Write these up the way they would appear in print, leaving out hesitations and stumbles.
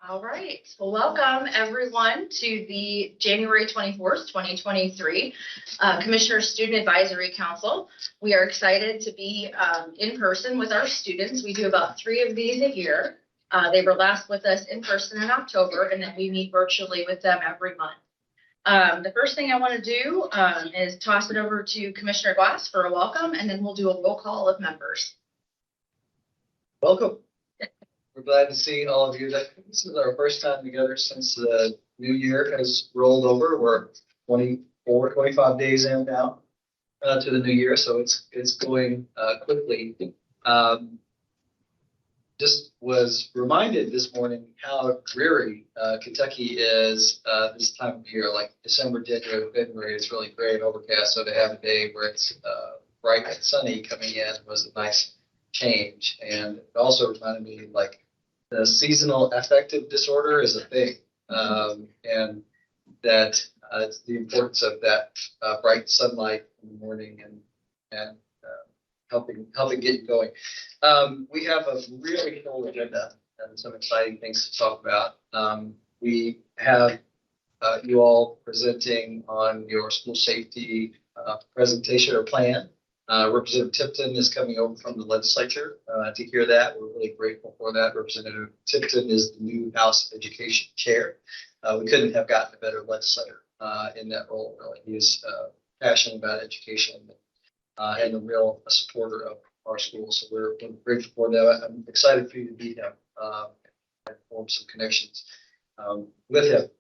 All right, well, welcome everyone to the January 24th, 2023 Commissioner Student Advisory Council. We are excited to be in person with our students. We do about 3 of these a year. They were last with us in person in October, and then we meet virtually with them every month. The first thing I want to do is toss it over to Commissioner Glass for a welcome, and then we'll do a roll call of members. Welcome. We're glad to see all of you. This is our first time together since the new year has rolled over. We're 25 days in now to the new year, so it's going quickly. Just was reminded this morning how dreary Kentucky is this time of year, like December, January, February. It's really gray and overcast, so to have a day where it's bright and sunny coming in was a nice change. And it also reminded me, like, the seasonal affective disorder is a thing, and that it's the importance of that bright sunlight in the morning and helping get you going. We have a really full agenda and some exciting things to talk about. We have you all presenting on your school safety presentation or plan. Representative Tipton is coming over from the legislature to hear that. We're really grateful for that. Representative Tipton is the new House Education Chair. We couldn't have gotten a better legislator in that role. Really, he is passionate about education and a real supporter of our schools. So we're grateful for that. I'm excited for you to meet him and form some connections with him.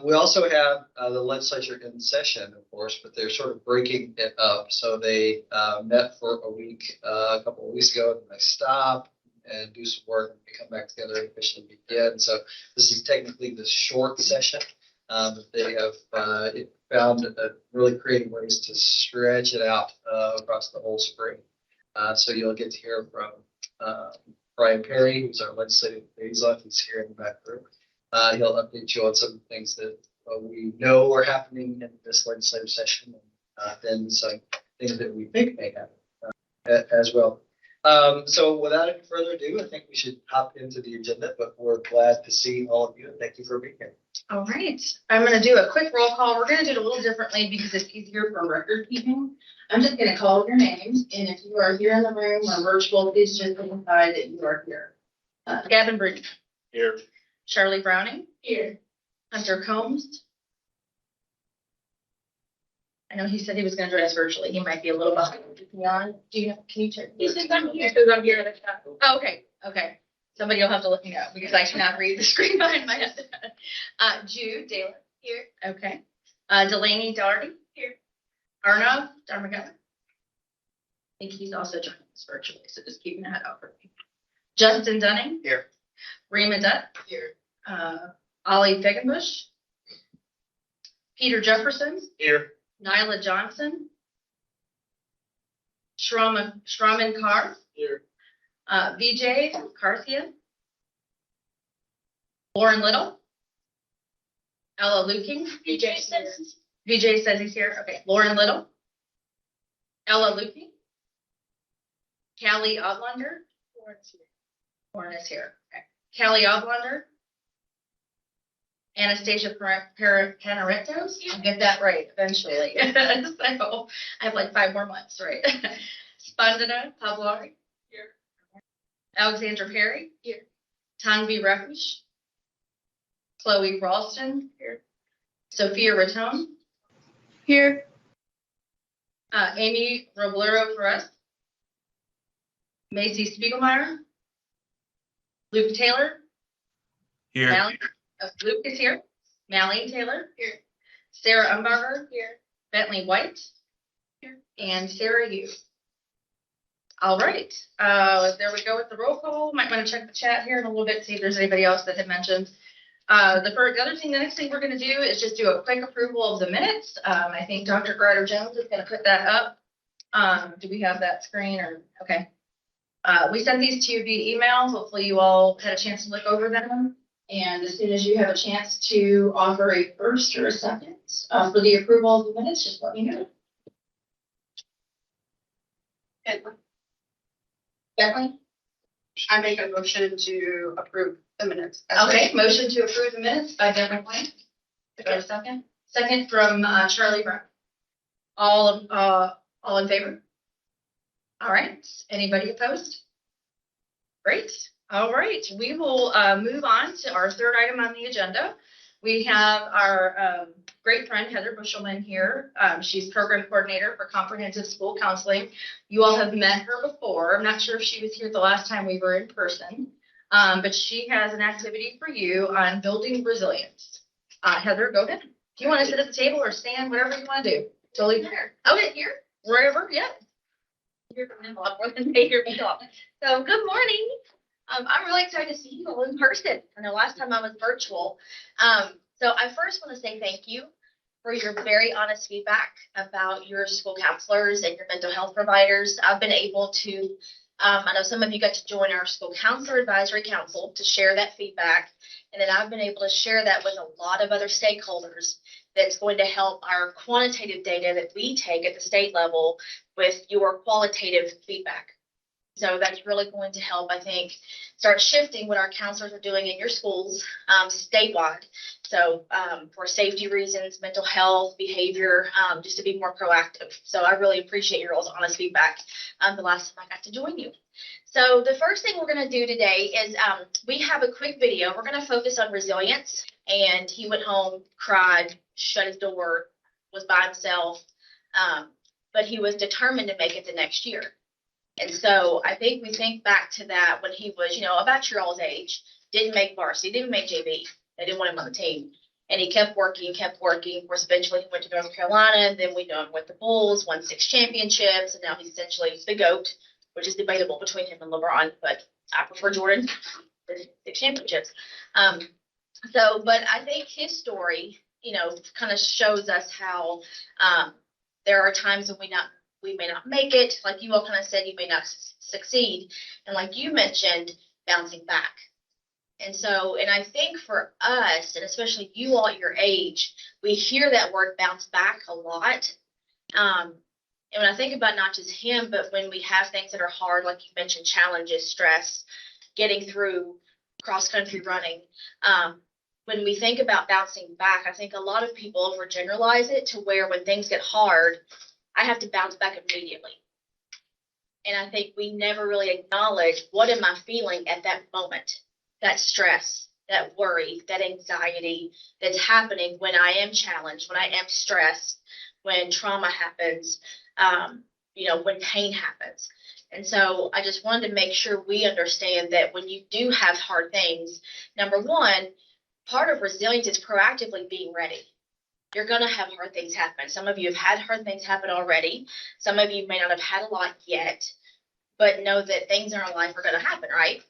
We also have the legislature in session, of course, but they're sort of breaking it up. So they met for a week a couple of weeks ago, and they stop and do some work, and they come back together and officially begin. So this is technically the short session, but they have found really creative ways to stretch it out across the whole spring. So you'll get to hear from Brian Perry, who's our legislative liaison. He's here in the back room. He'll update you on some of the things that we know are happening in this legislative session, and then some things that we think may happen as well. So without any further ado, I think we should hop into the agenda, but we're glad to see all of you, and thank you for being here. All right, I'm going to do a quick roll call. We're going to do it a little differently because it's easier for record keeping. I'm just going to call your names, and if you are here in the room or virtual, please just identify that you are here. Gavin Brady. Here. Charlie Browning. Here. Hunter Combs. I know he said he was going to join us virtually. He might be a little behind. Can you check? He says I'm here because I'm here in the chat. Oh, okay. Somebody will have to let me know because I cannot read the screen behind my head. Jude Taylor. Here. Okay. Delaney Doherty. Here. Arnav Dharmagava. I think he's also joining us virtually, so just keep an eye out for me. Justin Dunning. Here. Rima Dutt. Here. Ollie Fegenbush. Peter Jefferson. Here. Nyla Johnson. Shraman Carr. Here. Vijay Karthia. Lauren Little. Ella Luking. Vijay says he's here. Okay. Lauren Little. Ella Luking. Callie Odlander. Lauren is here. Okay. Callie Odlander. Anastasia Panaretos. I'll get that right eventually. So I have like 5 more months, right? Spandana Pavlari. Here. Alexandra Perry. Here. Tanvi Refush. Chloe Ralston. Here. Sophia Ratone. Here. Amy Roblero Perez. Macy Spiegelmeyer. Luke Taylor. Here. Luke is here. Mallie Taylor. Here. Sarah Umbarger. Here. Bentley White. Here. And Sarah Yu. All right. There we go with the roll call. Might want to check the chat here in a little bit, see if there's anybody else that had mentioned. The next thing we're going to do is just do a quick approval of the minutes. I think Dr. Grider Jones is going to put that up. Do we have that screen or okay? We sent these to you via email. Hopefully you all had a chance to look over them. And as soon as you have a chance to offer a first or a second for the approval of the minutes, just let me know. Kathleen? I make a motion to approve the minutes. Okay, motion to approve the minutes by Deborah White. Do I have a second? Second from Charlie Brown. All in favor? All right, anybody opposed? Great, all right, we will move on to our third item on the agenda. We have our great friend Heather Bushelman here. She's program coordinator for comprehensive school counseling. You all have met her before. I'm not sure if she was here the last time we were in person, but she has an activity for you on building resilience. Heather, go ahead. Do you want to sit at the table or stand, whatever you want to do? Totally here. Okay, here, wherever, yeah. Hear from them a lot more than they hear me talk. So good morning. I'm really excited to see you all in person. I know last time I was virtual. So I first want to say thank you for your very honest feedback about your school counselors and your mental health providers. I've been able to, I know some of you got to join our school counselor advisory council to share that feedback. And then I've been able to share that with a lot of other stakeholders that's going to help our quantitative data that we take at the state level with your qualitative feedback. So that's really going to help, I think, start shifting what our counselors are doing in your schools statewide. So for safety reasons, mental health, behavior, just to be more proactive. So I really appreciate your all's honest feedback the last time I got to join you. So the first thing we're going to do today is we have a quick video. We're going to focus on resilience. And he went home, cried, shut his door, was by himself, but he was determined to make it the next year. And so I think we think back to that when he was, about your all's age, didn't make varsity, didn't make JV. They didn't want him on the team. And he kept working. Of course, eventually he went to North Carolina. Then we know him with the Bulls, won 6 championships. And now he's essentially the GOAT, which is debatable between him and LeBron. But I prefer Jordan, the 6 championships. But I think his story, kind of shows us how there are times when we may not make it. Like you all kind of said, you may not succeed. And like you mentioned, bouncing back. And I think for us, and especially you all at your age, we hear that word bounce back a lot. And when I think about not just him, but when we have things that are hard, like you mentioned, challenges, stress, getting through cross-country running, when we think about bouncing back, I think a lot of people overgeneralize it to where when things get hard, I have to bounce back immediately. And I think we never really acknowledge what am I feeling at that moment, that stress, that worry, that anxiety that's happening when I am challenged, when I am stressed, when trauma happens, when pain happens. And so I just wanted to make sure we understand that when you do have hard things, number one, part of resilience is proactively being ready. You're going to have hard things happen. Some of you have had hard things happen already. Some of you may not have had a lot yet, but know that things in our life are going to happen, right?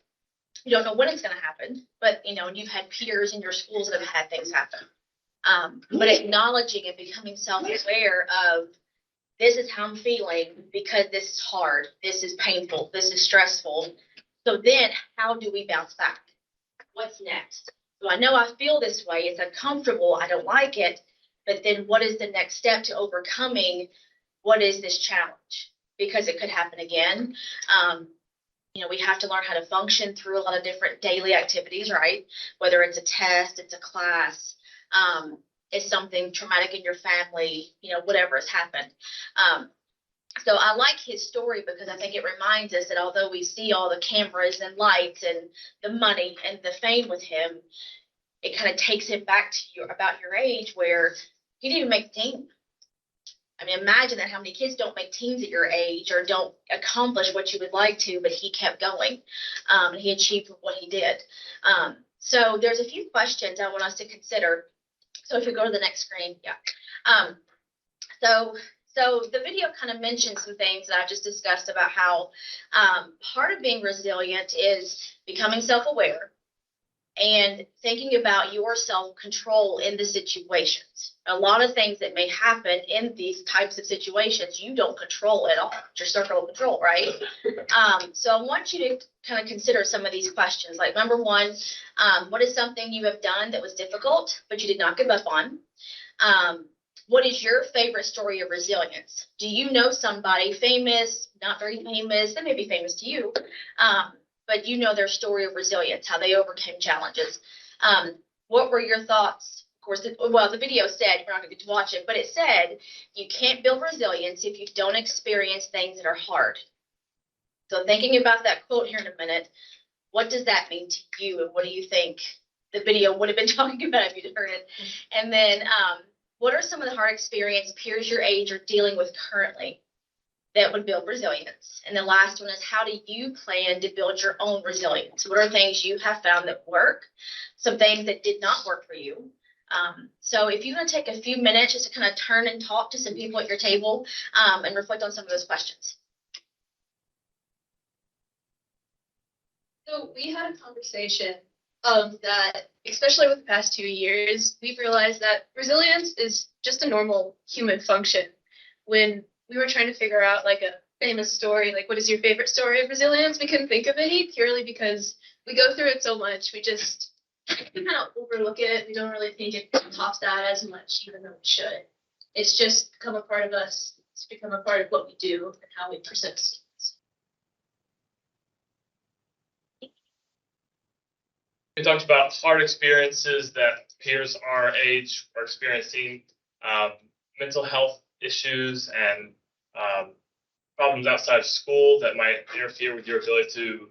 You don't know when it's going to happen, but, you've had peers in your schools that have had things happen. But acknowledging and becoming self-aware of this is how I'm feeling because this is hard, this is painful, this is stressful. So then how do we bounce back? What's next? So I know I feel this way. It's uncomfortable. I don't like it. But then what is the next step to overcoming what is this challenge? Because it could happen again. We have to learn how to function through a lot of different daily activities, right? Whether it's a test, it's a class, it's something traumatic in your family, whatever has happened. So I like his story because I think it reminds us that although we see all the cameras and lights and the money and the fame with him, it kind of takes him back to about your age where he didn't even make the team. I mean, imagine that how many kids don't make teams at your age or don't accomplish what you would like to, but he kept going. And he achieved what he did. So there's a few questions I want us to consider. So if you go to the next screen, yeah. So the video kind of mentions some things that I just discussed about how part of being resilient is becoming self-aware and thinking about your self-control in the situations. A lot of things that may happen in these types of situations, you don't control at all. It's your circle of control, right? So I want you to kind of consider some of these questions. Like number one, what is something you have done that was difficult, but you did not give up on? What is your favorite story of resilience? Do you know somebody famous, not very famous, that may be famous to you, but you know their story of resilience, how they overcame challenges. What were your thoughts? Of course, the video said, we're not going to get to watch it, but it said you can't build resilience if you don't experience things that are hard. So thinking about that quote here in a minute, what does that mean to you, and what do you think the video would have been talking about if you'd heard it? And then what are some of the hard experience peers your age are dealing with currently that would build resilience? And the last one is, how do you plan to build your own resilience? What are things you have found that work? Some things that did not work for you. So if you want to take a few minutes just to kind of turn and talk to some people at your table and reflect on some of those questions. So we had a conversation that, especially with the past 2 years, we've realized that resilience is just a normal human function. When we were trying to figure out like a famous story, like what is your favorite story of resilience, we couldn't think of any, purely because we go through it so much. We kind of overlook it. We don't really think it tops that as much, even though it should. It's just become a part of us. It's become a part of what we do and how we persist. We talked about hard experiences that peers our age are experiencing, mental health issues and problems outside of school that might interfere with your ability to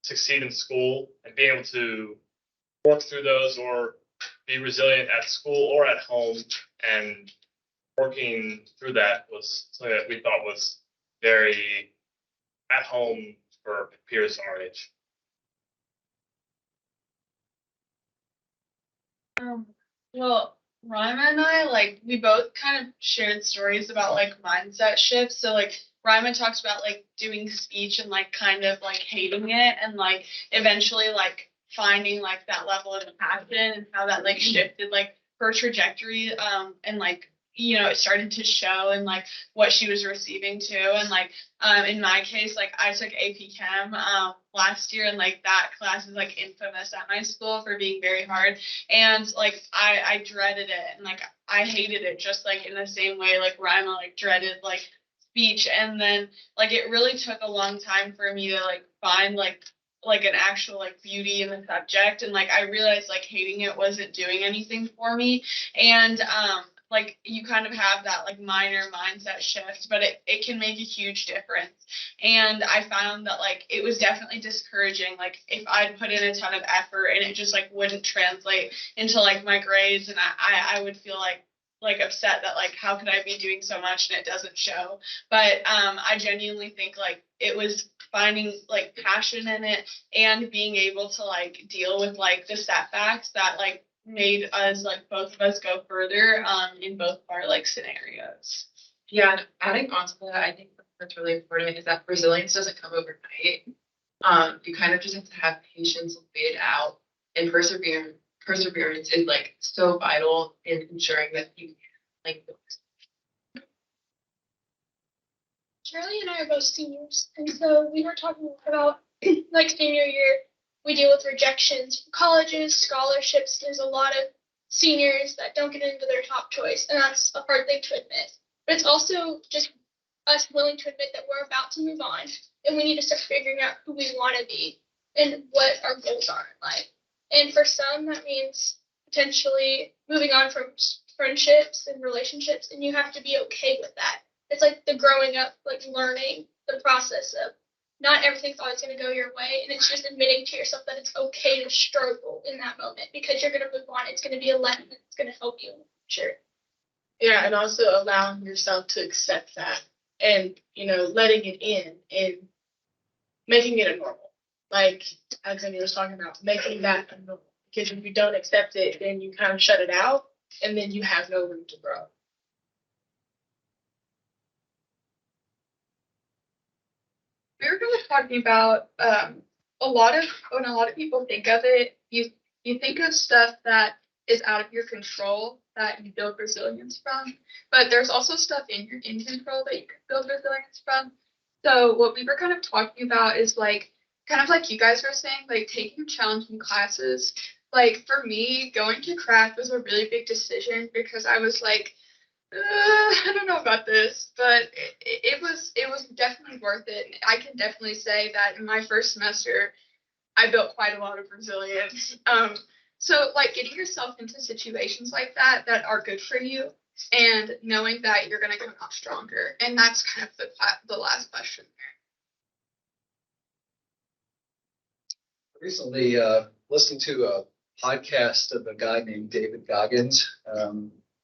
succeed in school, and being able to work through those or be resilient at school or at home, and working through that was something that we thought was very at home for peers our age. Well, Rima and I, like, we both kind of shared stories about, like, mindset shifts. So, like, Rima talks about, like, doing speech and, like, kind of, like, hating it and, like, eventually, like, finding, like, that level of passion and how that, like, shifted, like, her trajectory, and, like, you know, it started to show and, like, what she was receiving, too. And, like, in my case, like, I took AP Chem last year, and, like, that class is, like, infamous at my school for being very hard. And, like, I dreaded it, and, like, I hated it just, like, in the same way, like, Rima, like, dreaded, like, speech. And then, like, it really took a long time for me to, like, find, like an actual, like, beauty in the subject. And, like, I realized, like, hating it wasn't doing anything for me. And, like, you kind of have that, like, minor mindset shift, but it can make a huge difference. And I found that, like, it was definitely discouraging, like, if I'd put in a ton of effort and it just, like, wouldn't translate into, like, my grades, and I would feel like upset that, like, how could I be doing so much and it doesn't show. But I genuinely think, like, it was finding, like, passion in it and being able to, like, deal with, like, the setbacks that, like, made us, like, both of us go further in both our, like, scenarios. Yeah, and adding on to that, I think that's really important is that resilience doesn't come overnight. You kind of just have to have patience and wait it out, and perseverance is, like, so vital in ensuring that you can, like, Charlie and I are both seniors, and so we were talking about, like, senior year, we deal with rejections from colleges, scholarships. There's a lot of seniors that don't get into their top choice, and that's a hard thing to admit. But it's also just us willing to admit that we're about to move on, and we need to start figuring out who we want to be and what our goals are in life. And for some, that means potentially moving on from friendships and relationships, and you have to be okay with that. It's like the growing up, like, learning the process of not everything's always going to go your way, and it's just admitting to yourself that it's okay to struggle in that moment because you're going to move on. It's going to be a lesson that's going to help you in the future. Yeah, and also allowing yourself to accept that and, you know, letting it in and making it a normal. Like Alexandria was talking about, making that a normal. Because if you don't accept it, then you kind of shut it out, and then you have no room to grow. We were kind of talking about when a lot of people think of it, you think of stuff that is out of your control that you build resilience from, but there's also stuff in control that you can build resilience from. So what we were kind of talking about is, like, kind of like you guys were saying, like, taking challenging classes. Like, for me, going to craft was a really big decision because I was like, I don't know about this, but it was definitely worth it. I can definitely say that in my first semester, I built quite a lot of resilience. So like getting yourself into situations like that that are good for you, and knowing that you're gonna come out stronger, and that's kind of the last question Recently, listening to a podcast of a guy named David Goggins.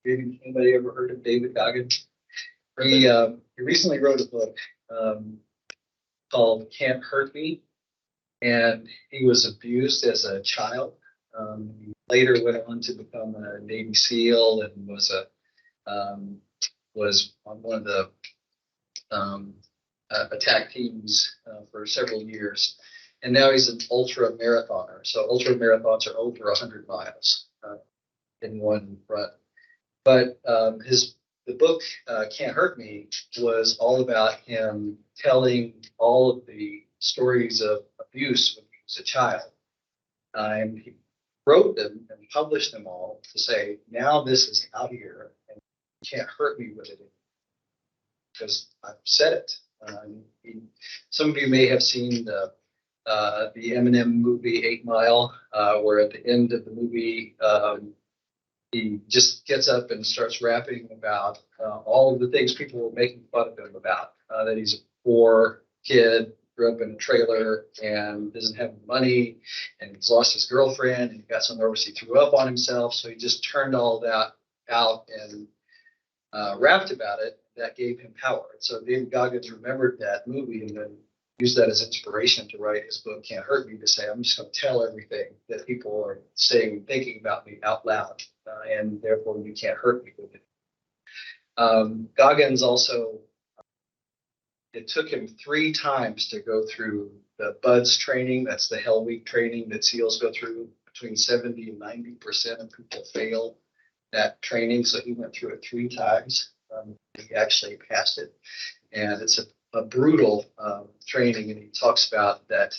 Anybody ever heard of David Goggins? He recently wrote a book called Can't Hurt Me, and he was abused as a child. He later went on to become a Navy SEAL and was on one of the attack teams for several years. And now he's an ultra marathoner. So ultra marathons are over 100 miles in one run. But the book Can't Hurt Me was all about him telling all of the stories of abuse when he was a child. And he wrote them and published them all to say, now this is out here and you can't hurt me with it because I've said it. Some of you may have seen the Eminem movie 8 Mile, where at the end of the movie, he just gets up and starts rapping about all of the things people were making fun of him about. That he's a poor kid, grew up in a trailer, and doesn't have any money, and he's lost his girlfriend, and he got so nervous he threw up on himself. So he just turned all that out and rapped about it. That gave him power. So David Goggins remembered that movie and then used that as inspiration to write his book Can't Hurt Me, to say, I'm just going to tell everything that people are saying and thinking about me out loud, and therefore you can't hurt me with it. Goggins also, it took him 3 times to go through the BUDS training. That's the Hell Week training that SEALs go through. Between 70 and 90% of people fail that training. So he went through it 3 times. He actually passed it. And it's a brutal training. And he talks about that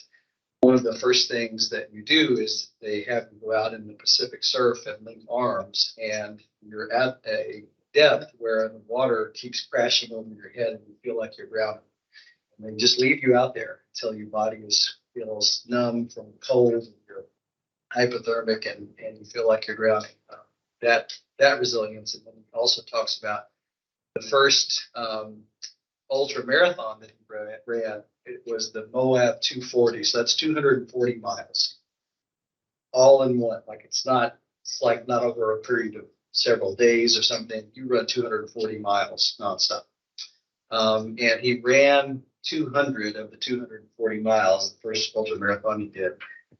one of the first things that you do is they have you go out in the Pacific surf and link arms, and you're at a depth where the water keeps crashing over your head and you feel like you're drowning. And they just leave you out there until your body feels numb from cold and you're hypothermic and you feel like you're drowning. That resilience. And then he also talks about the first ultra marathon that he ran. It was the Moab 240. So that's 240 miles all in one. It's like not over a period of several days or something. You run 240 miles nonstop. And he ran 200 of the 240 miles, the first ultra marathon he did.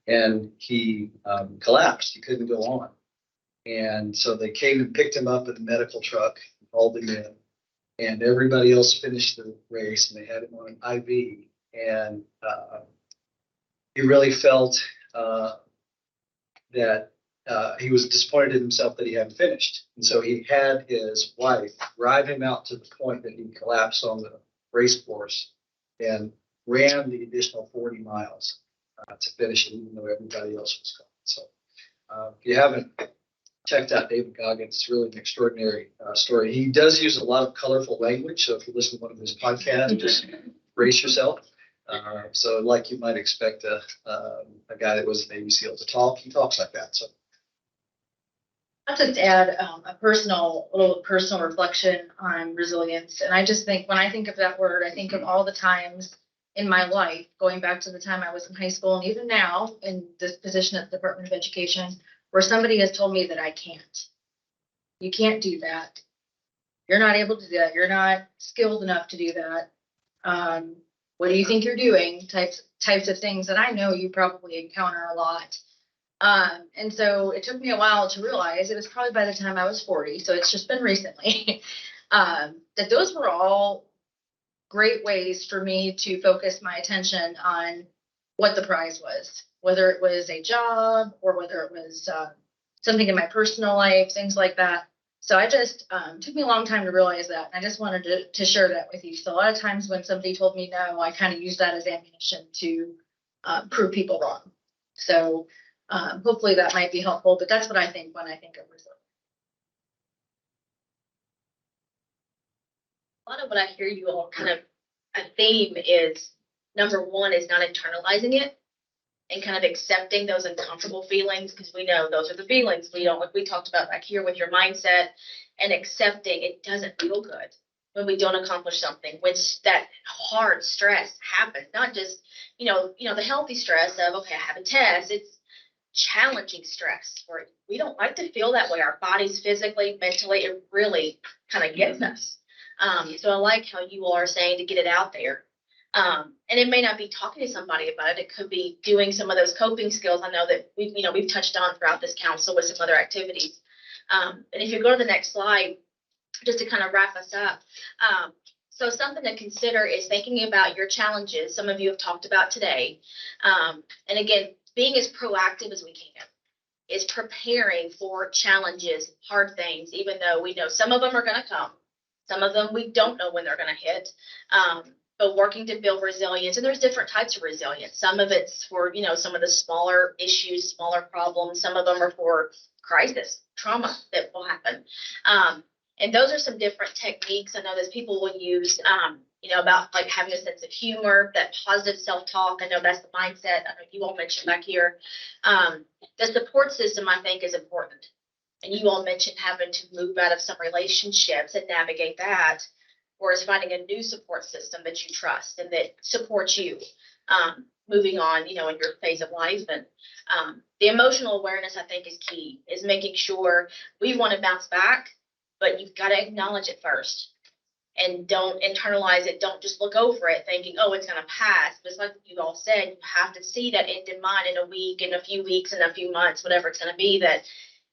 And he collapsed. He couldn't go on. And so they came and picked him up in a medical truck, hauled him in. And everybody else finished the race, and they had him on an IV. And he really felt that he was disappointed in himself that he hadn't finished. And so he had his wife drive him out to the point that he collapsed on the race course and ran the additional 40 miles to finish it, even though everybody else was gone. So if you haven't checked out David Goggins, it's really an extraordinary story. He does use a lot of colorful language. So if you listen to one of his podcasts, just brace yourself. So like you might expect a guy that was a Navy SEAL to talk, he talks like that. So I'll just add a little personal reflection on resilience. And I just think when I think of that word, I think of all the times in my life, going back to the time I was in high school and even now in this position at the Department of Education, where somebody has told me that I can't. You can't do that. You're not able to do that. You're not skilled enough to do that. What do you think you're doing? Types of things that I know you probably encounter a lot. And so it took me a while to realize, it was probably by the time I was 40, so it's just been recently, that those were all great ways for me to focus my attention on what the prize was, whether it was a job or whether it was something in my personal life, things like that. So I just took me a long time to realize that. And I just wanted to share that with you. So a lot of times when somebody told me no, I kind of used that as ammunition to prove people wrong. So hopefully that might be helpful, but that's what I think when I think of resilience. a lot of what I hear you all kind of, a theme is, number one is not internalizing it and kind of accepting those uncomfortable feelings, because we know those are the feelings. We don't, like we talked about back here with your mindset, and accepting it doesn't feel good when we don't accomplish something, when that hard stress happens, not just, the healthy stress of, okay, I have a test. It's challenging stress where we don't like to feel that way. Our bodies physically, mentally, it really kind of gets us. So I like how you all are saying to get it out there. And it may not be talking to somebody about it. It could be doing some of those coping skills. I know that we've touched on throughout this council with some other activities. And if you go to the next slide, just to kind of wrap us up. So something to consider is thinking about your challenges. Some of you have talked about today. And again, being as proactive as we can is preparing for challenges, hard things, even though we know some of them are going to come. Some of them we don't know when they're going to hit. But working to build resilience, and there's different types of resilience. Some of it's for, some of the smaller issues, smaller problems. Some of them are for crisis, trauma that will happen. And those are some different techniques. I know that people will use, about like having a sense of humor, that positive self-talk. I know that's the mindset. I know you all mentioned back here. The support system, I think, is important. And you all mentioned having to move out of some relationships and navigate that, whereas finding a new support system that you trust and that supports you moving on, in your phase of life. And the emotional awareness, I think, is key, is making sure we want to bounce back, but you've got to acknowledge it first and don't internalize it. Don't just look over it thinking, oh, it's going to pass. But it's like you all said, you have to see that end in mind in a week, in a few weeks, in a few months, whatever it's going to be, that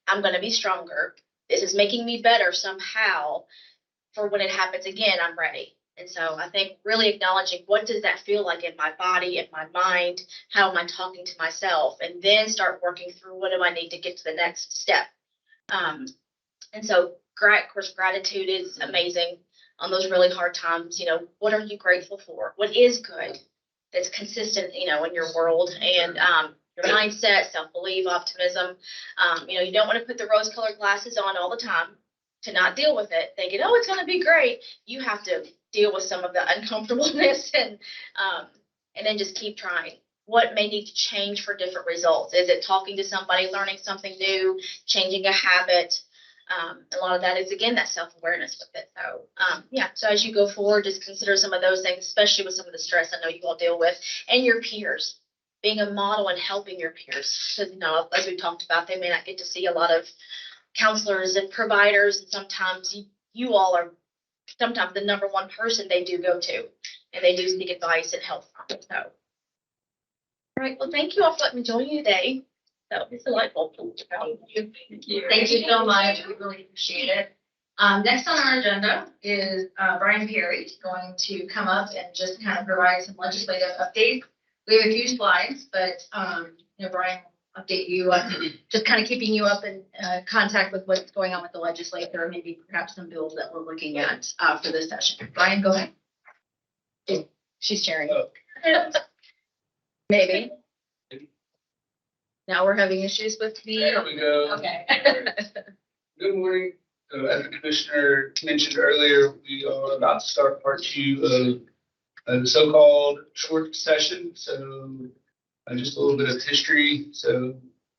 I'm going to be stronger. This is making me better somehow. For when it happens again, I'm ready. And so I think really acknowledging what does that feel like in my body, in my mind, how am I talking to myself, and then start working through what do I need to get to the next step. And so, of course, gratitude is amazing on those really hard times. What are you grateful for? What is good that's consistent, in your world, and your mindset, self-belief, optimism. You don't want to put the rose-colored glasses on all the time to not deal with it, thinking, oh, it's going to be great. You have to deal with some of the uncomfortableness and then just keep trying. What may need to change for different results? Is it talking to somebody, learning something new, changing a habit? A lot of that is, again, that self-awareness with it. So, so as you go forward, just consider some of those things, especially with some of the stress I know you all deal with, and your peers, being a model and helping your peers. Because, as we talked about, they may not get to see a lot of counselors and providers, and sometimes you all are sometimes the number one person they do go to, and they do seek advice and help from. So, all right, well, thank you all for letting me join you today. So it's delightful. Thank you so much. We really appreciate it. Next on our agenda is Brian Perry going to come up and just kind of provide some legislative updates. We have a few slides, but Brian will update you on just kind of keeping you up in contact with what's going on with the legislature, or maybe perhaps some bills that we're looking at for this session. Brian, go ahead. She's sharing. Maybe. Now we're having issues with the. There we go. Okay. Good morning. As the commissioner mentioned earlier, we are about to start part 2 of the so-called short session. So just a little bit of history. So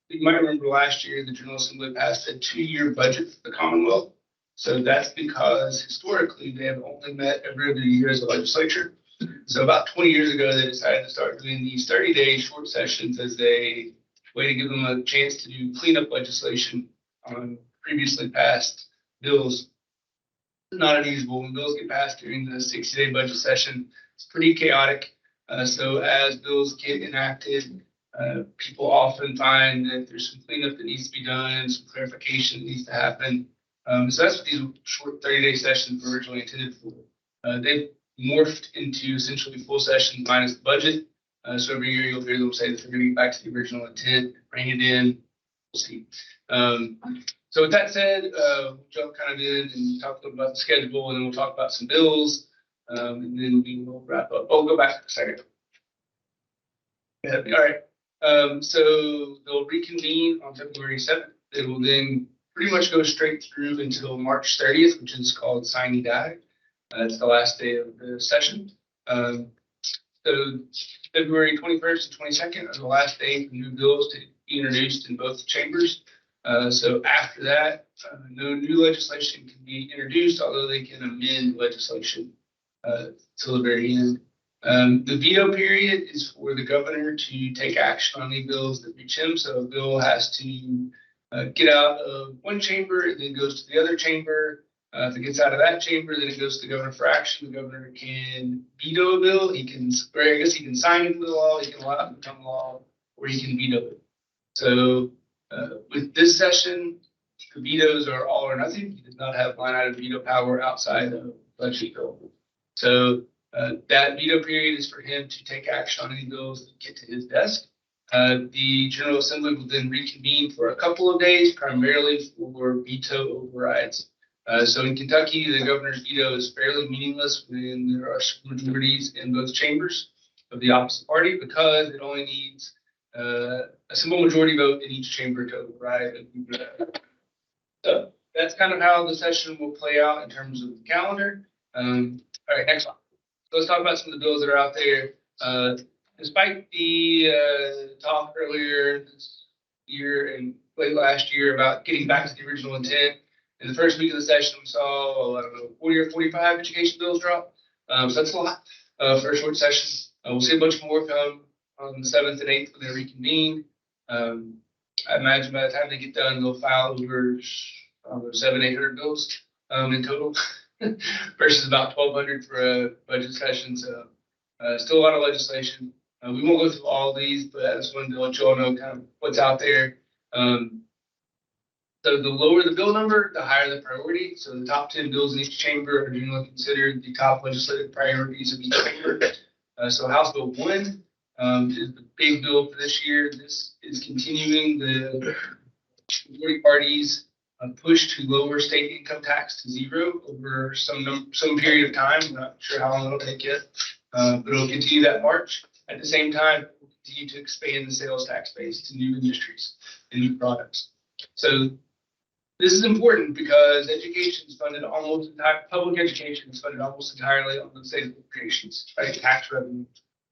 you might remember last year, the General Assembly passed a 2-year budget for the Commonwealth. So that's because historically they have only met every other year as a legislature. So about 20 years ago, they decided to start doing these 30-day short sessions as a way to give them a chance to do cleanup legislation on previously passed bills. It's not unusual when bills get passed during the 60-day budget session. It's pretty chaotic. So as bills get enacted, people often find that there's some cleanup that needs to be done, some clarification that needs to happen. So that's what these short 30-day sessions were originally intended for. They've morphed into essentially full sessions minus the budget. So every year you'll hear them say that they're going to get back to the original intent, bring it in. We'll see. So with that said, we'll jump kind of in and talk a little about the schedule, and then we'll talk about some bills, and then we will wrap up. Oh, go back a second. Yeah, all right. So they'll reconvene on February 7th. They will then pretty much go straight through until March 30th, which is called Sine Die. It's the last day of the session. So February 21st and 22nd are the last day for new bills to be introduced in both chambers. So after that, no new legislation can be introduced, although they can amend legislation till the very end. The veto period is for the governor to take action on any bills that reach him. So a bill has to get out of one chamber, it then goes to the other chamber. If it gets out of that chamber, then it goes to the governor for action. The governor can veto a bill. He can, or I guess he can sign into the law. He can allow it to become law, or he can veto it. So with this session, the vetoes are all or nothing. He does not have line item veto power outside of budget bill. So that veto period is for him to take action on any bills that get to his desk. The General Assembly will then reconvene for a couple of days, primarily for veto overrides. So in Kentucky, the governor's veto is fairly meaningless when there are majorities in both chambers of the opposite party, because it only needs a simple majority vote in each chamber to override. So that's kind of how the session will play out in terms of the calendar. All right, next one. So let's talk about some of the bills that are out there. Despite the talk earlier this year and late last year about getting back to the original intent, in the first week of the session, we saw, I don't know, 40 or 45 education bills drop. So that's a lot for a short session. We'll see a bunch more come on the 7th and 8th when they reconvene. I imagine by the time they get done, they'll file over 700-800 bills in total versus about 1,200 for a budget session. So still a lot of legislation. We won't go through all of these, but I just wanted to let you all know kind of what's out there. So the lower the bill number, the higher the priority. So the top 10 bills in each chamber are generally considered the top legislative priorities of each chamber. So House Bill 1 is the big bill for this year. This is continuing the majority parties' push to lower state income tax to zero over some period of time. I'm not sure how long it'll take yet, but it'll continue that march. At the same time, we'll continue to expand the sales tax base to new industries and new products. So this is important because education is funded almost entirely, public education is funded almost entirely on the state appropriations, right? Tax revenue.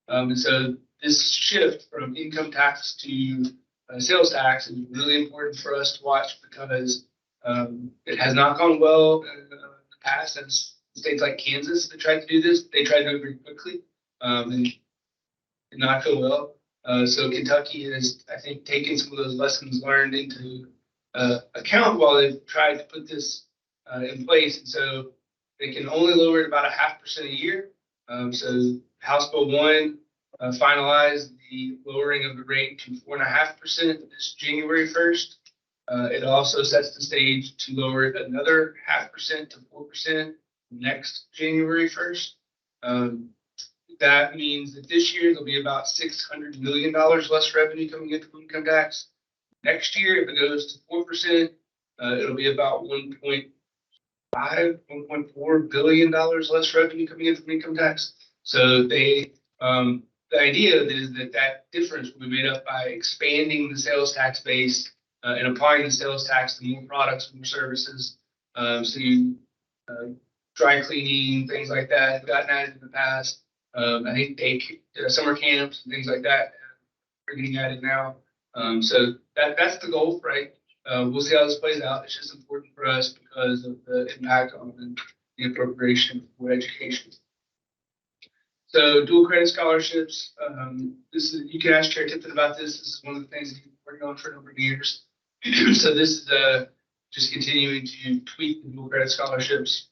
And so this shift from income tax to sales tax is really important for us to watch, because it has not gone well in the past. And states like Kansas that tried to do this, they tried to do it very quickly and did not go well. So Kentucky has, I think, taken some of those lessons learned into account while they've tried to put this in place. And so they can only lower it about 0.5% a year. So House Bill 1 finalized the lowering of the rate to 4.5% this January 1st. It also sets the stage to lower it another 0.5% to 4% next January 1st. That means that this year there'll be about $600 million less revenue coming in from income tax. Next year, if it goes to 4%, it'll be about $1.4 billion less revenue coming in from income tax. So they, the idea is that difference will be made up by expanding the sales tax base and applying the sales tax to more products, more services. So dry cleaning, things like that, have gotten added in the past. I think summer camps and things like that are getting added now. So that's the goal, right? We'll see how this plays out. It's just important for us because of the impact on the appropriation for education. So dual credit scholarships. This is, you can ask Chair Tippett about this. This is one of the things that he's been working on for a number of years. So this is just continuing to tweak the dual credit scholarships.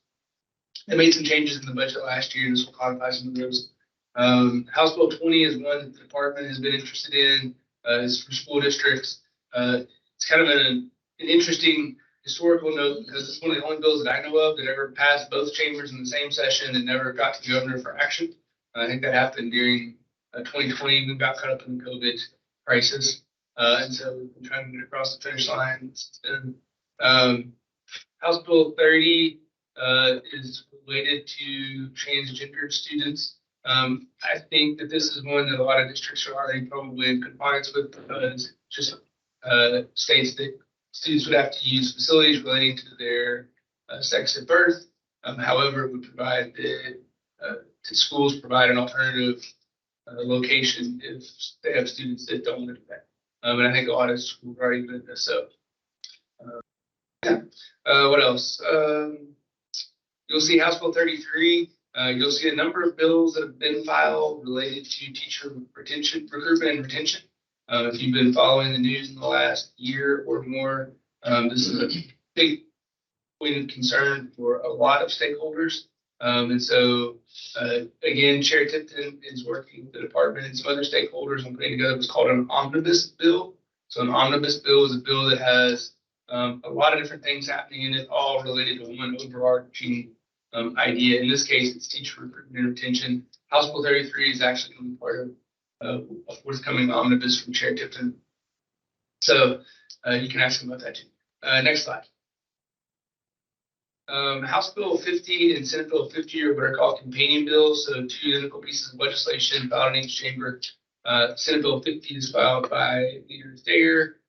They made some changes in the budget last year. This will codify some of those. House Bill 20 is one that the department has been interested in. Is for school districts. It's kind of an interesting historical note, because it's one of the only bills that I know of that ever passed both chambers in the same session and never got to the governor for action. I think that happened during 2020. We got caught up in the COVID crisis. And so we've been trying to get across the finish line. House Bill 30 is related to transgender students. I think that this is one that a lot of districts are already probably in compliance with, because it just states that students would have to use facilities relating to their sex at birth. However, we provide to schools provide an alternative location if they have students that don't live there. And I think a lot of schools are already doing this. So, what else? You'll see House Bill 33. You'll see a number of bills that have been filed related to teacher retention, recruitment and retention. If you've been following the news in the last year or more, this is a big point of concern for a lot of stakeholders. And so, again, Chair Tipton is working with the department and some other stakeholders on putting together what's called an omnibus bill. So an omnibus bill is a bill that has a lot of different things happening in it, all related to one overarching idea. In this case, it's teacher recruitment and retention. House Bill 33 is actually going to be part of a forthcoming omnibus from Chair Tipton. So you can ask him about that too. Next slide. House Bill 50 and Senate Bill 50 are what are called companion bills. So two identical pieces of legislation filed in each chamber. Senate Bill 50 is filed by Leader Thayer.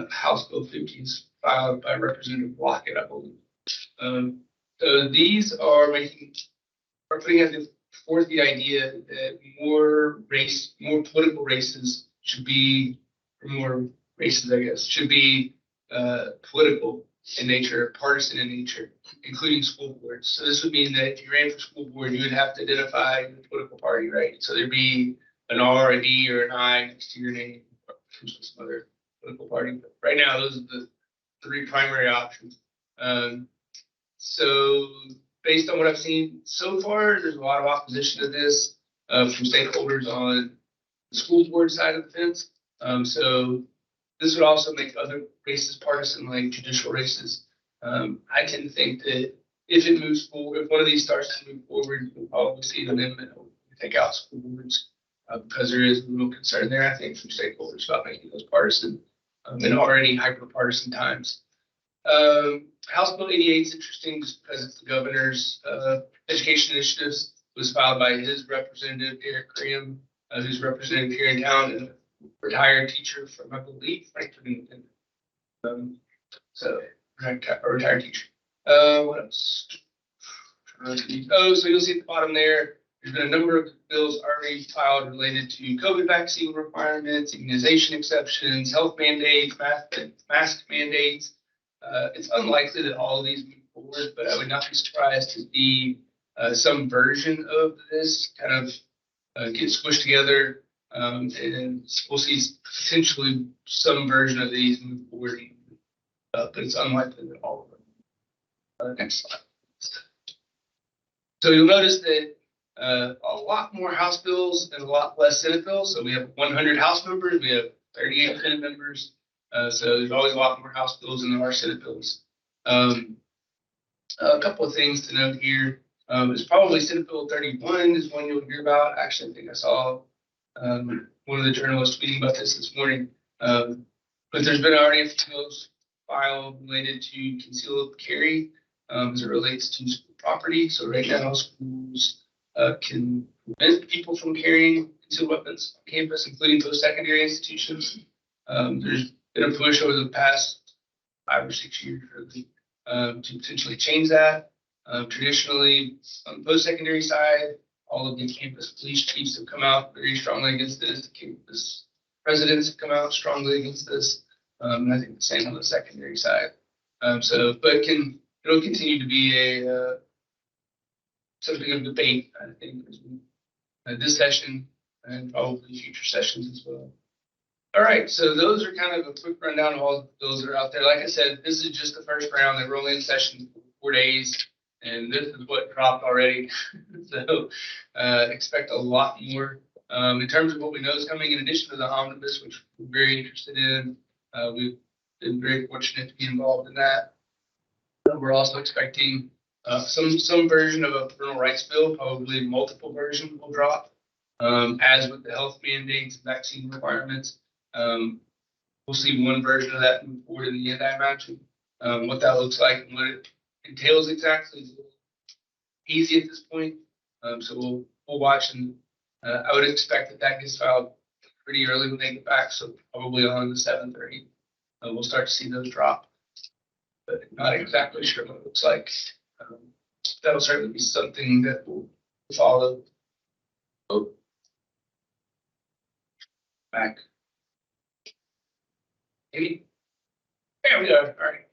House Bill 50 is filed by Representative Lockett, I believe. So these are putting forth the idea that more political races should be, or more races, I guess, should be political in nature, partisan in nature, including school boards. So this would mean that if you ran for school board, you would have to identify the political party, right? So there'd be an R, a D, or an I next to your name, or some other political party. But right now, those are the three primary options. So based on what I've seen so far, there's a lot of opposition to this from stakeholders on the school board side of the fence. So this would also make other races partisan, like judicial races. I tend to think that if it moves forward, if one of these starts to move forward, we'll probably see an amendment to take out school boards because there is a little concern there, I think, from stakeholders about making those partisan in already hyper-partisan times. House Bill 88 is interesting just because it's the governor's education initiatives. It was filed by his representative, Eric Graham, who's representative here in town, and a retired teacher from, I believe, Frankfurt, Independent. So, a retired teacher. What else? So you'll see at the bottom there, there's been a number of bills already filed related to COVID vaccine requirements, immunization exceptions, health mandates, mask mandates. It's unlikely that all of these move forward, but I would not be surprised to see some version of this kind of get squished together, and we'll see potentially some version of these move forward, but it's unlikely that all of them. Next slide. So you'll notice that a lot more House bills and a lot less Senate bills. So we have 100 House members, we have 38 Senate members. So there's always a lot more House bills than there are Senate bills. A couple of things to note here is probably Senate Bill 31 is one you'll hear about. Actually, I think I saw one of the journalists tweeting about this morning. But there's been already a few bills filed related to concealed carry as it relates to school property. So right now, schools can prevent people from carrying concealed weapons on campus, including post-secondary institutions. There's been a push over the past 5 or 6 years really, to potentially change that. Traditionally, on the post-secondary side, all of the campus police chiefs have come out very strongly against this. The campus presidents have come out strongly against this. And I think the same on the secondary side. But it'll continue to be something of debate, I think, this session and probably future sessions as well. All right, so those are kind of a quick rundown of all those that are out there. Like I said, this is just the first round. They were only in session for 4 days, and this is what dropped already. So expect a lot more. In terms of what we know is coming, in addition to the omnibus, which we're very interested in, we've been very fortunate to be involved in that. We're also expecting some version of a parental rights bill, probably multiple versions will drop, as with the health mandates, vaccine requirements. We'll see one version of that move forward in the end, I imagine. What that looks like and what it entails exactly is easy at this point. So we'll watch, and I would expect that gets filed pretty early when they get back. So probably on the 7th or 8th, we'll start to see those drop. But not exactly sure what it looks like. that'll certainly be something that will follow. Oh. Back. Amy? There we go. All right.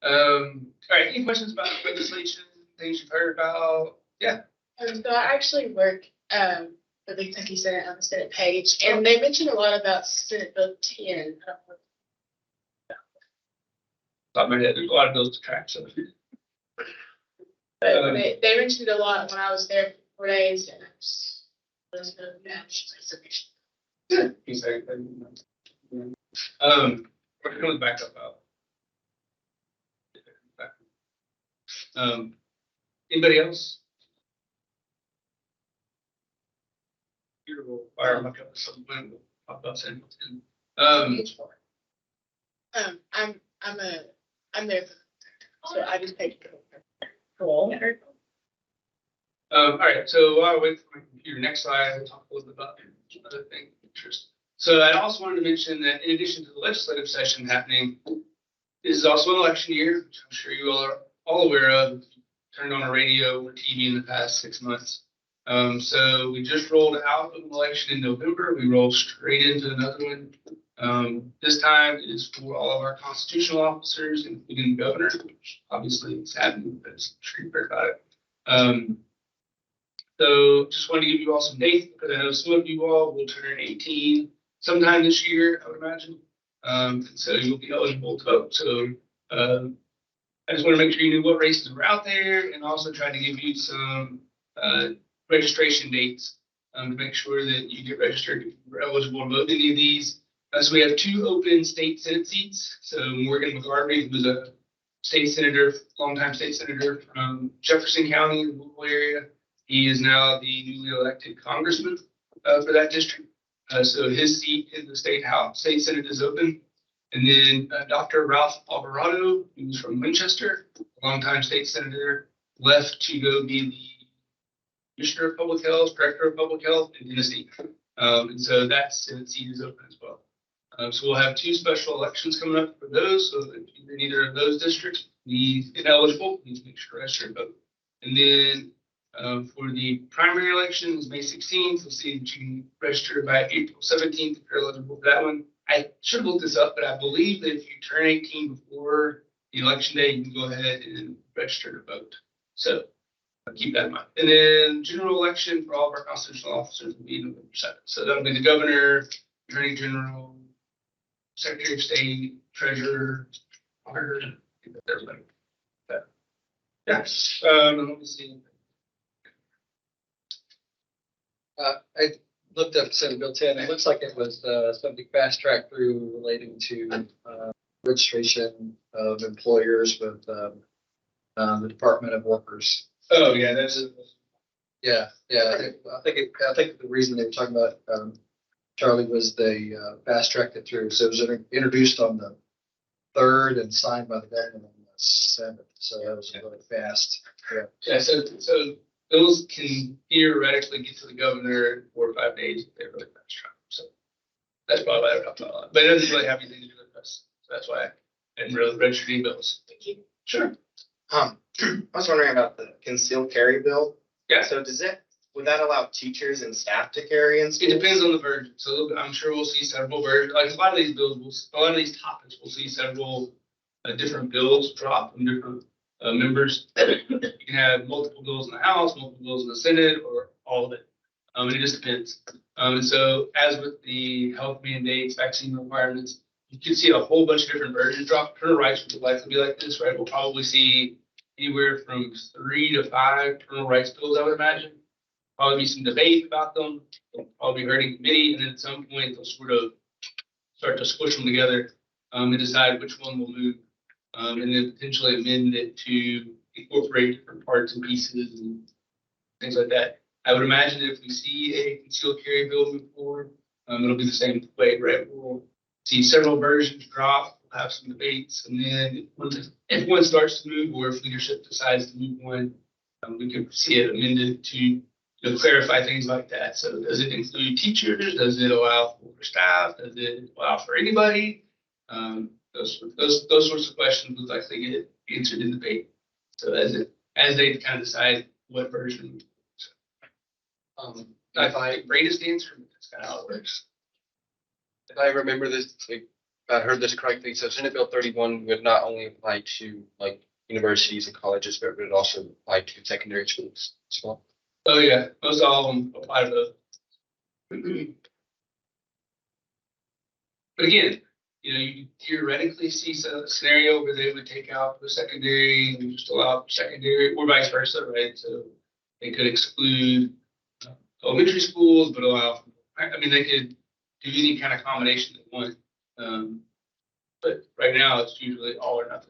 All right. Any questions about legislation, things you've heard about? Yeah. So I actually work for the Kentucky Senate on the Senate page, and they mentioned a lot about Senate Bill 10. Top of my head, there's a lot of bills to track, so. But they mentioned it a lot when I was there for 4 days, and Good. We're gonna back up out. Anybody else? Here we'll fire them up at some point, we'll pop up and, I'm there, so I just paid cool. all right, so while I wait for my computer, next slide, I'll talk a little bit about other things of interest. So I also wanted to mention that in addition to the legislative session happening, this is also an election year, which I'm sure you all are all aware of. Turned on a radio or TV in the past 6 months. So we just rolled out of an election in November. We rolled straight into another one. This time is for all of our constitutional officers, including the governor, which obviously is happening, but it's pretty fair about it. So just wanted to give you all some dates because I know some of you all will turn 18 sometime this year, I would imagine. And so you'll be eligible to vote. So I just want to make sure you knew what races were out there and also try to give you some registration dates to make sure that you get registered if you're eligible to vote in any of these. So we have 2 open state Senate seats. So Morgan McGarvey, who's a state senator, longtime state senator from Jefferson County, the Louisville area. He is now the newly elected congressman for that district. So his seat in the state Senate is open. And then Dr. Ralph Alvarado, who's from Winchester, a longtime state senator, left to go be the Commissioner of Public Health, Director of Public Health in Tennessee. And so that Senate seat is open as well. So we'll have 2 special elections coming up for those. So if you're in either of those districts, be ineligible, please make sure to register and vote. And then for the primary election is May 16th. We'll see that you can register by April 17th if you're eligible for that one. I should have looked this up, but I believe that if you turn 18 before the election day, you can go ahead and register to vote. So keep that in mind. And then general election for all of our constitutional officers will be November 7th. So that'll be the governor, attorney general, secretary of state, treasurer, auditor, everybody. Yes. Let me see. I looked up Senate Bill 10. It looks like it was something fast tracked through relating to registration of employers with the Department of Workers. Oh, yeah, that's Yeah. I think the reason they were talking about Charlie was they fast tracked it through. So it was introduced on the 3rd and signed by the governor on the 7th. So that was really fast. Yeah. Yeah, so bills can theoretically get to the governor in 4 or 5 days if they're really fast track. So that's probably why I talked about it. But it doesn't really have anything to do with us. So that's why I didn't really register any bills. Thank you. Sure. I was wondering about the concealed carry bill. Yeah. So would that allow teachers and staff to carry in It schools? depends on the version. So I'm sure we'll see several versions. Like a lot of these bills, a lot of these topics, we'll see several different bills drop from different members. You can have multiple bills in the House, multiple bills in the Senate, or all of it. And it just depends. And so as with the health mandates, vaccine requirements, you can see a whole bunch of different versions drop. Parental rights would likely be like this, right? We'll probably see anywhere from 3 to 5 parental rights bills, I would imagine. Probably be some debate about them. They'll probably be heard in committee, and then at some point they'll sort of start to squish them together and decide which one will move, and then potentially amend it to incorporate different parts and pieces and things like that. I would imagine if we see a concealed carry bill move forward, it'll be the same way, right? We'll see several versions drop, we'll have some debates, and then if one starts to move, or if leadership decides to move one, we can see it amended to clarify things like that. So does it include teachers? Does it allow for staff? Does it allow for anybody? Those sorts of questions would likely get answered in debate. So as it as they kind of decide what version. Not the greatest answer, but that's kind of how it works. If I remember this, like, if I heard this correctly, so Senate Bill 31 would not only apply to like universities and colleges, but it would also apply to secondary schools as well. Oh, yeah, most all of them apply to both. But again, you know, you theoretically see a scenario where they would take out the secondary and just allow secondary, or vice versa, right? So they could exclude elementary schools, but allow, I mean, they could do any kind of combination they want. But right now, it's usually all or nothing.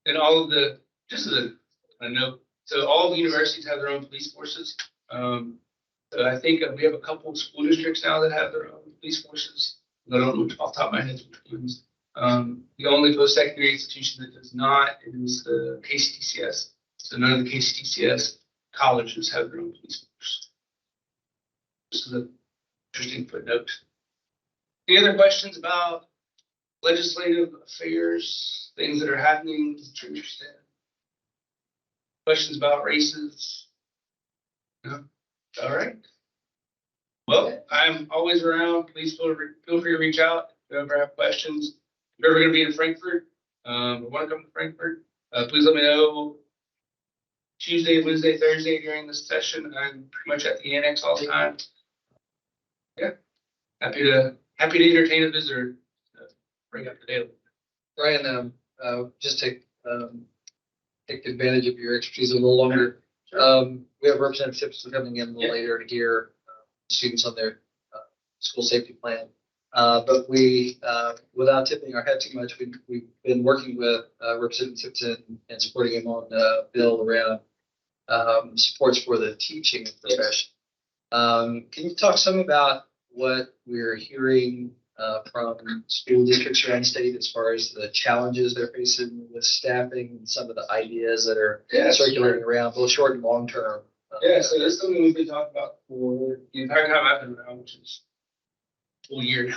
And all of the, just as a note, so all the universities have their own police forces. So I think we have a couple of school districts now that have their own police forces. I don't know off the top of my head which ones. The only post-secondary institution that does not is the KCTCS. So none of the KCTCS colleges have their own police force. This is an interesting footnote. Any other questions about legislative affairs, things that are happening that you're interested in? Questions about races? No? All right. Well, I'm always around. Please feel free to reach out if you ever have questions. If you're ever going to be in Frankfurt, or want to come to Frankfurt, please let me know. Tuesday, Wednesday, Thursday during this session, I'm pretty much at the annex all the time. Yeah, happy to entertain a visitor. Bring up the day. Brian, just take advantage of your expertise a little longer. We have Representative Simpson coming in a little later to hear students on their school safety plan. But we, without tipping our head too much, we've been working with Representative Simpson and supporting him on a bill around supports for the teaching profession. Can you talk some about what we're hearing from school districts around the state as far as the challenges they're facing with staffing and some of the ideas that are circulating around, both short and long term? Yeah, so that's something we've been talking about for the entire time I've been around, which is a full year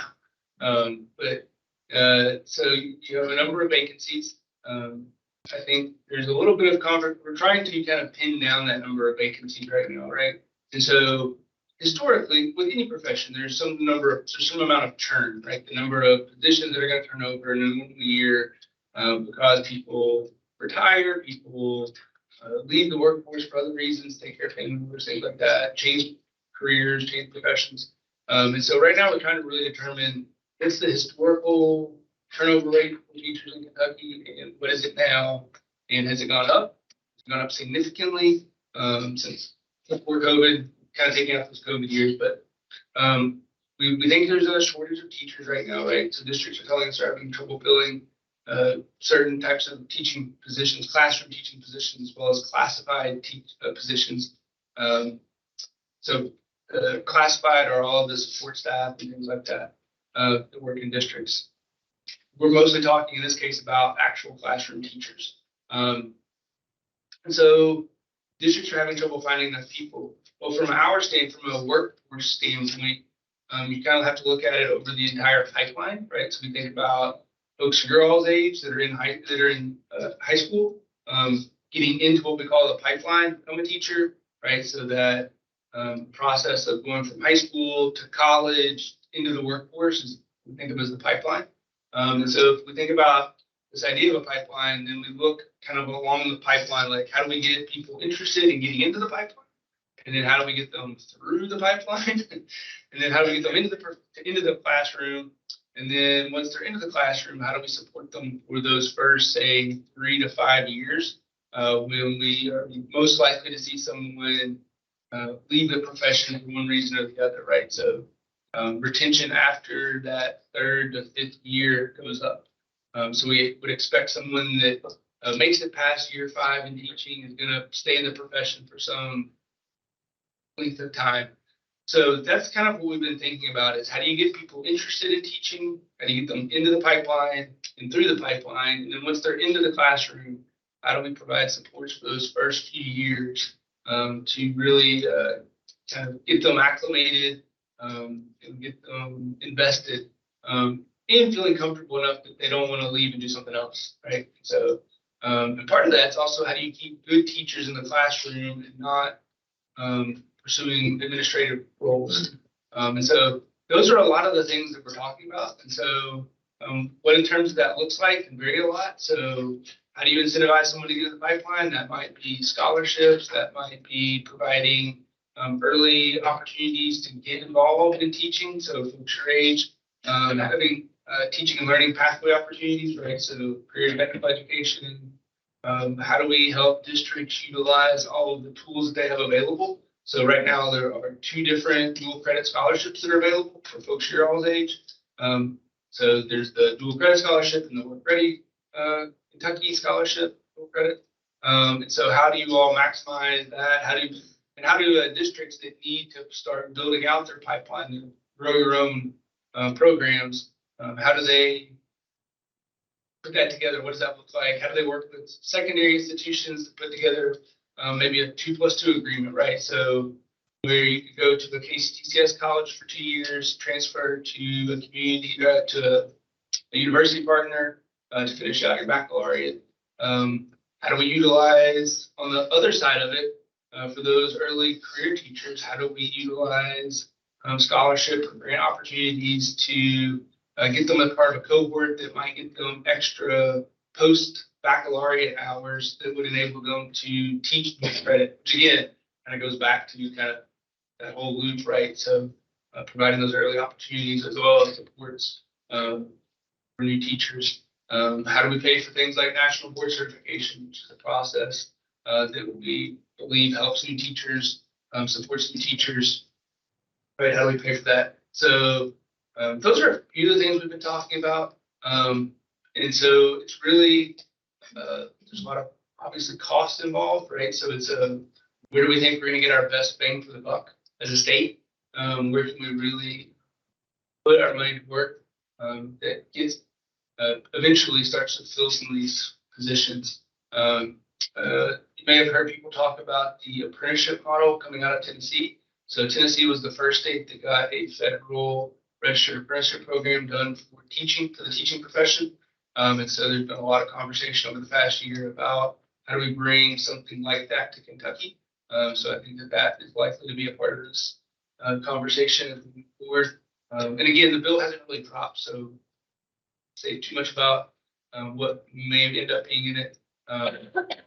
now. So you have a number of vacancies. I think there's a little bit of we're trying to kind of pin down that number of vacancies right now, right? And so historically, with any profession, there's some amount of churn, right? The number of positions that are going to turn over in a year because people retire, people leave the workforce for other reasons, take care of family members, things like that, change careers, change professions. And so right now we're trying to really determine what's the historical turnover rate for teachers in Kentucky and what is it now? And has it gone up? It's gone up significantly since before COVID, kind of taking out those COVID years. But we think there's a shortage of teachers right now, right? So districts are telling us they're having trouble filling certain types of teaching positions, classroom teaching positions, as well as classified positions. Classified are all of the support staff and things like that that work in districts. We're mostly talking in this case about actual classroom teachers. And so districts are having trouble finding enough people. Well, from a workforce standpoint, you kind of have to look at it over the entire pipeline, right? So we think about folks your all's age that are in high school, getting into what we call the pipeline, become a teacher, right? So that process of going from high school to college into the workforce is we think of as the pipeline. And so if we think about this idea of a pipeline, then we look kind of along the pipeline, like how do we get people interested in getting into the pipeline? And then how do we get them through the pipeline? And then how do we get them into the classroom? And then once they're into the classroom, how do we support them for those first, say, 3 to 5 years when we are most likely to see someone leave the profession for one reason or the other, right? So retention after that 3rd to 5th year goes up. So we would expect someone that makes it past year 5 in teaching is going to stay in the profession for some length of time. So that's kind of what we've been thinking about is how do you get people interested in teaching? How do you get them into the pipeline and through the pipeline? And then once they're into the classroom, how do we provide supports for those first few years to really kind of get them acclimated and get them invested and feeling comfortable enough that they don't want to leave and do something else, right? So And part of that's also how do you keep good teachers in the classroom and not pursuing administrative roles. And so those are a lot of the things that we're talking about. And so what in terms of that looks like can vary a lot. So how do you incentivize someone to get in the pipeline? That might be scholarships, that might be providing early opportunities to get involved in teaching. So folks your age, having teaching and learning pathway opportunities, right? So career and technical education. How do we help districts utilize all of the tools that they have available? So right now there are 2 different dual credit scholarships that are available for folks your all's age. So there's the dual credit scholarship and the Work Ready Kentucky scholarship dual credit. And so how do you all maximize that? How do districts that need to start building out their pipeline and grow your own programs? How do they put that together? What does that look like? How do they work with secondary institutions to put together maybe a 2+2 agreement, right? So where you could go to a KCTCS college for 2 years, transfer to a community, to a university partner to finish out your baccalaureate. How do we utilize on the other side of it for those early career teachers? How do we utilize scholarship or grant opportunities to get them as part of a cohort that might get them extra post-baccalaureate hours that would enable them to teach dual credit, which again, kind of goes back to kind of that whole loop, right? So providing those early opportunities as well as supports for new teachers. How do we pay for things like national board certification, which is a process that we believe helps new teachers, supports new teachers, right? How do we pay for that? So those are a few of the things we've been talking about. And so it's really, there's a lot of obviously cost involved, right? So it's where do we think we're going to get our best bang for the buck as a state? Where can we really put our money to work that gets eventually starts to fill some of these positions? You may have heard people talk about the apprenticeship model coming out of Tennessee. So Tennessee was the first state that got a federal registered apprenticeship program done for teaching, for the teaching profession. And so there's been a lot of conversation over the past year about how do we bring something like that to Kentucky. So I think that is likely to be a part of this conversation as we move forward. And again, the bill hasn't really dropped, so say too much about what may end up being in it. But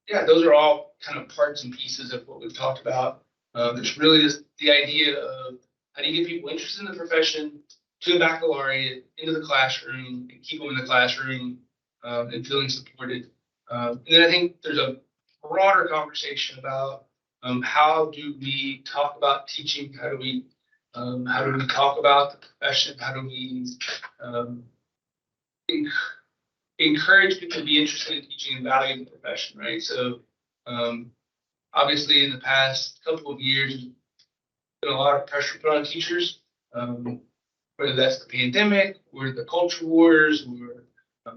yeah, those are all kind of parts and pieces of what we've talked about. It's really just the idea of how do you get people interested in the profession to the baccalaureate, into the classroom, and keep them in the classroom and feeling supported. And then I think there's a broader conversation about how do we talk about teaching? How do we talk about the profession? How do we encourage people to be interested in teaching and value the profession, right? So obviously in the past couple of years, there's been a lot of pressure put on teachers, whether that's the pandemic or the culture wars or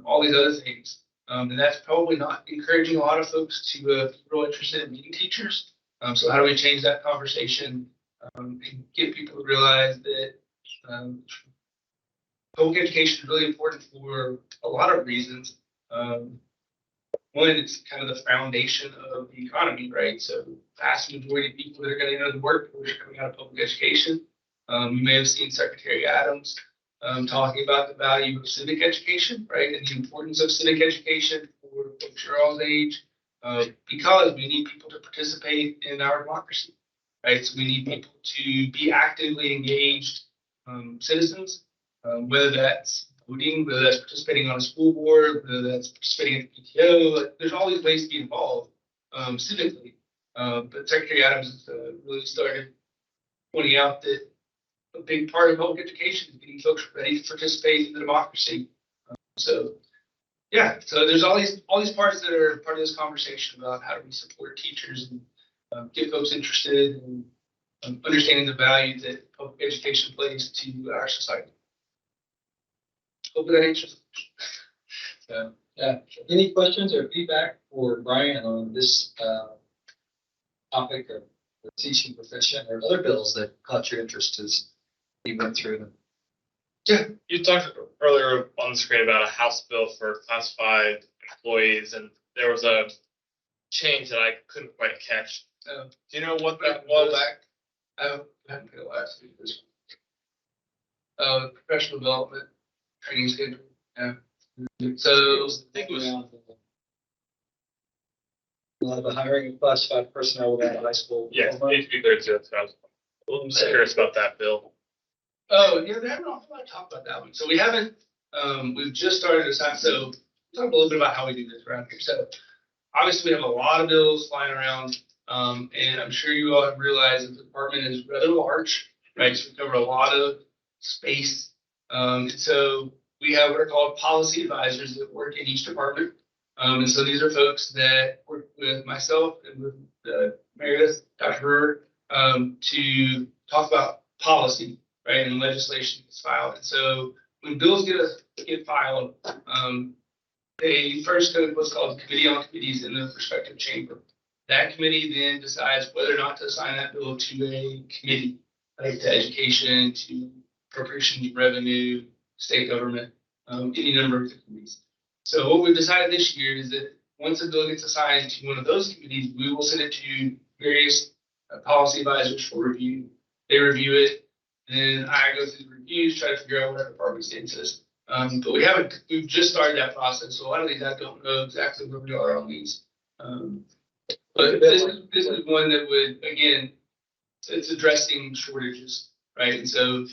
all these other things. And that's probably not encouraging a lot of folks to be real interested in being teachers. So how do we change that conversation and get people to realize that public education is really important for a lot of reasons. One, it's kind of the foundation of the economy, right? So the vast majority of people that are going to enter the workforce are coming out of public education. You may have seen Secretary Adams talking about the value of civic education, right? And the importance of civic education for folks your all's age, because we need people to participate in our democracy, right? So we need people to be actively engaged citizens, whether that's voting, whether that's participating on a school board, whether that's participating in PTO. There's all these ways to be involved civically. But Secretary Adams really started pointing out that a big part of public education is getting folks ready to participate in the democracy. So yeah, so there's all these parts that are part of this conversation about how do we support teachers and get folks interested in understanding the value that public education plays to our society. Hope that answers. So, yeah. Any questions or feedback for Brian on this topic of the teaching profession or other bills that caught your interest as you went through them? Yeah, you talked earlier on the screen about a House bill for classified employees, and there was a change that I couldn't quite catch. Oh. Do you know what that Go was? back. I haven't paid last week. This one. Professional development, training schedule, yeah. So, I think it was, A lot of the hiring of classified personnel without a high school. Yes, diploma. HB 32. That's what I was curious about that bill. oh, yeah, we haven't talked about that one. So we haven't, we've just started this time, so talk a little bit about how we do this around here. So obviously, we have a lot of bills flying around, and I'm sure you all have realized that the department is rather large, right? So we cover a lot of space. And so we have what are called policy advisors that work in each department. And so these are folks that work with myself and with Meredith, Dr. Brewer, to talk about policy, right, and legislation is filed. And so when bills get filed, they first go to what's called committee on committees in the respective chamber. That committee then decides whether or not to assign that bill to a committee, like to education, to appropriations, revenue, state government, any number of the committees. So what we've decided this year is that once a bill gets assigned to one of those committees, we will send it to various policy advisors for review. They review it, then I go through the reviews, try to figure out what our department stance is. But we've just started that process, so a lot of these I don't know exactly where we are on these. But this is one that would, again, it's addressing shortages, right? And so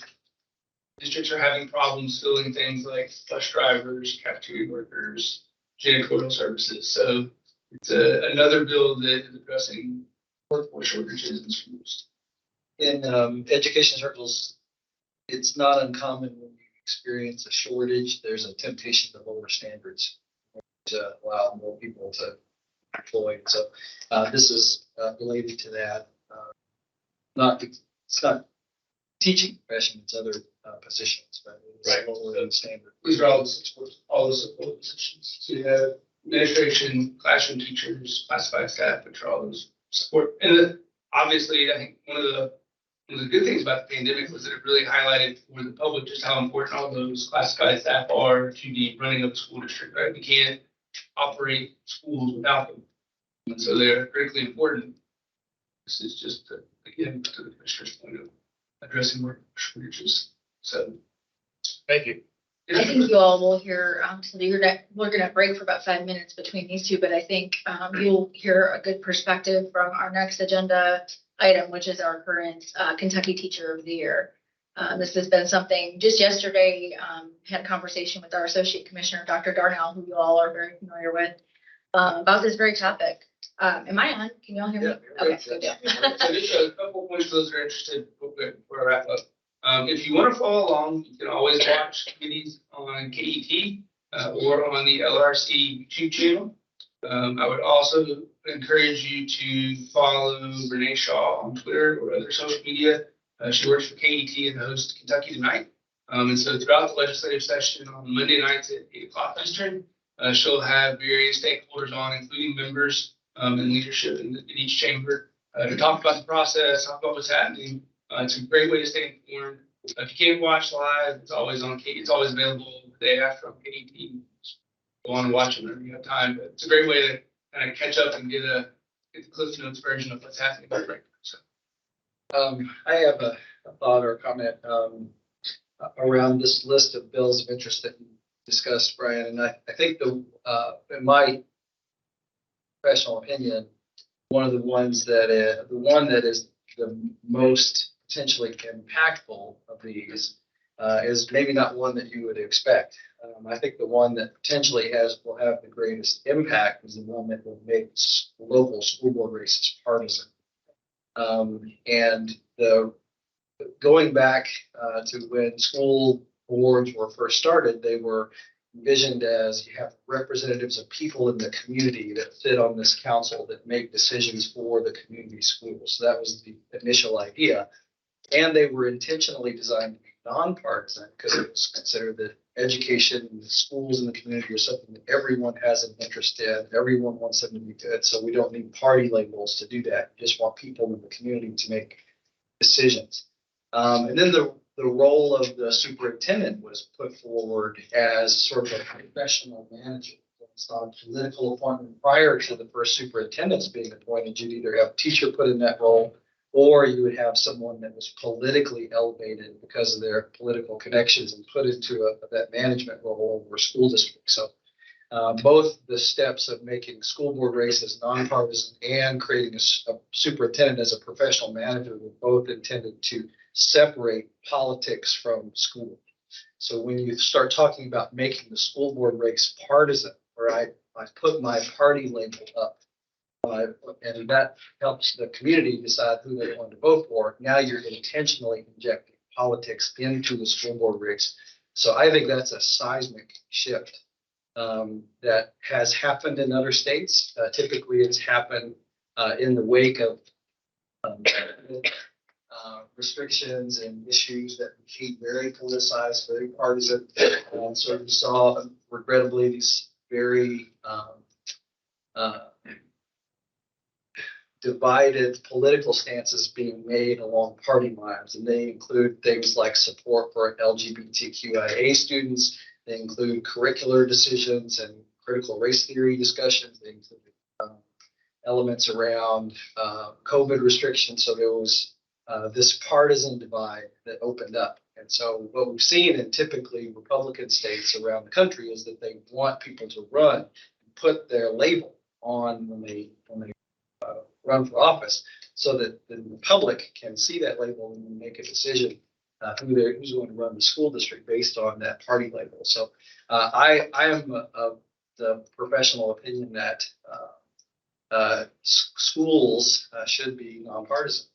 districts are having problems filling things like bus drivers, cafeteria workers, janitorial services. So it's another bill that is addressing workforce shortages in schools. In education circles, it's not uncommon when you experience a shortage, there's a temptation to lower standards to allow more people to employ. So this is related to that. It's not teaching profession, it's other positions, but it's Right. lowering the standard. These are all the support positions. So you have administration, classroom teachers, classified staff, which are all those support. And obviously, I think one of the good things about the pandemic was that it really highlighted for the public just how important all those classified staff are to the running of the school district, right? We can't operate schools without them. And so they're critically important. This is just, again, to the commissioner's point of addressing work shortages. So. Thank you. I think you all will hear, so we're gonna break for about 5 minutes between these two, but I think you'll hear a good perspective from our next agenda item, which is our current Kentucky Teacher of the Year. This has been something, just yesterday, had a conversation with our Associate Commissioner, Dr. Darnell, who you all are very familiar with, about this very topic. Am I on? Can you all hear me? Yeah, Okay, good deal. So just a couple points for those who are interested real quick before I wrap up. If you want to follow along, you can always watch committees on KET or on the LRC YouTube channel. I would also encourage you to follow Renee Shaw on Twitter or other social media. She works for KET and hosts Kentucky Tonight. And so throughout the legislative session on Monday nights at 8 o'clock Eastern, she'll have various stakeholders on, including members and leadership in each chamber to talk about the process, talk about what's happening. It's a great way to stay informed. If you can't watch live, it's always on KET. It's always available the day after on KET. Go on and watch it whenever you have time. But it's a great way to kind of catch up and get the Cliff Notes version of what's happening right now. So. I have a thought or comment around this list of bills of interest that you discussed, Brian, and I think in my professional opinion, one that is the most potentially impactful of these is maybe not one that you would expect. I think the one that potentially will have the greatest impact is the one that will make local school board races partisan. And going back to when school boards were first started, they were envisioned as you have representatives of people in the community that sit on this council that make decisions for the community schools. So that was the initial idea. And they were intentionally designed to be nonpartisan because it was considered that education and the schools in the community are something that everyone has an interest in. Everyone wants them to be good. So we don't need party labels to do that. We just want people in the community to make decisions. And then the role of the superintendent was put forward as sort of a professional manager. It's not a political appointment prior to the first superintendent's being appointed. You'd either have a teacher put in that role, or you would have someone that was politically elevated because of their political connections and put into that management role over a school district. So both the steps of making school board races nonpartisan and creating a superintendent as a professional manager were both intended to separate politics from school. So when you start talking about making the school board race partisan, where I put my party label up, and that helps the community decide who they want to vote for. Now you're intentionally injecting politics into the school board race. So I think that's a seismic shift that has happened in other states. Typically, it's happened in the wake of restrictions and issues that became very politicized, very partisan. So you saw, regrettably, these very divided political stances being made along party lines, and they include things like support for LGBTQIA students. They include curricular decisions and critical race theory discussions. They include elements around COVID restrictions. So there was this partisan divide that opened up. And so what we've seen in typically Republican states around the country is that they want people to run and put their label on when they run for office, so that the public can see that label and make a decision who's going to run the school district based on that party label. So I am of the professional opinion that schools should be nonpartisan,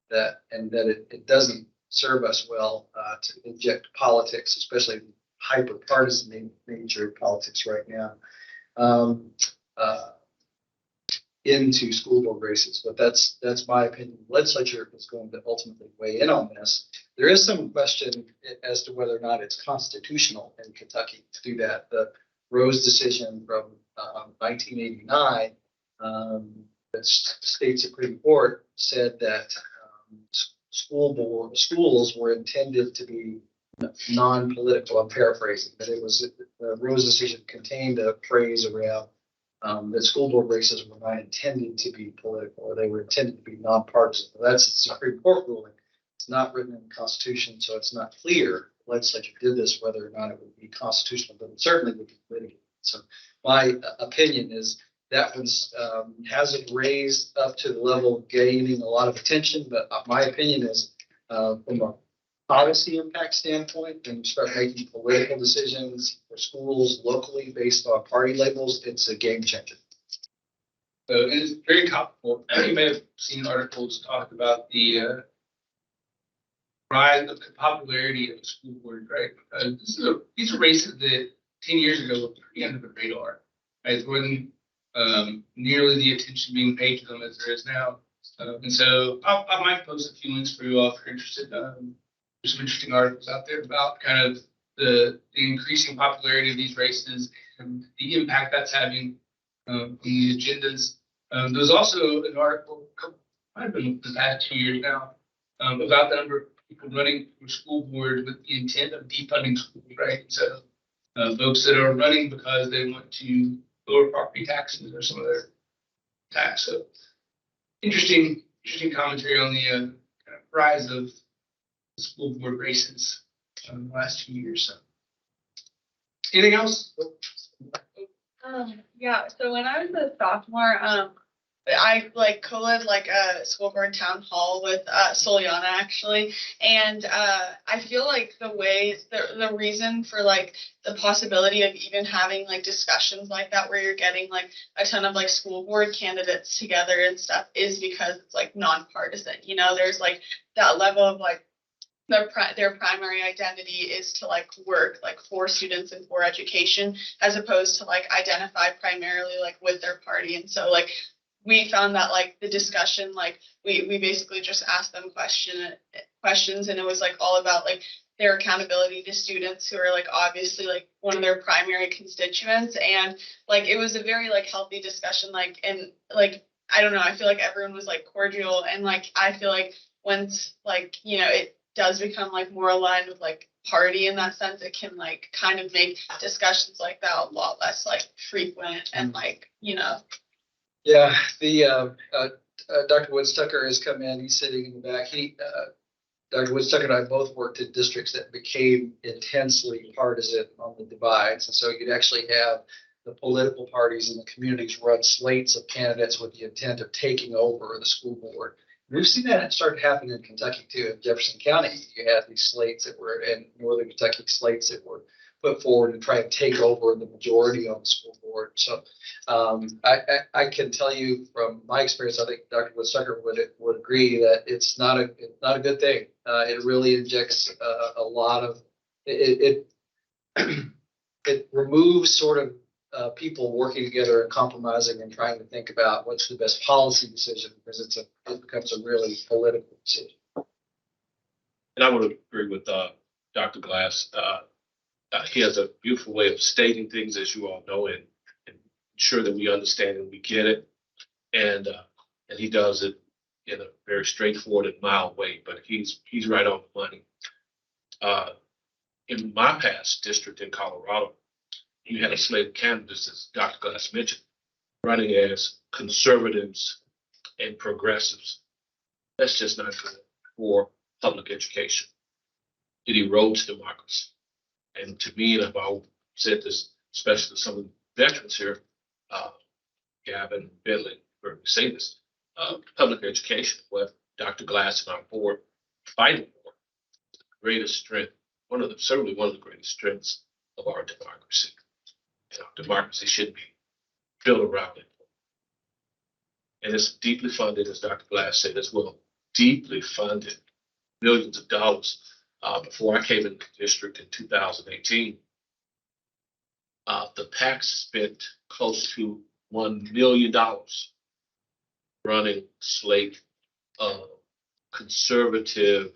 that it doesn't serve us well to inject politics, especially hyper partisan nature of politics right now, into school board races. But that's my opinion. The legislature is going to ultimately weigh in on this. There is some question as to whether or not it's constitutional in Kentucky to do that. The Rose decision from 1989, the state Supreme Court said that schools were intended to be non-political. I'm paraphrasing, but the Rose decision contained a phrase around that school board races were not intended to be political, or they were intended to be nonpartisan. That's the Supreme Court ruling. It's not written in the Constitution, so it's not clear the legislature did this, whether or not it would be constitutional, but it certainly would be litigated. So my opinion is that one's hasn't raised up to the level of gaining a lot of attention, but my opinion is from a policy impact standpoint, when you start making political decisions for schools locally based on party labels, it's a game changer. So it's very topical. You may have seen articles talk about the rise of the popularity of the school board, right? These are races that 10 years ago were pretty under the radar, right? There wasn't nearly the attention being paid to them as there is now. And so I might post a few links for you all if you're interested. There's some interesting articles out there about kind of the increasing popularity of these races and the impact that's having on the agendas. There's also an article, might have been the past 2 years now, about the number of people running for school board with the intent of defunding schools, right? So folks that are running because they want to lower property taxes or some other tax. So interesting commentary on the kind of rise of school board races in the last 2 years. So anything else? Yeah, so when I was a sophomore, I co-led a school board town hall with Soliana actually, and I feel like the reason for the possibility of even having discussions like that where you're getting a ton of school board candidates together and stuff is because it's nonpartisan. There's that level of their primary identity is to work for students and for education, as opposed to identify primarily with their party. And so we found that the discussion, we basically just asked them questions, and it was all about their accountability to students who are obviously one of their primary constituents. And it was a very healthy discussion, and I don't know, I feel everyone was cordial, and I feel once does become like more aligned with like party in that sense, it can like kind of make discussions like that a lot less like frequent and like, you know. Yeah, Dr. Woods Tucker has come in. He's sitting in the back. Dr. Woods Tucker and I both worked in districts that became intensely partisan on the divides. And so you'd actually have the political parties in the communities run slates of candidates with the intent of taking over the school board. We've seen that start happening in Kentucky too. In Jefferson County, you had these slates that were in northern Kentucky, slates that were put forward and try and take over the majority on the school board. So I can tell you from my experience, I think Dr. Woods Tucker would agree that it's not a good thing. It really injects a lot of it removes sort of people working together and compromising and trying to think about what's the best policy decision, because it becomes a really political decision. And I would agree with Dr. Glass. He has a beautiful way of stating things, as you all know, and ensure that we understand and we get it. And he does it in a very straightforward and mild way, but he's right on the money. In my past district in Colorado, you had a slate of candidates, as Dr. Glass mentioned, running as conservatives and progressives. That's just not good for public education. It erodes democracy. And to me, and I've said this, especially to some of the veterans here, Gavin, Bentley, heard me say this, public education, what Dr. Glass and our board fighting for, the greatest strength, certainly one of the greatest strengths of our democracy. And our democracy should be built around it. And it's deeply funded, as Dr. Glass said as well, deeply funded, millions of dollars. Before I came into the district in 2018, the PAC spent close to $1 million running slate of conservative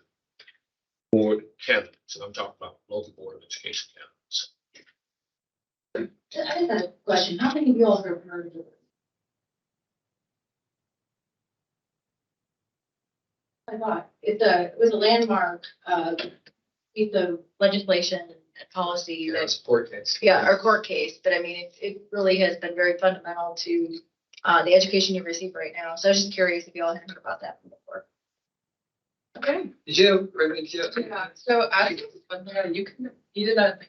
board candidates. And I'm talking about local board of education candidates. I just have a question. How many of you all have heard of it? I thought it was a landmark piece of legislation and policy It's that, a court case. yeah, our court case, but I mean, it really has been very fundamental to the education you receive right now. So I was just curious if you all had heard about that before. Okay. Did you, Raymond, did you? Yeah, so I think it's fun that you did that.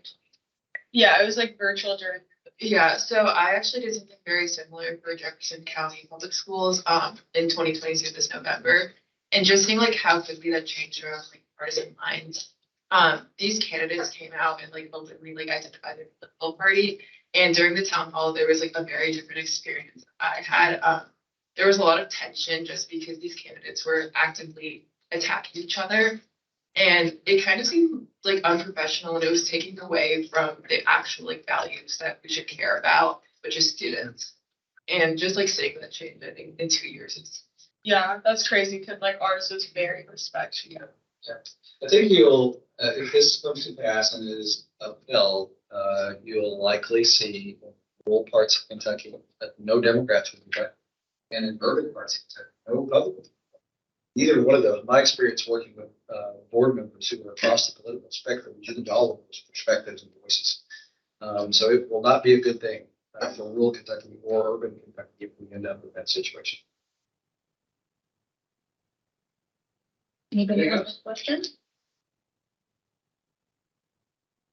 Yeah, it was like virtual during. Yeah, so I actually did something very similar for Jefferson County Public Schools in 2022 this November. And just seeing like how quickly that changed around like partisan lines. These candidates came out and like openly like identified their political party. And during the town hall, there was like a very different experience I had. There was a lot of tension just because these candidates were actively attacking each other. And it kind of seemed like unprofessional, and it was taking away from the actual like values that we should care about, which is students. And just like seeing that change, I think in 2 years, it's. Yeah, that's crazy because like ours was very respectful. Yeah. I think you'll, if this comes to pass and is upheld, you'll likely see in rural parts of Kentucky that no Democrats will be back, and in urban parts of Kentucky, no Republicans. Neither one of those. My experience working with board members who are across the political spectrum, using all of those perspectives and voices. So it will not be a good thing for rural Kentucky or urban Kentucky if we end up with that situation. Anybody else questions?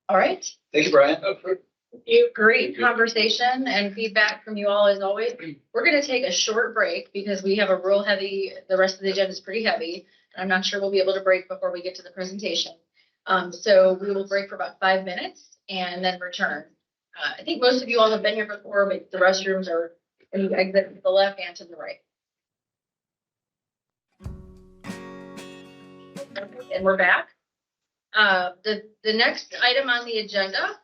All right. Thank you, Brian. Great conversation and feedback from you all as always. We're going to take a short break because we have a real heavy, the rest of the agenda is pretty heavy. And I'm not sure we'll be able to break before we get to the presentation. So we will break for about 5 minutes and then return. I think most of you all have been here before, but the restrooms are in the exit to the left and to the right. And we're back. The next item on the agenda,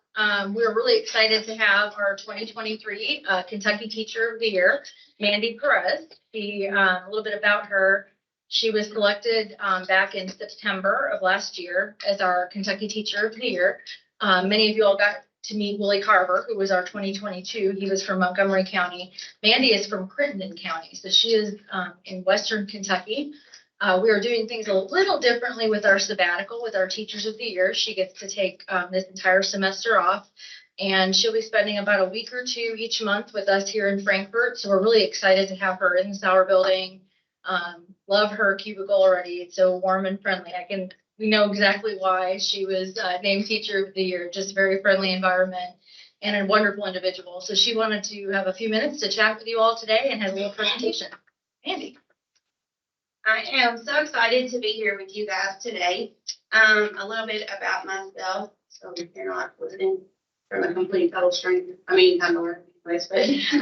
we're really excited to have our 2023 Kentucky Teacher of the Year, Mandy Perez. A little bit about her. She was selected back in September of last year as our Kentucky Teacher of the Year. Many of you all got to meet Willie Carver, who was our 2022. He was from Montgomery County. Mandy is from Crittenden County, so she is in Western Kentucky. We are doing things a little differently with our sabbatical, with our Teachers of the Year. She gets to take this entire semester off, and she'll be spending about a week or two each month with us here in Frankfurt. So we're really excited to have her in the Sauer building. Love her cubicle already. It's so warm and friendly. We know exactly why she was named Teacher of the Year. Just very friendly environment and a wonderful individual. So she wanted to have a few minutes to chat with you all today and has a little presentation. Andy. I am so excited to be here with you guys today. A little bit about myself, so if you're not listening from a complete total stranger. I mean, I know her anyways, but this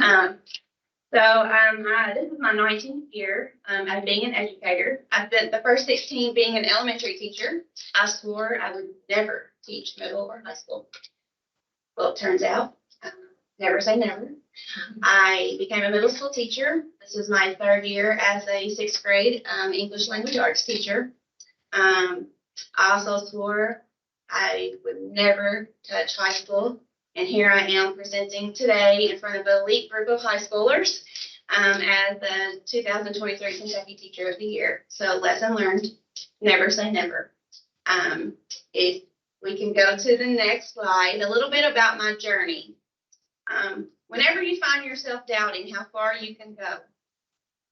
is my 19th year of being an educator. I spent the first 16 being an elementary teacher. I swore I would never teach middle or high school. Well, it turns out, never say never. I became a middle school teacher. This is my 3rd year as a 6th grade English language arts teacher. I also swore I would never touch high school. And here I am presenting today in front of an elite group of high schoolers as the 2023 Kentucky Teacher of the Year. So lesson learned, never say never. If we can go to the next slide, a little bit about my journey. Whenever you find yourself doubting how far you can go,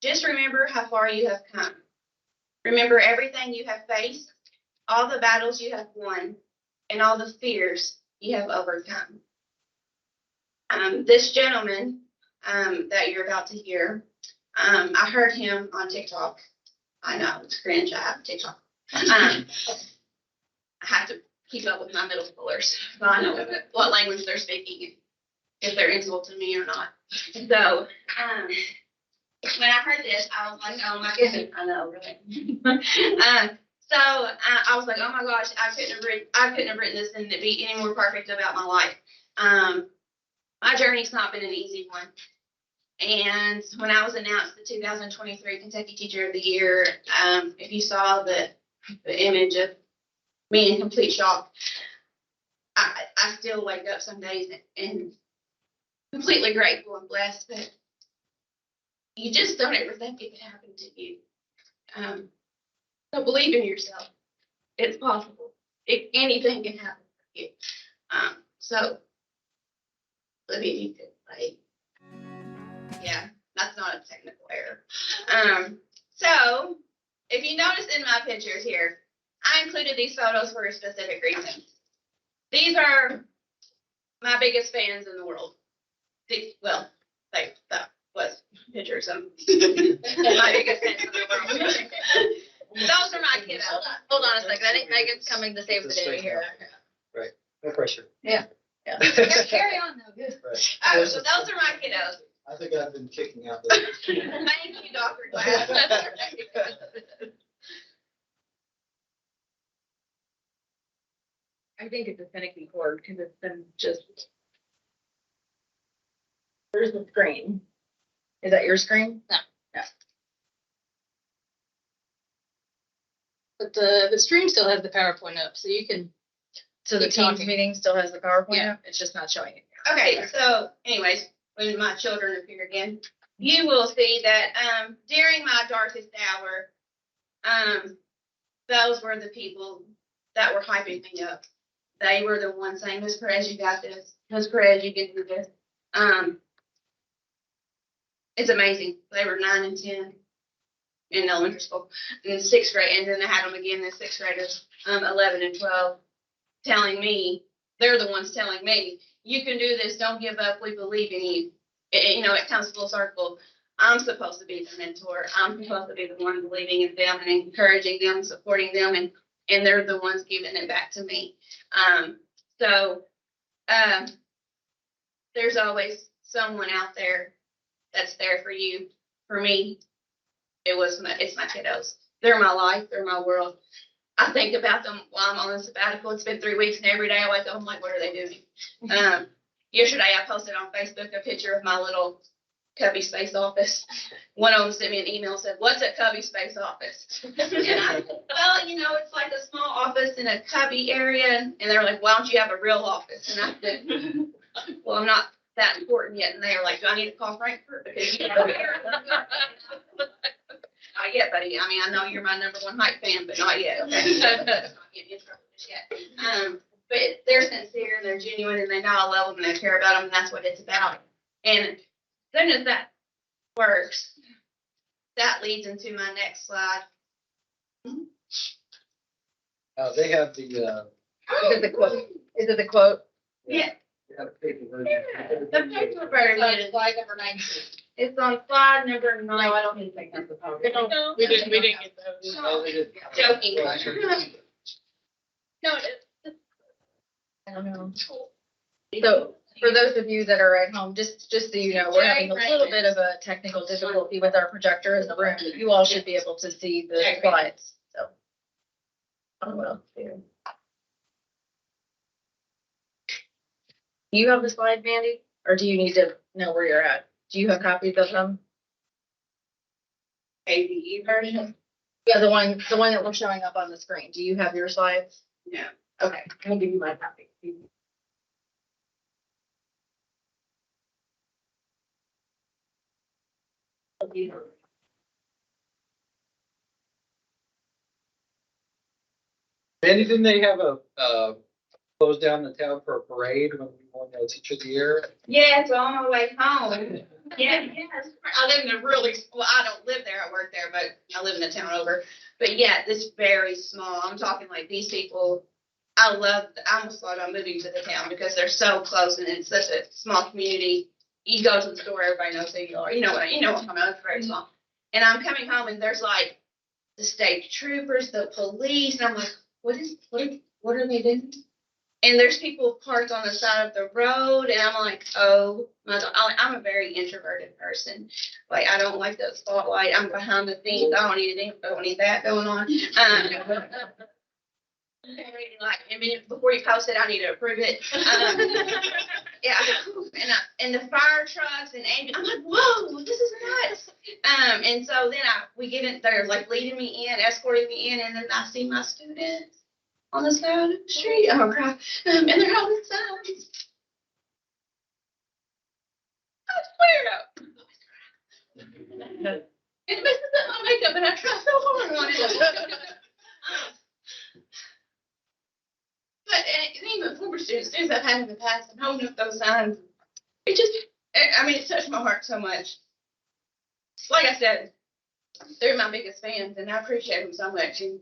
just remember how far you have come. Remember everything you have faced, all the battles you have won, and all the fears you have overcome. This gentleman that you're about to hear, I heard him on TikTok. I know, it's cringe, I have TikTok. I have to keep up with my middle schoolers, so I know what language they're speaking, if they're insulting me or not. So, when I heard this, I was like, oh my goodness, I know, really. I was like, oh my gosh, I couldn't have written this and it'd be any more perfect about my life. My journey's not been an easy one. And when I was announced the 2023 Kentucky Teacher of the Year, if you saw the image of me in complete shock, I still wake up some days and completely grateful and blessed, but you just don't ever think it could happen to you. So believe in yourself. It's possible. Anything can happen for you. So, Libby, you could yeah, that's not a technical error. So, if you notice in my pictures here, I included these photos for a specific reason. These are my biggest fans in the world. That was pictures of my biggest fans in the world. Those are my kiddos. Hold on a second. I think Megan's coming to save the day here. Right, no pressure. Yeah. Carry on though, good. Right. Oh, so those are my kiddos. I think I've been kicking out the. Thank you, Dr. Glass. I think it's a finicky cord because it's been just. There's the screen. Is that your screen? No. No. But the stream still has the PowerPoint up, so you can. So the Keep Teams talking. meeting still has the PowerPoint Yeah. up? It's just not showing it. Okay, so anyways, when my children appear again, you will see that during my darkest hour, those were the people that were hyping me up. They were the ones saying, Ms. Perez, you got this. Ms. Perez, you can do this. It's amazing. They were 9 and 10 in elementary school, in 6th grade, and then I had them again in 6th graders, 11 and 12, telling me, they're the ones telling me, you can do this, don't give up, we believe in you. It comes full circle. I'm supposed to be the mentor. I'm supposed to be the one believing in them and encouraging them, supporting them, and they're the ones giving it back to me. There's always someone out there that's there for you. For me, it's my kiddos. They're my life. They're my world. I think about them while I'm on a sabbatical. It's been 3 weeks, and every day I wake up, I'm like, what are they doing? Yesterday, I posted on Facebook a picture of my little Cubby Space office. One of them sent me an email and said, what's a Cubby Space office? And I said, well, it's like a small office in a cubby area. And they were like, why don't you have a real office? And I said, well, I'm not that important yet. And they were like, do I need to call Frankfurt? Because Not yet, buddy. I mean, I know you're my number one hype fan, but not yet, okay? Not getting in trouble just yet. But they're sincere and they're genuine and they know I love them and I care about them and that's what it's about. And as soon as that works, that leads into my next slide. They have the, Is it the quote? Is it the quote? Yeah. they have a paper version. The paper version, Slide number 19. it's on slide number No, 9. I don't think that's the power. No, we didn't get those. Oh, they did. Joking. No, it is. I don't know. So for those of you that are at home, just so you know, we're having a little bit of a technical difficulty with our projector in the room. You all should be able to see the slides, so. I don't know. Do you have the slide, Mandy? Or do you need to know where you're at? Do you have copies of them? ADE version? Yeah, the one that we're showing up on the screen. Do you have your slides? No. Okay, I'll give you my copy. Mandy, didn't they have close down the town for a parade when we won the Teacher of the Year? Yeah, so on my way home. Yeah, yes. I live in a really, well, I don't live there, I work there, but I live in the town over. But yeah, this very small, I'm talking like these people, I almost thought I'm moving to the town because they're so close and it's such a small community. You go to the store, everybody knows who you are. You know what I'm talking about, it's very small. And I'm coming home and there's like the state troopers, the police, and I'm like, what are they doing? And there's people parked on the side of the road, and I'm like, oh, I'm a very introverted person. Like, I don't like the spotlight. I'm behind the scenes. I don't need that going on. Like, I mean, before you post it, I need to approve it. Yeah, and the fire trucks and I'm like, whoa, this is nuts. And so then we get in, they're like leading me in, escorting me in, and then I see my students on the side of the street. Oh, crap. And they're holding signs. I swear to. It messes up my makeup, and I try so hard on it. But even former students I've had in the past, and holding up those signs, it touched my heart so much. Like I said, they're my biggest fans, and I appreciate them so much. And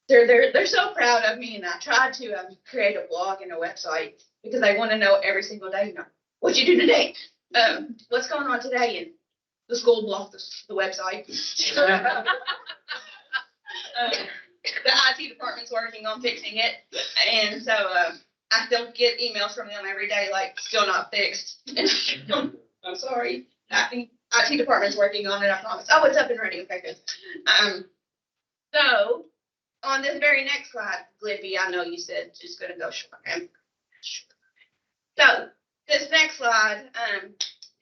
they're so proud of me, and I tried to create a blog and a website because they want to know every single day, what you do today, what's going on today, and the school blocked the website. The IT department's working on fixing it, and so I still get emails from them every day, like, still not fixed. I'm sorry, IT department's working on it, I promise. Oh, it's up and ready, okay, good. So, on this very next slide, Glippy, I know you said just gonna go short. Okay? So, this next slide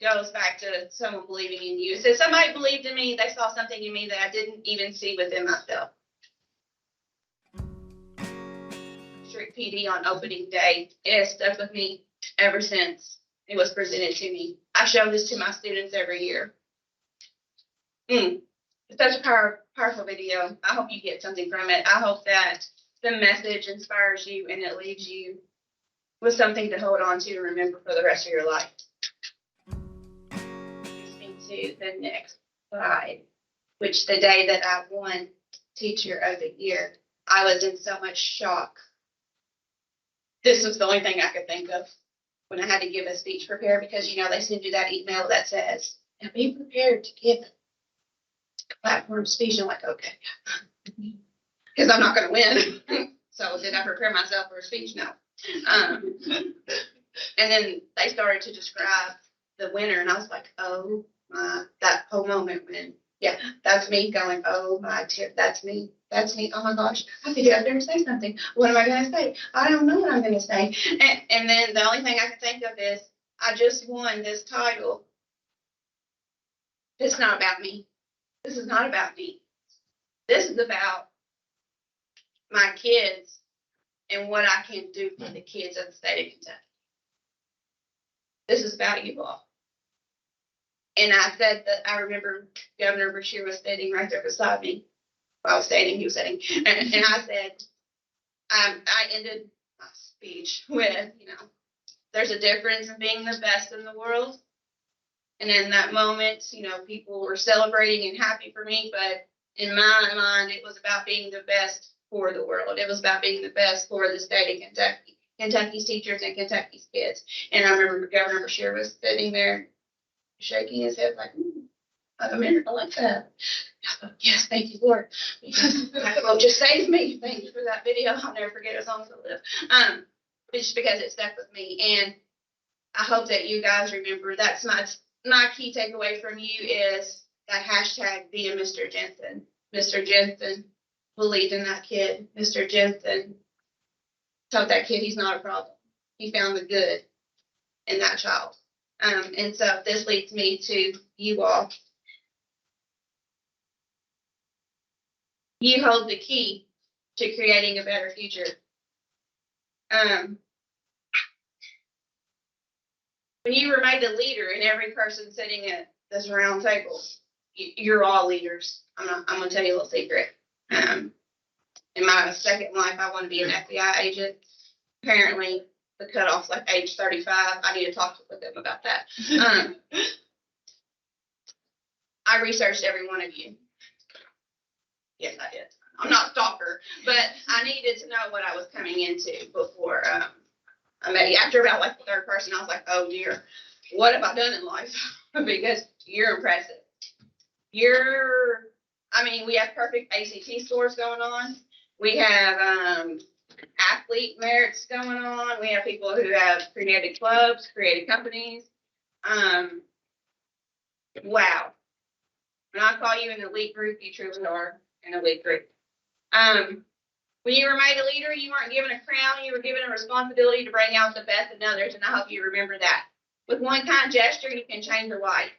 goes back to someone believing in you. It says, somebody believed in me, they saw something in me that I didn't even see within myself. District PD on opening day. It has stuck with me ever since it was presented to me. I show this to my students every year. It's such a powerful video. I hope you get something from it. I hope that the message inspires you and it leaves you with something to hold on to and remember for the rest of your life. To the next slide, which the day that I won Teacher of the Year, I was in so much shock. This was the only thing I could think of when I had to give a speech prepared because, they send you that email that says, now be prepared to give a platform speech. I'm like, okay, because I'm not going to win. So did I prepare myself for a speech? No. And then they started to describe the winner, and I was like, oh, that whole moment when, that's me going, oh my dear, that's me. Oh my gosh, I think I better say something. What am I going to say? I don't know what I'm going to say. And then the only thing I can think of is I just won this title. It's not about me. This is not about me. This is about my kids and what I can do for the kids of the state of Kentucky. This is about you all. And I said that I remember Governor Bashir was sitting right there beside me. Well, I was standing, he was sitting. And I said, I ended my speech with, there's a difference in being the best in the world. And in that moment, people were celebrating and happy for me, but in my mind, it was about being the best for the world. It was about being the best for the state of Kentucky, Kentucky's teachers and Kentucky's kids. And I remember Governor Bashir was sitting there shaking his head like, I like that. I thought, yes, thank you, Lord. Well, just save me. Thank you for that video. I'll never forget as long as I live. Just because it stuck with me. And I hope that you guys remember that's my key takeaway from you is that hashtag be a Mr. Jensen. Mr. Jensen believed in that kid. Mr. Jensen told that kid he's not a problem. He found the good in that child. And so this leads me to you all. You hold the key to creating a better future. When you were made a leader, and every person sitting at this round table, you're all leaders. I'm gonna tell you a little secret. In my second life, I want to be an FBI agent. Apparently, the cutoff's like age 35. I need to talk with them about that. I researched every one of you. Yes, I did. I'm not a stalker, but I needed to know what I was coming into before I met you. After about like the third person, I was like, oh dear, what have I done in life? Because you're impressive. We have perfect ACT scores going on. We have athlete merits going on. We have people who have created clubs, created companies. Wow. When I call you an elite group, you truly are an elite group. When you were made a leader, you weren't given a crown, you were given a responsibility to bring out the best in others, and I hope you remember that. With one kind gesture, you can change a life.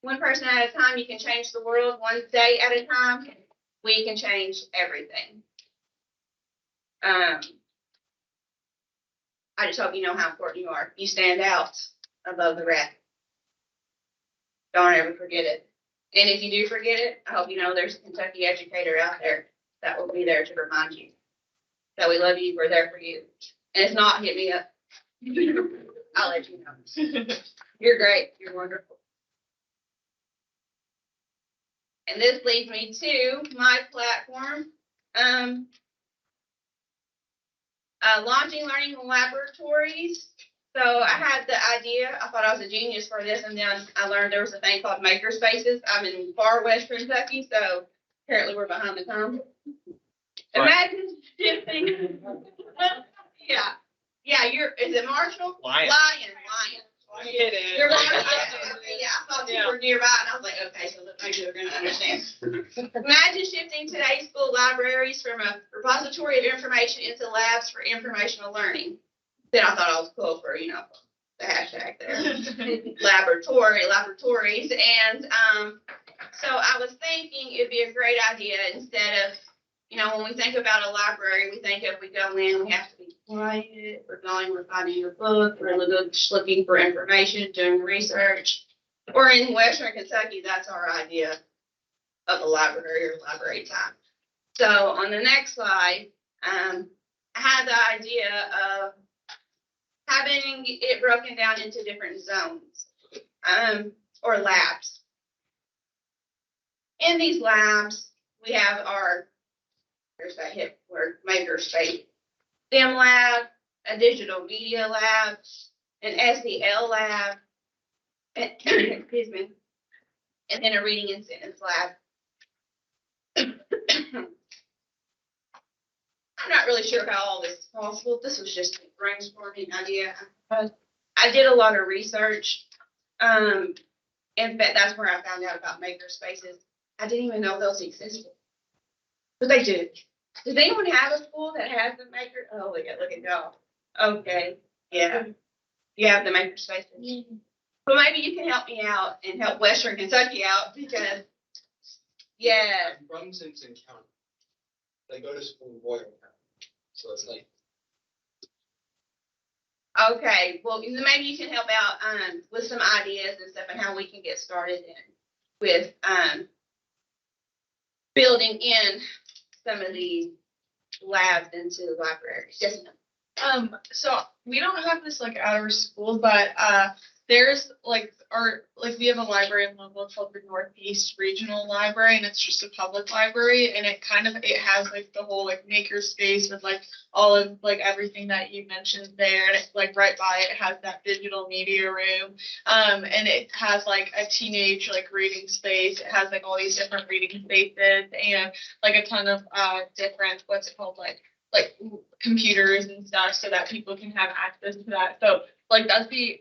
One person at a time, you can change the world. One day at a time, we can change everything. I just hope you know how important you are. You stand out above the rest. Don't ever forget it. And if you do forget it, I hope you know there's a Kentucky educator out there that will be there to remind you that we love you, we're there for you. And if not, hit me up. I'll let you know. You're great. You're wonderful. And this leads me to my platform. Launching learning laboratories. So I had the idea, I thought I was a genius for this, and then I learned there was a thing called maker spaces. I'm in far west Kentucky, so apparently we're behind the times. Imagine shifting. Yeah, is it Marshall? Lion. I get it. You're right. Yeah, I thought you were nearby, and I was like, okay, so maybe they're gonna understand. Imagine shifting today's school libraries from a repository of information into labs for informational learning. Then I thought I was cool for, the hashtag there. Laboratories. And so I was thinking it'd be a great idea instead of, when we think about a library, we think if we go in, we have to be quiet, we're finding a book, we're looking for information, doing research. Or in Western Kentucky, that's our idea of a library or library time. So on the next slide, I had the idea of having it broken down into different zones or labs. In these labs, we have there's that hip word, makerspace, STEM lab, a digital media lab, an SEL lab, and, excuse me, and then a reading and sentence lab. I'm not really sure how all this is possible. This was just a brainstorming idea. I did a lot of research. In fact, that's where I found out about maker spaces. I didn't even know those existed. But they do. Does anyone have a school that has the maker? Oh, look at y'all. Okay. Yeah. You have the maker spaces. Mm-hmm. But maybe you can help me out and help Western Kentucky out because, yeah. I'm from Simpson County. They go to school in Boyle County. So it's like. Okay, well, maybe you can help out, with some ideas and stuff and how we can get started with, building in some of these labs into the libraries. Yes, ma'am. So we don't have this like at our school, but there's like we have a library in Louisville called the Northeast Regional Library, and it's just a public library, and it has like the whole like maker space with like all of like everything that you mentioned there, and it's like right by it has that digital media room, and it has like a teenage like reading space. It has like all these different reading spaces and like a ton of different like computers and stuff so that people can have access to that. So like that's the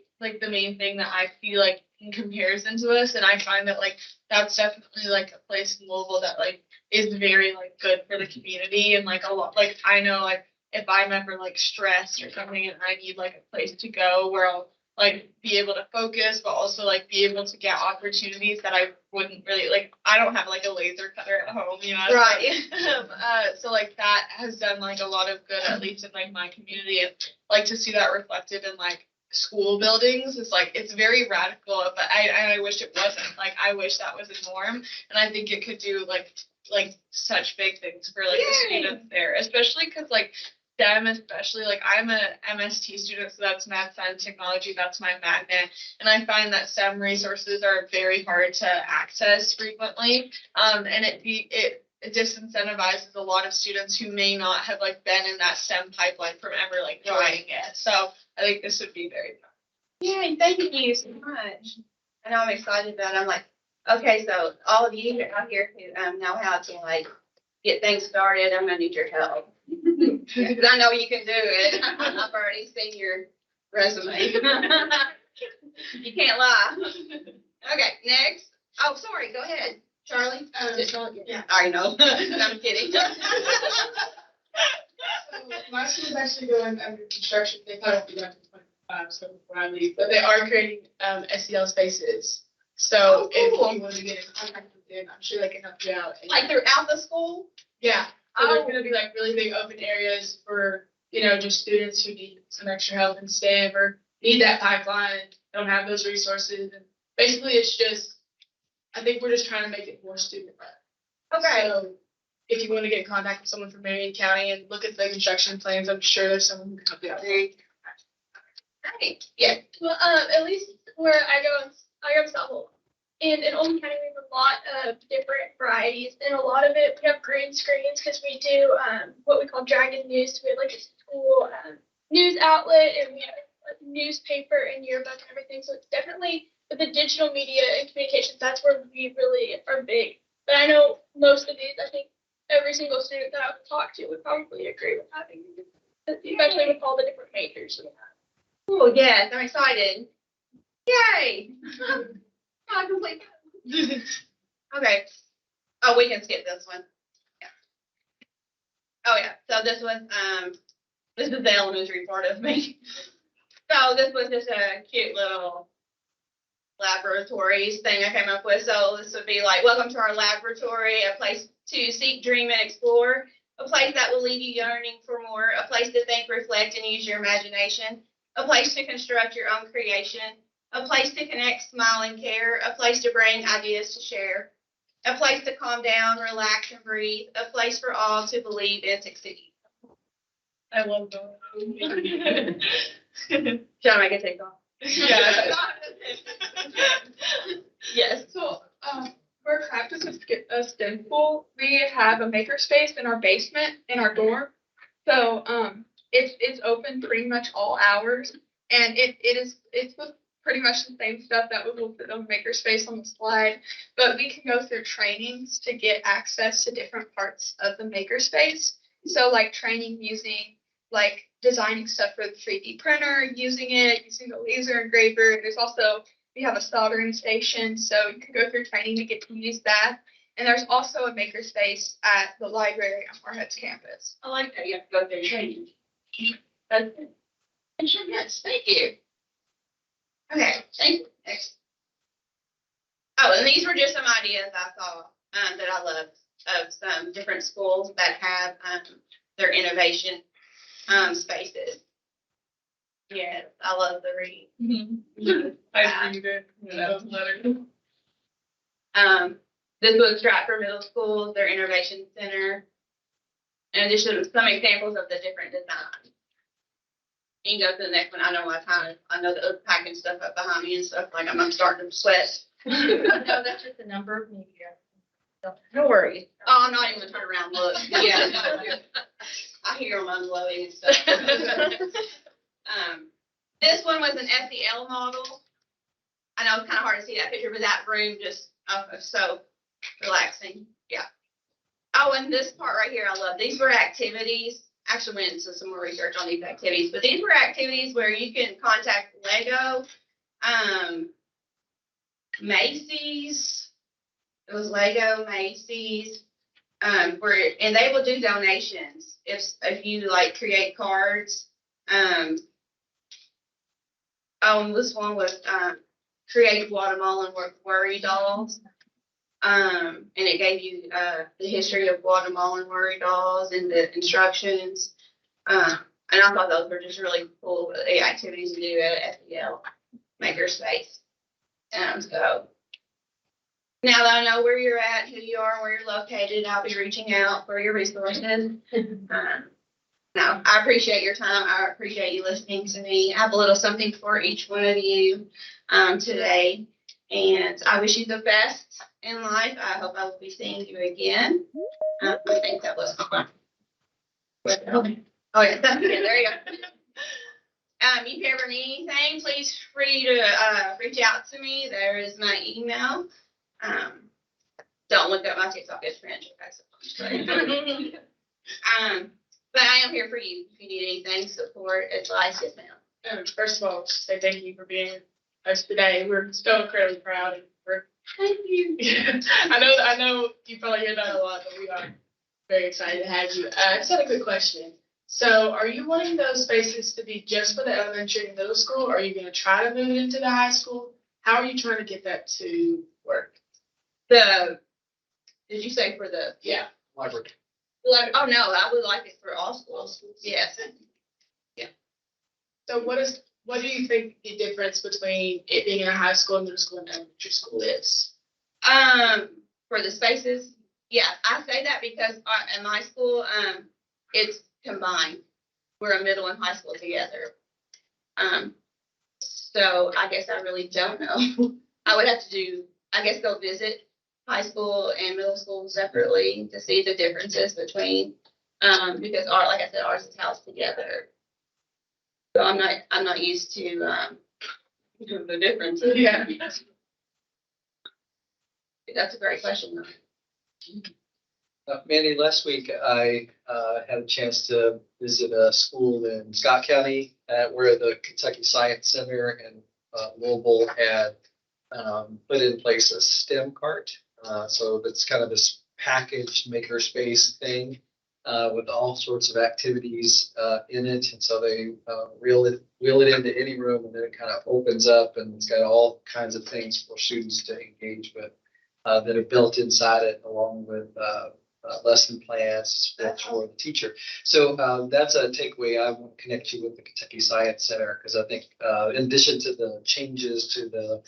main thing that I see like in comparison to us. And I find that like that's definitely like a place in Louisville that like is very like good for the community. And like a lot, like I know like if I'm ever like stressed or something and I need like a place to go where I'll like be able to focus, but also like be able to get opportunities that I wouldn't really like. I don't have like a laser cutter at home, you know. Right. So like that has done like a lot of good, at least in like my community, and like to see that reflected in like school buildings is like it's very radical. But I wish it wasn't. Like I wish that was a norm, and I think it could do like such big things for like the students there, especially because like STEM, especially like I'm a MST student, so that's math, science, technology, that's my magnet, and I find that STEM resources are very hard to access frequently, and it disincentivizes a lot of students who may not have like been in that STEM pipeline from ever like joining it. So I think this would be very fun. Yay, thank you so much. I know I'm excited about it. I'm like, okay, so all of you out here who know how to like get things started, I'm gonna need your help. Because I know you can do it. I've already seen your resume. You can't lie. Okay, next. Oh, sorry, go ahead. Charlie? Yeah, I know. I'm kidding. My school is actually going under construction. They thought it'd be done in 2025, so before I leave. But they are creating SEL spaces. So if you want to get in contact with them, I'm sure they can help you out. Like throughout the school? Yeah. So there's going to be like really big open areas for, you know, just students who need some extra help in STEM or need that pipeline, don't have those resources. And basically it's just, I think we're just trying to make it more student led. Okay. So if you want to get in contact with someone from Marion County and look at the construction plans, I'm sure there's someone who can help you out. Right. Yeah. Well, at least where I go to Southwold. And in Oldham County, we have a lot of different varieties, and a lot of it, we have green screens because we do what we call Dragon News. We have like a school news outlet, and we have a newspaper and yearbook and everything. So it's definitely with the digital media and communications, that's where we really are big. But I know most of these, I think every single student that I would talk to would probably agree with having these, especially with all the different majors we have. Oh, yes, I'm excited. Yay! I complete. Okay. Oh, we can skip this one. Yeah. Oh yeah. So this was this is the elementary part of me. So this was just a cute little laboratories thing I came up with. So this would be like, welcome to our laboratory, a place to seek, dream, and explore, a place that will leave you yearning for more, a place to think, reflect, and use your imagination, a place to construct your own creation, a place to connect, smile, and care, a place to bring ideas to share, a place to calm down, relax, and breathe, a place for all to believe and succeed. I love that. Should I make a takeoff? Yeah. Yes. So, for practice of STEM school, we have a makerspace in our basement in our dorm. So, it's open pretty much all hours, and it's with pretty much the same stuff that we will put on makerspace on the slide, but we can go through trainings to get access to different parts of the makerspace. So, like training using like designing stuff for the 3D printer, using the laser engraver. There's also, we have a soldering station, so you can go through training to get to use that. And there's also a makerspace at the library on Moorhead's campus. I like that. You have to go through training. That's good. Yes, thank you. Okay, thank you. Next. Oh, and these were just some ideas I saw that I loved of some different schools that have their innovation spaces. Yes, I love the read. I read it. That was letter. This book's right for middle schools, their innovation center. In addition to some examples of the different designs. You can go to the next one. I know my time. I know the packing stuff up behind me and stuff. Like I'm starting to sweat. No, that's just the number of media. No worries. Oh, I'm not even gonna turn around and look. Yeah. I hear them unloading and stuff. This one was an SEL model. I know it's kind of hard to see that picture, but that room just, so relaxing. Yeah. Oh, and this part right here, I love. These were activities. Actually went into some more research on these activities, but these were activities where you can contact Lego, Macy's. It was Lego, Macy's, and they will do donations if you like create cards. And this one was create Guatemalan worry dolls. And it gave you the history of Guatemalan worry dolls and the instructions. And I thought those were just really cool activities to do at FEL Makerspace. So now that I know where you're at, who you are, where you're located, I'll be reaching out for your resources. No, I appreciate your time. I appreciate you listening to me. I have a little something for each one of you today. And I wish you the best in life. I hope I will be seeing you again. I think that was fun. Oh, yeah, there you go. If you ever need anything, please free to reach out to me. There is my email. Don't look up my TikTok, it's French. But I am here for you if you need anything, support, advice, yes, ma'am. First of all, say thank you for being us today. We're so incredibly proud and Thank you. I know you probably hear that a lot, but we are very excited to have you. I just had a quick question. So are you wanting those spaces to be just for the elementary and middle school? Or are you gonna try to move into the high school? How are you trying to get that to work? Did you say for the? Yeah. Library. Oh, no, I would like it for all schools. Yes. So what do you think the difference between it being in a high school, middle school, and elementary school is? For the spaces, yeah, I say that because at my school, it's combined. We're a middle and high school together. So I guess I really don't know. I would have to go visit high school and middle school separately to see the differences between, because like I said, ours is housed together. So I'm not used to, the differences. Yeah. That's a great question though. Mandy, last week I had a chance to visit a school in Scott County where the Kentucky Science Center in Louisville had put in place a STEM cart. So it's kind of this packaged makerspace thing with all sorts of activities in it. And so they wheel it into any room, and then it kind of opens up, and it's got all kinds of things for students to engage with that are built inside it, along with lesson plans for the teacher. So that's a takeaway. I want to connect you with the Kentucky Science Center, because I think in addition to the changes to the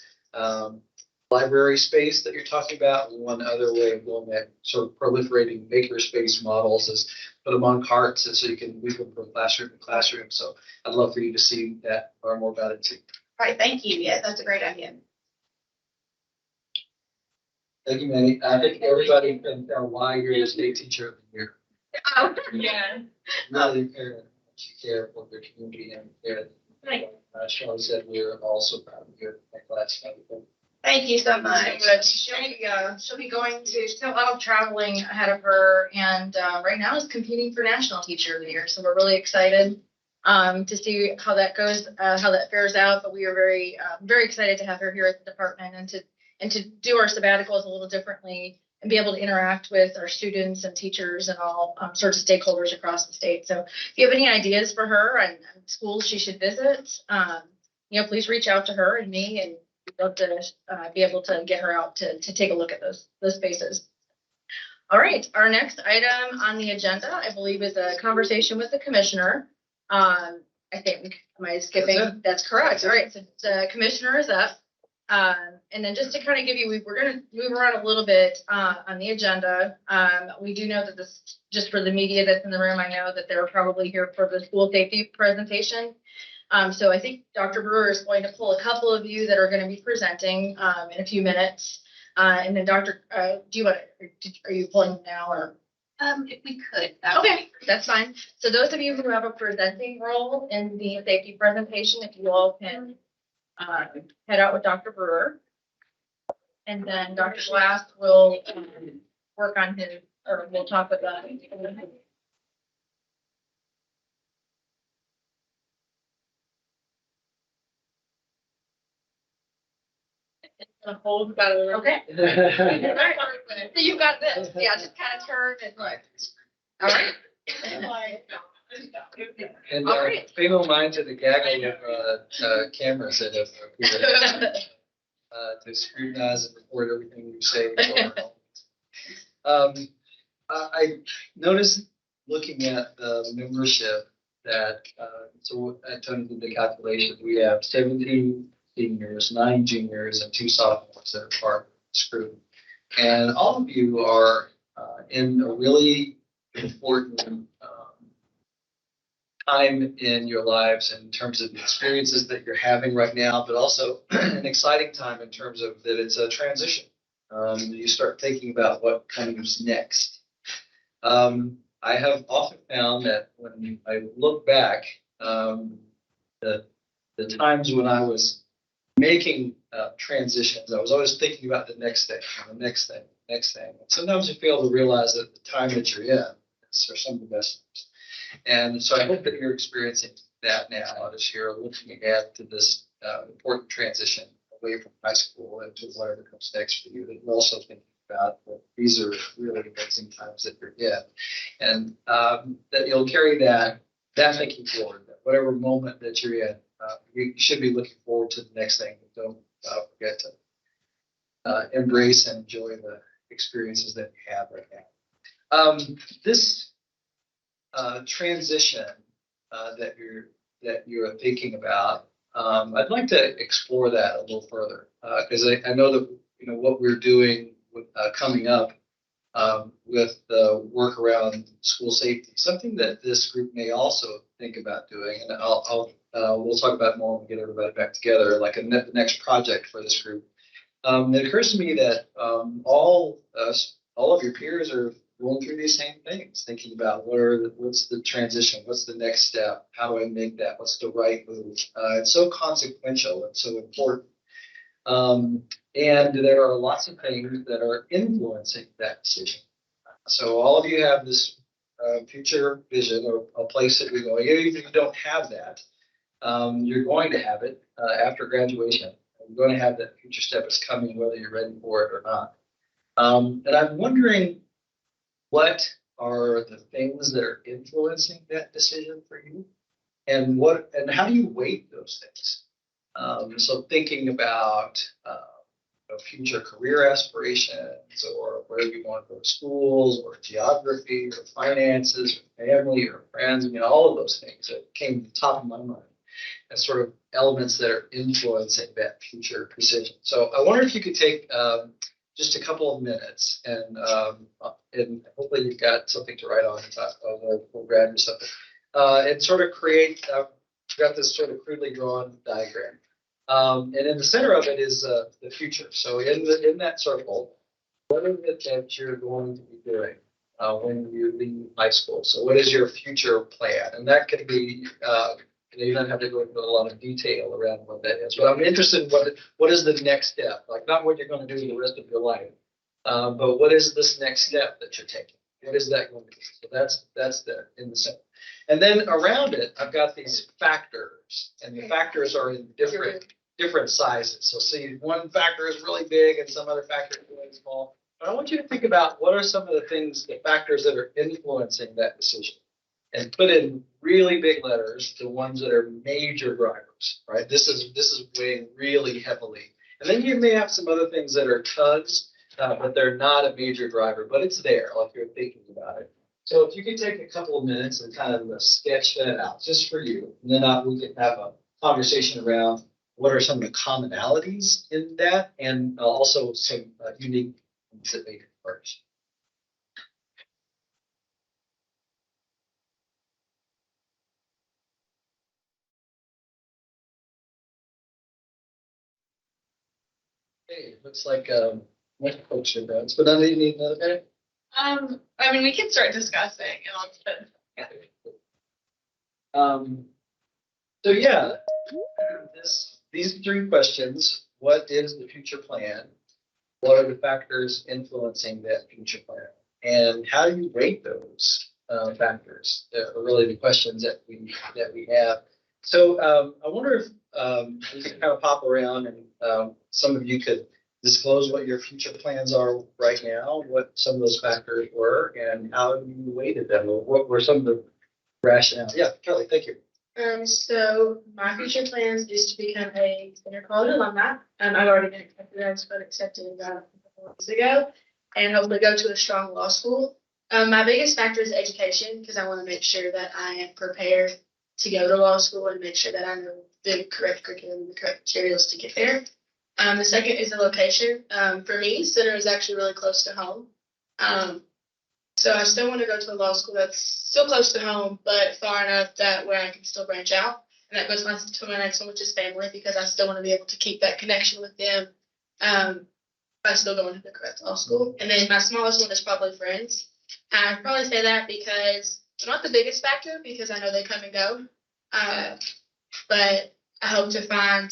library space that you're talking about, one other way of going at sort of proliferating makerspace models is put them on carts, and so you can move them from classroom to classroom. So I'd love for you to see that, learn more about it too. All right, thank you. Yes, that's a great idea. Thank you, Manny. I think everybody can tell why you're the state teacher of the year. Oh, Yeah. Really care what you care for your community and care. Shelley said we're also proud of you at class. thank you so much. She'll be going to, she's got a lot of traveling ahead of her, and right now is competing for National Teacher of the Year. So we're really excited to see how that goes, how that fares out. But we are very, very excited to have her here at the department and to do our sabbaticals a little differently and be able to interact with our students and teachers and all sorts of stakeholders across the state. So if you have any ideas for her and schools she should visit, please reach out to her and me, and we'd love to be able to get her out to take a look at those spaces. All right, our next item on the agenda, I believe, is a conversation with the commissioner. I think. Am I skipping? That's correct. All right, so the commissioner is up. And then just to kind of give you, we're gonna move around a little bit, on the agenda. We do know that this, just for the media that's in the room, I know that they're probably here for the school safety presentation. So I think Dr. Brewer is going to pull a couple of you that are gonna be presenting, in a few minutes. And then Dr., are you pulling now or? If we could. Okay, that's fine. So those of you who have a presenting role in the safety presentation, if you all can head out with Dr. Brewer. And then Dr. Glass will work on his, or we'll talk about Hold about it. Okay. So you got this. Yeah, just kind of turn and like. All right. And All right. pay no mind to the gaggle of cameras that have appeared to scrutinize and record everything you say. I noticed looking at the membership that, so I turned into the calculation, we have 17 seniors, 9 juniors, and 2 sophomores that are part of this group. And all of you are in a really important time in your lives in terms of the experiences that you're having right now, but also an exciting time in terms of that it's a transition. You start thinking about what comes next. I have often found that when I look back, the times when I was making transitions, I was always thinking about the next thing, the next thing, next thing. And sometimes you fail to realize that the time that you're in are some of the best times. And so I hope that you're experiencing that now as you're looking ahead to this important transition away from high school into whatever comes next for you. That you're also thinking about that these are really amazing times that you're in, and that you'll carry that thinking forward. That whatever moment that you're in, you should be looking forward to the next thing. Don't forget to embrace and enjoy the experiences that you have right now. This transition that you're thinking about, I'd like to explore that a little further because I know that what we're doing with, coming up with the work around school safety, something that this group may also think about doing, and we'll talk about more when we get everybody back together, like the next project for this group. It occurs to me that all of your peers are going through these same things, thinking about what's the transition, what's the next step, how do I make that, what's the right move. It's so consequential and so important. And there are lots of things that are influencing that decision. So all of you have this future vision or a place that you're going. Even if you don't have that, you're going to have it after graduation. You're going to have that future step is coming, whether you're ready for it or not. And I'm wondering, what are the things that are influencing that decision for you? And how do you weight those things? So thinking about future career aspirations, or where you want to go to schools, or geography, or finances, or family, or friends, all of those things that came to the top of my mind as sort of elements that are influencing that future decision. So I wonder if you could take just a couple of minutes, and hopefully you've got something to write on. We'll grab you something, and sort of create. Got this sort of crudely drawn diagram, and in the center of it is the future. So in that circle, what is it that you're going to be doing when you leave high school? So what is your future plan? And that could be. You don't have to go into a lot of detail around what that is, but I'm interested in what is the next step, like not what you're going to do the rest of your life, but what is this next step that you're taking? What is that going to be? So that's in the center. And then around it, I've got these factors, and the factors are in different sizes. So see, one factor is really big and some other factor is really small. But I want you to think about what are some of the factors that are influencing that decision, and put in really big letters the ones that are major drivers, right? This is weighing really heavily. And then you may have some other things that are tugs, but they're not a major driver, but it's there, like you're thinking about it. So if you could take a couple of minutes and kind of sketch that out, just for you, and then we can have a conversation around what are some of the commonalities in that, and also some unique things that make it first. Okay, looks like most folks are done, but I need another minute. I mean, we can start discussing and I'll So yeah, these three questions: what is the future plan? What are the factors influencing that future plan? And how do you rate those factors? Are really the questions that we have. So I wonder if we could kind of pop around and some of you could disclose what your future plans are right now, what some of those factors were, and how you weighted them, or what were some of the rationale. Yeah, Kelly, thank you. So my future plans is to become a senior college alumni. I've already been accepted. I was accepted about a couple months ago, and hopefully go to a strong law school. My biggest factor is education, because I want to make sure that I am prepared to go to law school and make sure that I know the correct curriculum, the correct materials to get there. The second is the location. For me, Center is actually really close to home. So I still want to go to a law school that's still close to home, but far enough that where I can still branch out. And that goes to my next one, which is family, because I still want to be able to keep that connection with them by still going to the correct law school. And then my smallest one is probably friends. I'd probably say that because they're not the biggest factor, because I know they come and go. But I hope to find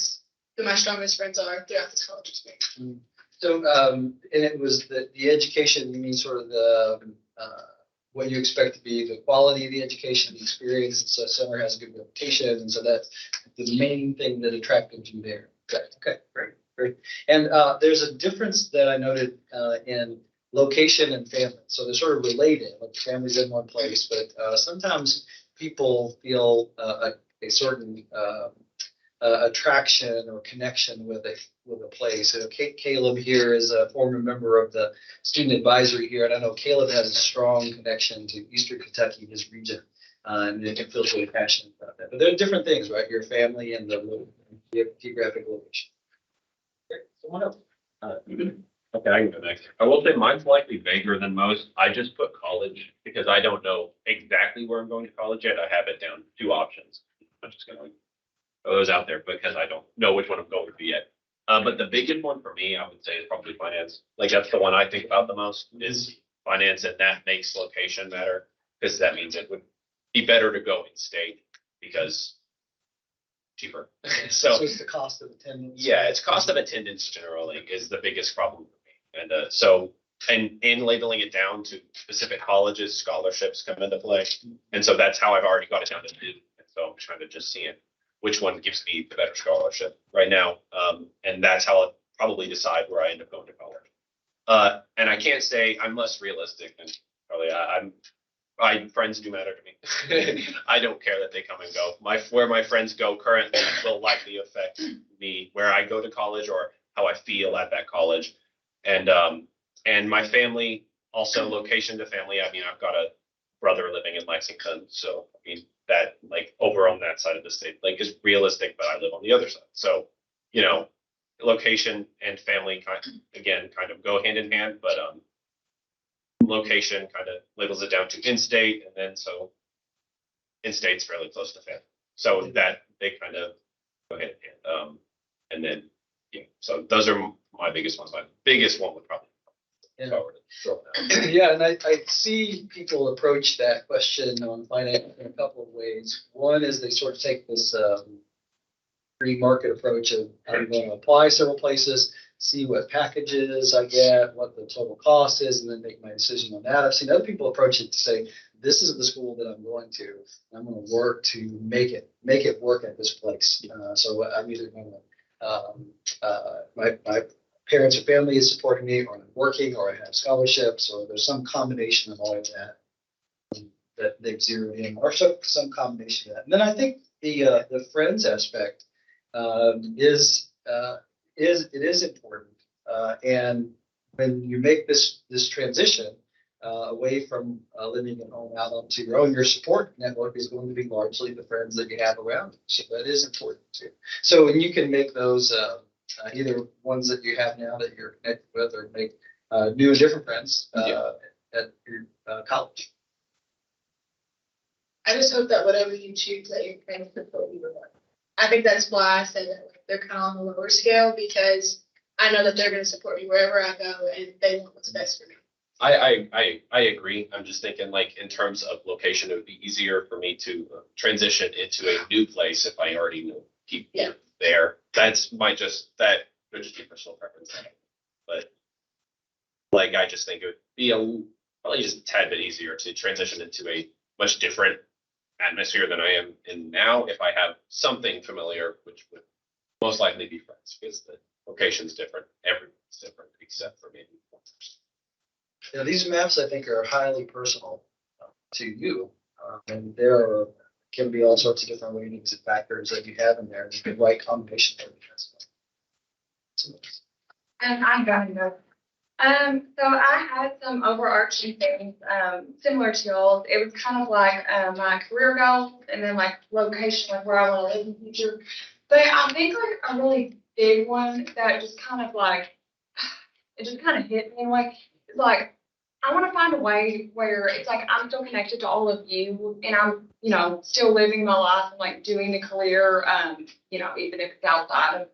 who my strongest friends are throughout this college experience. So, and it was the education, you mean sort of the, what you expect to be the quality of the education, the experience, and so Center has a good reputation, and so that's the main thing that attracted you there. Okay, great. And there's a difference that I noted in location and family. So they're sort of related, like family's in one place, but sometimes people feel a certain attraction or connection with a place. So Caleb here is a former member of the student advisory here, and I know Caleb has a strong connection to Eastern Kentucky, his region, and it feels really passionate about that. But there are different things, right? Your family and the geographic location. Great. Someone else. Okay, I can go next. I will say mine's likely vaguer than most. I just put college because I don't know exactly where I'm going to college yet. I have it down 2 options. I'm just going to throw those out there because I don't know which one I'm going to yet. But the biggest one for me, I would say, is probably finance. Like that's the one I think about the most is finance, and that makes location matter because that means it would be better to go in state because cheaper. So it's the cost of attendance. Yeah, it's cost of attendance generally is the biggest problem for me. And so in labeling it down to specific colleges, scholarships come into play. And so that's how I've already got it down to 2. And so I'm trying to just see which one gives me the better scholarship right now. And that's how I'll probably decide where I end up going to college. And I can't say I'm less realistic than probably my friends do matter to me. I don't care that they come and go. Where my friends go currently will likely affect me where I go to college or how I feel at that college. And my family, also location to family. I mean, I've got a brother living in Lexington, so I mean that like over on that side of the state, like is realistic, but I live on the other side. So, you know, location and family kind of go hand in hand, but location kind of labels it down to in-state, and then so in-state's fairly close to family. So that they kind of go hand in hand. And then, yeah, so those are my biggest ones. My biggest one would probably Yeah, and I see people approach that question on finance in a couple of ways. One is they sort of take this free market approach of I'm going to apply several places, see what packages I get, what the total cost is, and then make my decision on that. I've seen other people approach it to say, this is the school that I'm going to. I'm going to work to make it work at this place. So I'm either going to my parents or family is supporting me, or I'm working, or I have scholarships, or there's some combination of all of that they've zeroed in, or some combination of that. And then I think the friends aspect is important. And when you make this transition, away from living at home out onto your own. Your support network is going to be largely the friends that you have around you. So that is important too. So, and you can make those either ones that you have now that you're connected with, or make new and different friends at your college. I just hope that whatever you choose, that your friends support you with it. I think that's why I said that they're kind of on the lower scale, because I know that they're going to support me wherever I go, and they want what's best for me. I agree. I'm just thinking like in terms of location, it would be easier for me to transition into a new place if I already know people there. That's that could just be personal preference. But like, I just think it would be probably just a tad bit easier to transition into a much different atmosphere than I am in now if I have something familiar, which would most likely be friends, because the location's different. Everyone's different except for maybe one person. Yeah, these maps I think are highly personal to you, and there can be all sorts of different weightings and factors that you have in there. The right combination of everything. And I got it. So I had some overarching things, similar to y'all. It was kind of like my career goals, and then like location, like where I want to live in the future. But I think like a really big one that just kind of like, it just kind of hit me like, like I want to find a way where it's like I'm still connected to all of you, and I'm, you know, still living my life and like doing the career, you know, even if it's outside of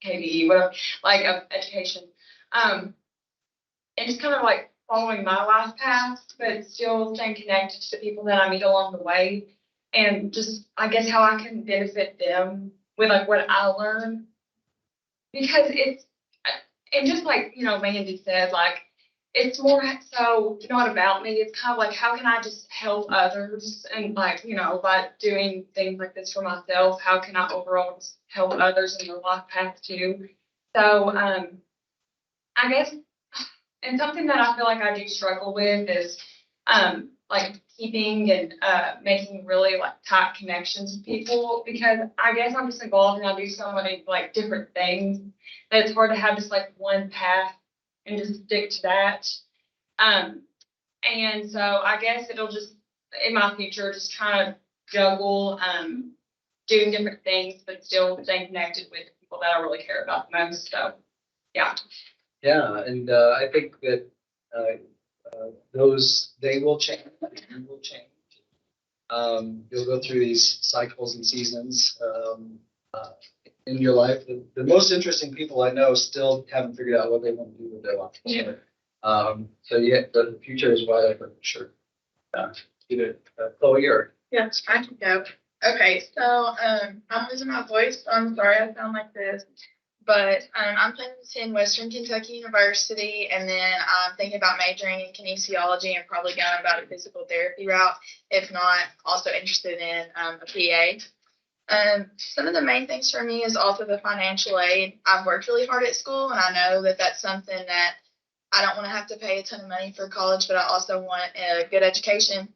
KDE, whatever, like of education. And just kind of like following my life path, but still staying connected to the people that I meet along the way. And just, I guess, how I can benefit them with like what I learn. Because it's, and just like, you know, Mandy said, like, it's more so not about me. It's kind of like, how can I just help others? And like, you know, by doing things like this for myself, how can I overall just help others in their life path too? So, I guess, and something that I feel like I do struggle with is like keeping and making really like tight connections with people, because I guess I'm just involved and I do so many like different things that it's hard to have just like one path and just stick to that. And so I guess it'll just in my future just try to juggle doing different things but still staying connected with the people that I really care about the most. So yeah. Yeah, and I think that they will change, you will change. You'll go through these cycles and seasons in your life. The most interesting people I know still haven't figured out what they want to do with their life. Yeah. So yeah, the future is wide open for sure. Chloe, or Yes, I can go. Okay, so I'm losing my voice, so I'm sorry I sound like this. But I'm planning to attend Western Kentucky University, and then I'm thinking about majoring in kinesiology and probably going about a physical therapy route. If not, also interested in a PA. Some of the main things for me is also the financial aid. I've worked really hard at school, and I know that that's something that I don't want to have to pay a ton of money for college, but I also want a good education.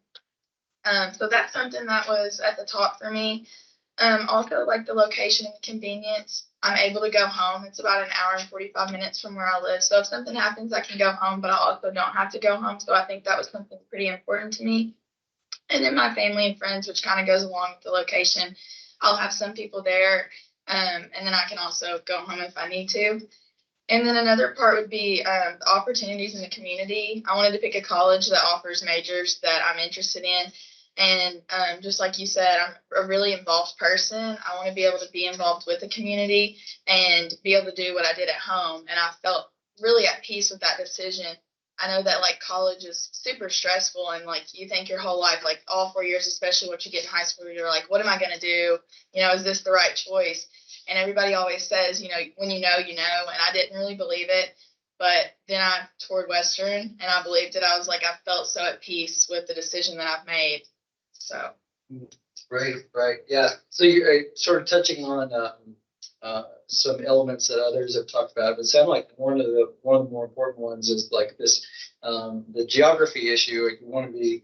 So that's something that was at the top for me. Also, like the location and convenience. I'm able to go home. It's about an hour and 45 minutes from where I live. So if something happens, I can go home, but I also don't have to go home. So I think that was something pretty important to me. And then my family and friends, which kind of goes along with the location. I'll have some people there, and then I can also go home if I need to. And then another part would be the opportunities in the community. I wanted to pick a college that offers majors that I'm interested in. And just like you said, I'm a really involved person. I want to be able to be involved with the community and be able to do what I did at home. And I felt really at peace with that decision. I know that like college is super stressful, and like you think your whole life, like all 4 years, especially once you get in high school, you're like, what am I going to do? You know, is this the right choice? And everybody always says, you know, when you know, you know, and I didn't really believe it. But then I toured Western and I believed it. I was like, I felt so at peace with the decision that I've made. So. Right. Yeah. So you're sort of touching on some elements that others have talked about. It sounds like one of the more important ones is like this, the geography issue. You want to be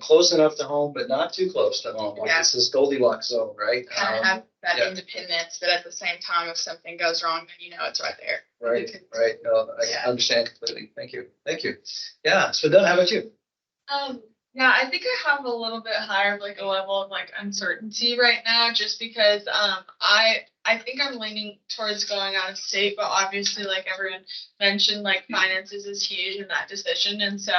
close enough to home, but not too close to home. Like Yeah. it's this Goldilocks zone, right? Kind of have that yeah. independence, but at the same time, if something goes wrong, then you know it's right there. Right, right. No, I Yeah. understand completely. Thank you. Thank you. Yeah. So Donna, how about you? Yeah, I think I have a little bit higher of like a level of like uncertainty right now, just because I think I'm leaning towards going out of state, but obviously like everyone mentioned, like finances is huge in that decision, and so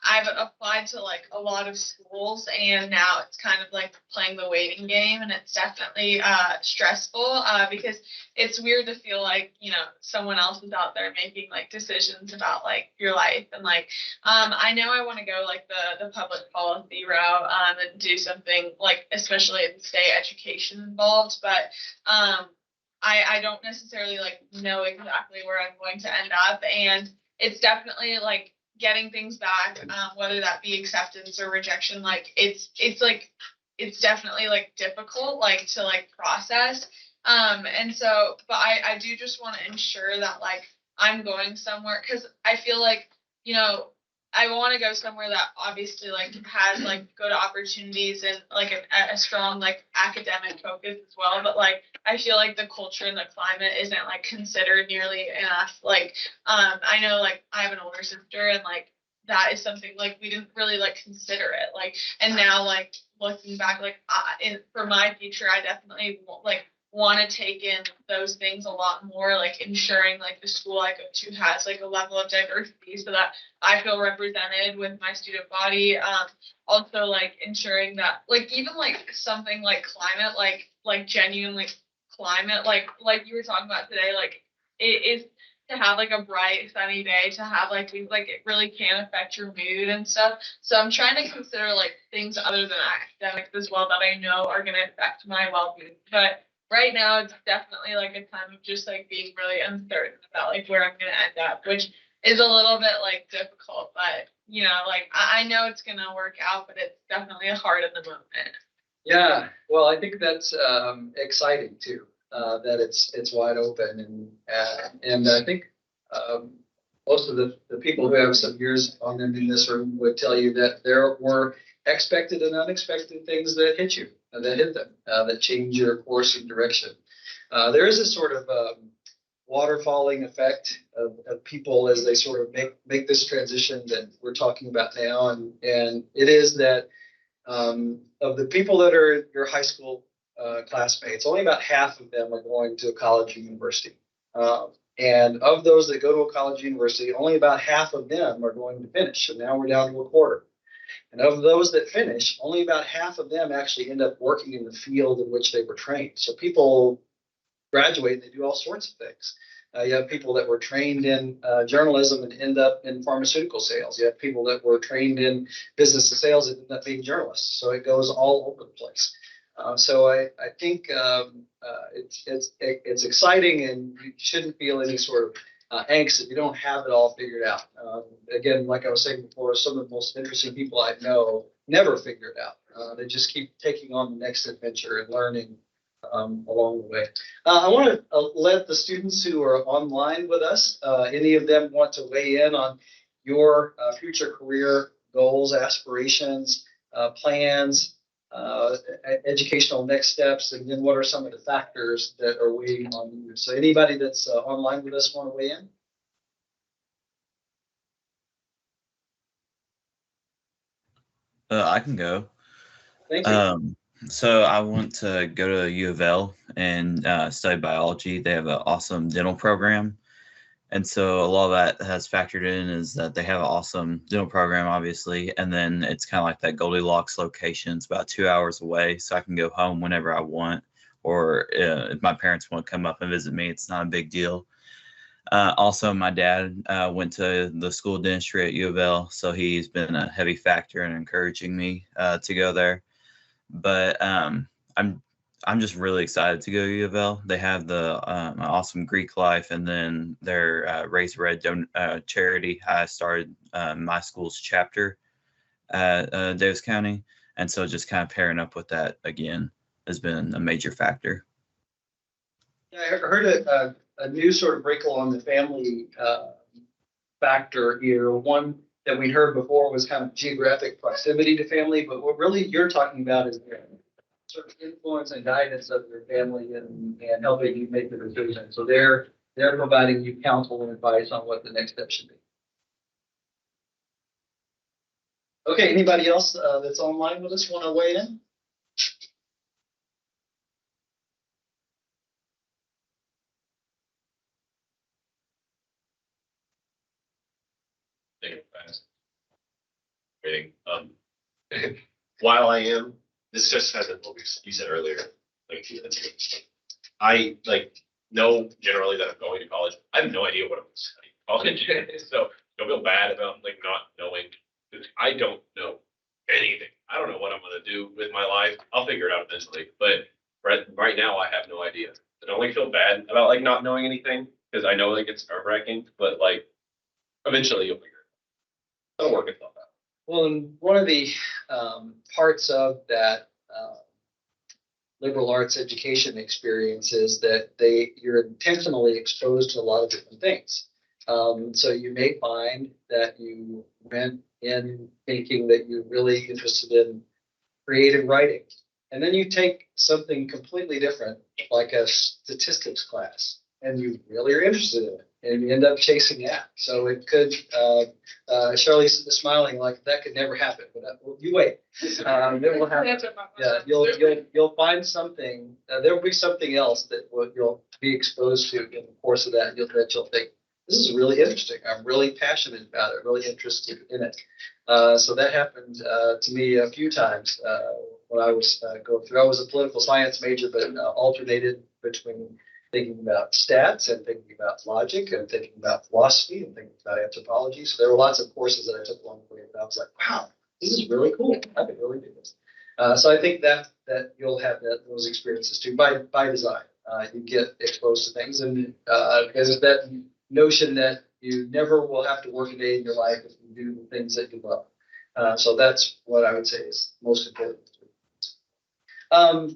I've applied to like a lot of schools, and now it's kind of like playing the waiting game, and it's definitely stressful because it's weird to feel like, you know, someone else is out there making like decisions about like your life, and like I know I want to go like the public policy route and do something like especially in state education involved, but I don't necessarily like know exactly where I'm going to end up, and it's definitely like getting things back, whether that be acceptance or rejection, like it's definitely like difficult like to like process. And so, but I do just want to ensure that like I'm going somewhere, because I feel like, you know, I want to go somewhere that obviously like has like good opportunities and like a strong like academic focus as well. But like I feel like the culture and the climate isn't like considered nearly enough. Like I know like I have an older sister, and like that is something like we didn't really like consider it. Like, and now like looking back, like for my future, I definitely like want to take in those things a lot more, like ensuring like the school I go to has like a level of diversity so that I feel represented with my student body. Also like ensuring that like even like something like climate, like genuinely climate, like you were talking about today, like it is to have like a bright sunny day, to have like things like it really can affect your mood and stuff. So I'm trying to consider like things other than academics as well that I know are going to affect my well-being. But right now it's definitely like a time of just like being really uncertain about like where I'm going to end up, which is a little bit like difficult, but you know, like I know it's going to work out, but it's definitely hard in the moment. Yeah, well, I think that's exciting too, that it's wide open, and I think most of the people who have some years on them in this room would tell you that there were expected and unexpected things that hit you, that hit them, that change your course and direction. There is a sort of waterfalling effect of people as they sort of make this transition that we're talking about now, and it is that of the people that are your high school classmates, only about half of them are going to a college or university. And of those that go to a college or university, only about half of them are going to finish. So now we're down to a quarter. And of those that finish, only about half of them actually end up working in the field in which they were trained. So people graduate and they do all sorts of things. You have people that were trained in journalism and end up in pharmaceutical sales. You have people that were trained in business and sales and end up being journalists. So it goes all over the place. So I think it's exciting, and you shouldn't feel any sort of angst if you don't have it all figured out. Again, like I was saying before, some of the most interesting people I know never figure it out. They just keep taking on the next adventure and learning along the way. I want to let the students who are online with us, any of them want to weigh in on your future career goals, aspirations, plans, educational next steps, and then what are some of the factors that are weighing on you. So anybody that's online with us want to weigh in? I can go. Thank you. So I want to go to U of L and study biology. They have an awesome dental program. And so a lot of that has factored in is that they have an awesome dental program, obviously. And then it's kind of like that Goldilocks location. It's about 2 hours away, so I can go home whenever I want. Or if my parents want to come up and visit me, it's not a big deal. Also, my dad went to the school of dentistry at U of L, so he's been a heavy factor in encouraging me to go there. But I'm just really excited to go to U of L. They have the awesome Greek life, and then their Raise Red charity. I started my school's chapter at Davis County, and so just kind of pairing up with that again has been a major factor. Yeah, I heard a new sort of wrinkle on the family factor here. One that we heard before was kind of geographic proximity to family, but what really you're talking about is the sort of influence and guidance of your family and helping you make the decision. So they're providing you counsel and advice on what the next step should be. Okay, anybody else that's online with us want to weigh in? Take it fast. Everything. While I am, this just hasn't what you said earlier. Like I like know generally that I'm going to college. I have no idea what I'm studying college, so don't feel bad about like not knowing. I don't know anything. I don't know what I'm gonna do with my life. I'll figure it out eventually. But right now, I have no idea. I don't like feel bad about like not knowing anything because I know like it's nerve wracking. But like eventually, you'll figure it out. It'll work itself out. Well, and one of the parts of that liberal arts education experience is that you're intentionally exposed to a lot of different things. So you may find that you went in thinking that you're really interested in creative writing. And then you take something completely different, like a statistics class, and you really are interested in it, and you end up chasing that. So it could, Charlie's smiling like that could never happen, but you wait. It will happen. Yeah, you'll find something. There will be something else that you'll be exposed to in the course of that. You'll think, this is really interesting. I'm really passionate about it, really interested in it. So that happened to me a few times when I was going through. I was a political science major, but alternated between thinking about stats and thinking about logic and thinking about philosophy and thinking about anthropology. So there were lots of courses that I took along the way, and I was like, wow, this is really cool. I could really do this. So I think that you'll have those experiences too by design. You get exposed to things, and because of that notion that you never will have to work a day in your life if you do the things that you love. So that's what I would say is most important.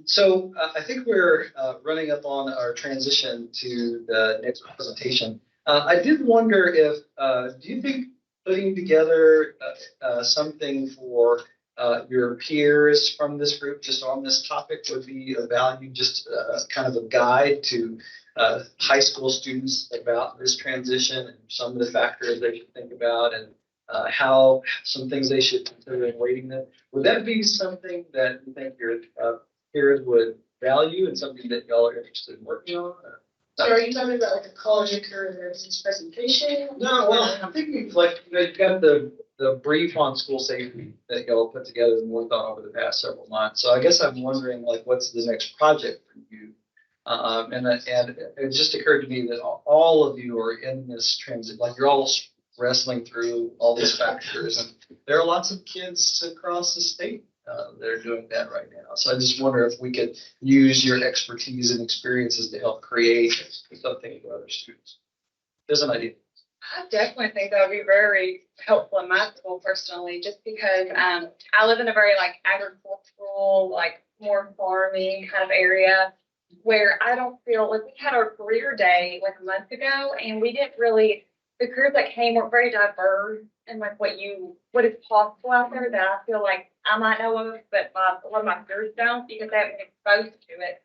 So I think we're running up on our transition to the next presentation. I did wonder if, do you think putting together something for your peers from this group just on this topic would be of value, just kind of a guide to high school students about this transition and some of the factors they should think about and how some things they should consider in weighting them. Would that be something that you think your peers would value and something that y'all are interested in working on? So are you talking about like a college or career business presentation? No, well, I'm thinking like you've got the brief on school safety that y'all put together and worked on over the past several months. So I guess I'm wondering like what's the next project for you? And it just occurred to me that all of you are in this transit, like you're all wrestling through all these factors, and there are lots of kids across the state that are doing that right now. So I just wonder if we could use your expertise and experiences to help create something for other students. There's an idea. I definitely think that would be very helpful in my school personally, just because I live in a very like agricultural, like more farming kind of area where I don't feel like we had our career day like a month ago and we didn't really, the careers that came were very diverse and like what is possible out there that I feel like I might know of, but a lot of my peers don't because they haven't been exposed to it.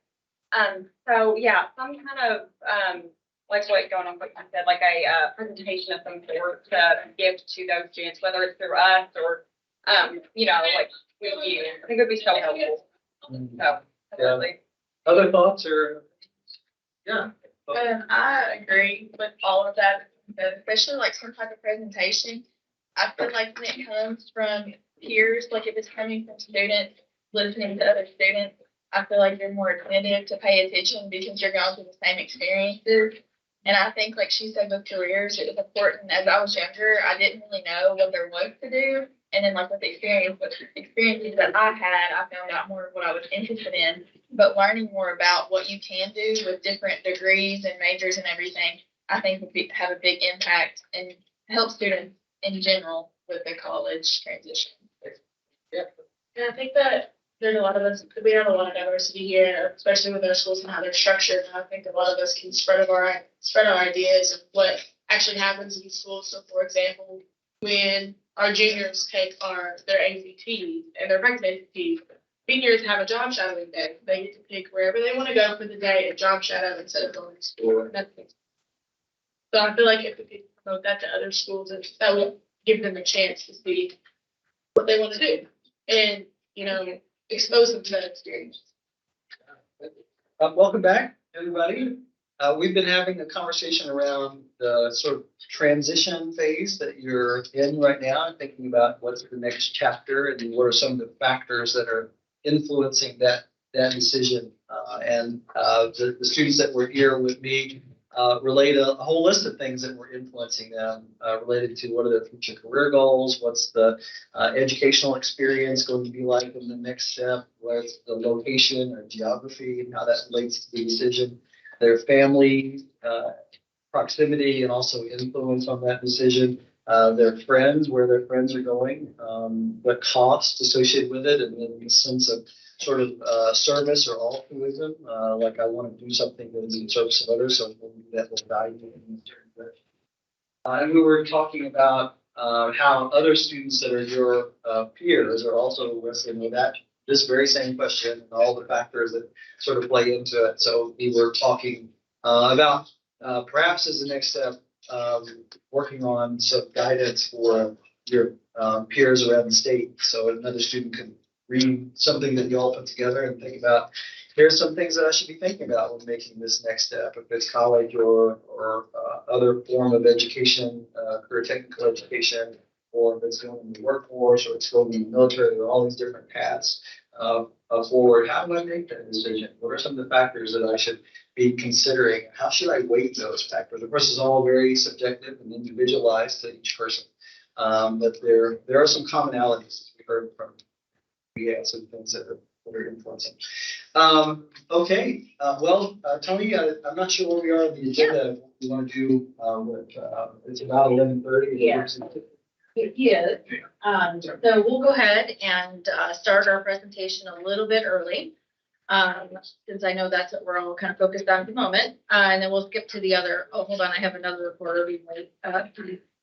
So yeah, some kind of like what going on, like you said, like a presentation of some sort to give to those students, whether it's through us or like with you. I think it would be so helpful. So definitely. Other thoughts or yeah. I agree with all of that, especially like some type of presentation. I feel like when it comes from peers, like if it's coming from students listening to other students, I feel like you're more attentive to pay attention because you're going through the same experiences. And I think, like she said, with careers, it was important. As I was younger, I didn't really know what there was to do. And then, like with the experiences that I had, I found out more of what I was interested in. But learning more about what you can do with different degrees and majors and everything, I think would have a big impact and help students in general with the college transition. Yeah. And I think that there's a lot of us, we have a lot of diversity here, especially with our schools and how they're structured. And I think a lot of us can spread our ideas of what actually happens in schools. So for example, when our juniors take their ACTs and their practice ACTs. Seniors have a job shadowing day. They get to pick wherever they want to go for the day and job shadow instead of going to school. And that's so I feel like if we could promote that to other schools, that would give them a chance to see what they want to do and, expose them to that experience. Welcome back, everybody. We've been having a conversation around the sort of transition phase that you're in right now, thinking about what's the next chapter and what are some of the factors that are influencing that decision. The students that were here with me relate a whole list of things that were influencing them, related to what are their future career goals, what's the educational experience going to be like in the next step, where's the location or geography and how that relates to the decision, their family proximity and also influence on that decision, their friends, where their friends are going, the cost associated with it, and then the sense of sort of service or altruism, like I want to do something that is in service of others, so we'll do that with value. And we were talking about how other students that are your peers are also wrestling with this very same question and all the factors that sort of play into it. So we were talking about perhaps as the next step, working on some guidance for your peers around the state. So another student can read something that you all put together and think about, here's some things that I should be thinking about when making this next step, if it's college or other form of education, career technical education, or if it's going in the workforce, or it's going in the military, or all these different paths forward. How do I make that decision? What are some of the factors that I should be considering? How should I weight those factors? Of course, it's all very subjective and individualized to each person, but there are some commonalities, as we heard from. We have some things that are influencing. Okay, Tony, I'm not sure where we are on the agenda. We want to do it's about 11:30. Yeah. Yeah. So we'll go ahead and start our presentation a little bit early, since I know that's what we're all kind of focused on at the moment. And then we'll skip to the other. Oh, hold on, I have another reporter. We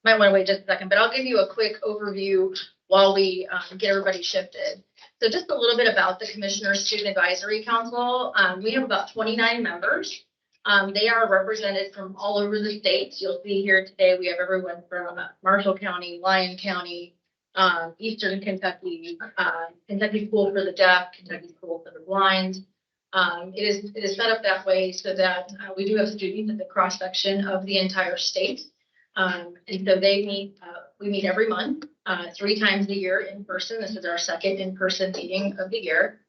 might want to wait just a second, but I'll give you a quick overview while we get everybody shifted. So just a little bit about the Commissioner's Student Advisory Council. We have about 29 members. They are represented from all over the states. You'll see here today, we have everyone from Marshall County, Lyon County, Eastern Kentucky, Kentucky School for the Deaf, Kentucky School for the Blind. It is set up that way so that we do have students at the cross section of the entire state. And so we meet every month, 3 times a year in person. This is our second in-person meeting of the year.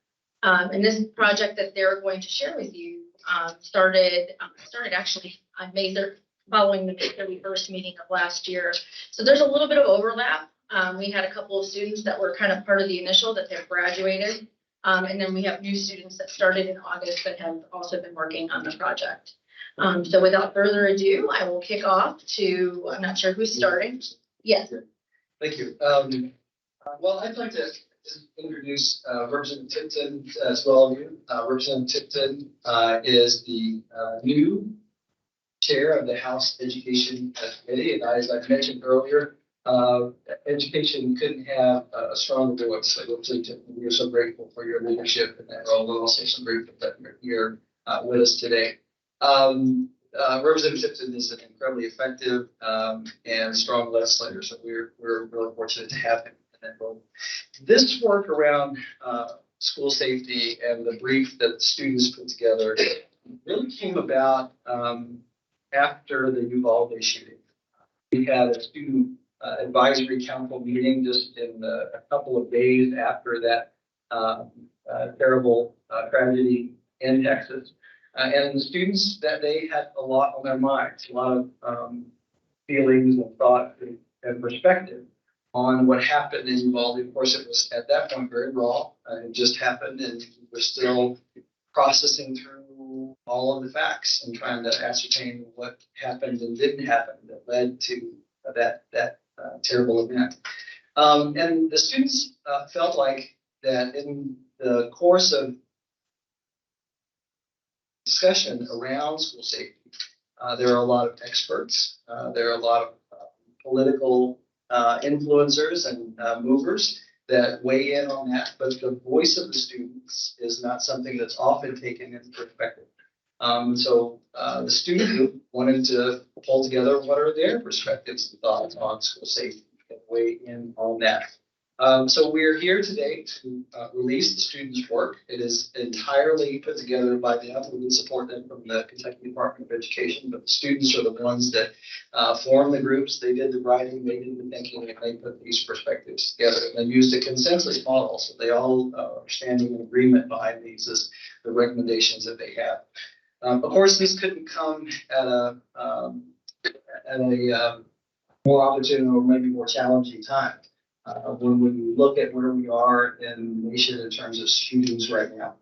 And this project that they're going to share with you started actually on May 3rd, following the May 31st meeting of last year. So there's a little bit of overlap. We had a couple of students that were kind of part of the initial that they've graduated. And then we have new students that started in August that have also been working on the project. So without further ado, I will kick off to, I'm not sure who's starting. Yes. Thank you. Well, I'd like to introduce Representative Tipton as well. Representative Tipton is the new chair of the House Education Committee. And as I mentioned earlier, education couldn't have a stronger voice. So we are so grateful for your leadership in that role. We're also so grateful that you're here with us today. Representative Tipton is an incredibly effective and strong legislator, so we're really fortunate to have him in that role. This work around school safety and the brief that students put together really came about after the Uvalde shooting. We had a student advisory council meeting just in a couple of days after that terrible tragedy in Texas. And the students that day had a lot on their minds, a lot of feelings and thought and perspective on what happened in Uvalde. Of course, it was at that point very raw. It just happened, and we're still processing through all of the facts and trying to ascertain what happened and didn't happen that led to that terrible event. And the students felt like that in the course of discussion around school safety, there are a lot of experts, there are a lot of political influencers and movers that weigh in on that, but the voice of the students is not something that's often taken into perspective. So the student group wanted to pull together what are their perspectives and thoughts on school safety and weigh in on that. So we're here today to release the students' work. It is entirely put together by them. We would support them from the Kentucky Department of Education, but the students are the ones that form the groups. They did the writing, they did the thinking, and they put these perspectives together. And they used a consensus model, so they all are standing in agreement behind these as the recommendations that they have. Of course, this couldn't come at a more opportune or maybe more challenging time. When we look at where we are in the nation in terms of shootings right now,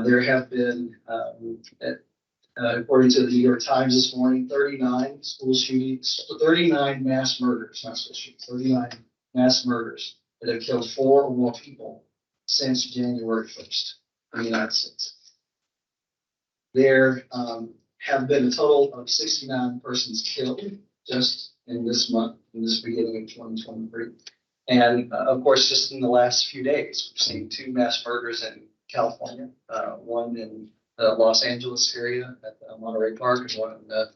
there have been, according to the New York Times this morning, 39 school shootings, 39 mass murders, not school shootings, 39 mass murders that have killed 4 or more people since January 1st in the United States. There have been a total of 69 persons killed just in this month, in this beginning of 2023. And of course, just in the last few days, we've seen 2 mass murders in California, one in the Los Angeles area at the Monterey Park, and one in the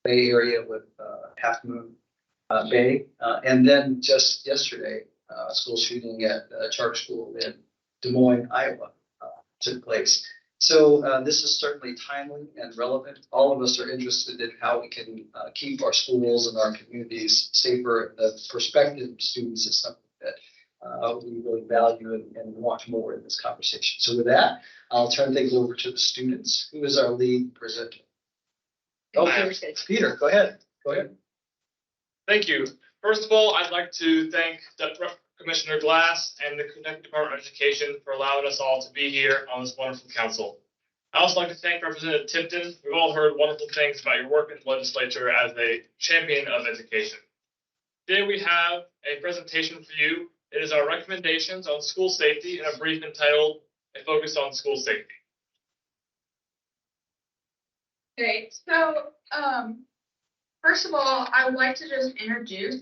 Bay Area with Half Moon Bay. And then just yesterday, a school shooting at a charter school in Des Moines, Iowa took place. So this is certainly timely and relevant. All of us are interested in how we can keep our schools and our communities safer. The perspective of students is something that we really value and want more in this conversation. So with that, I'll turn things over to the students. Who is our lead presenter? Okay, Peter, go ahead. Go ahead. Thank you. First of all, I'd like to thank Commissioner Glass and the Kentucky Department of Education for allowing us all to be here on this wonderful council. I also like to thank Representative Tipton. We've all heard wonderful things about your work in the legislature as a champion of education. Today we have a presentation for you. It is our recommendations on school safety and a brief entitled "A Focus on School Safety." Okay, so first of all, I would like to just introduce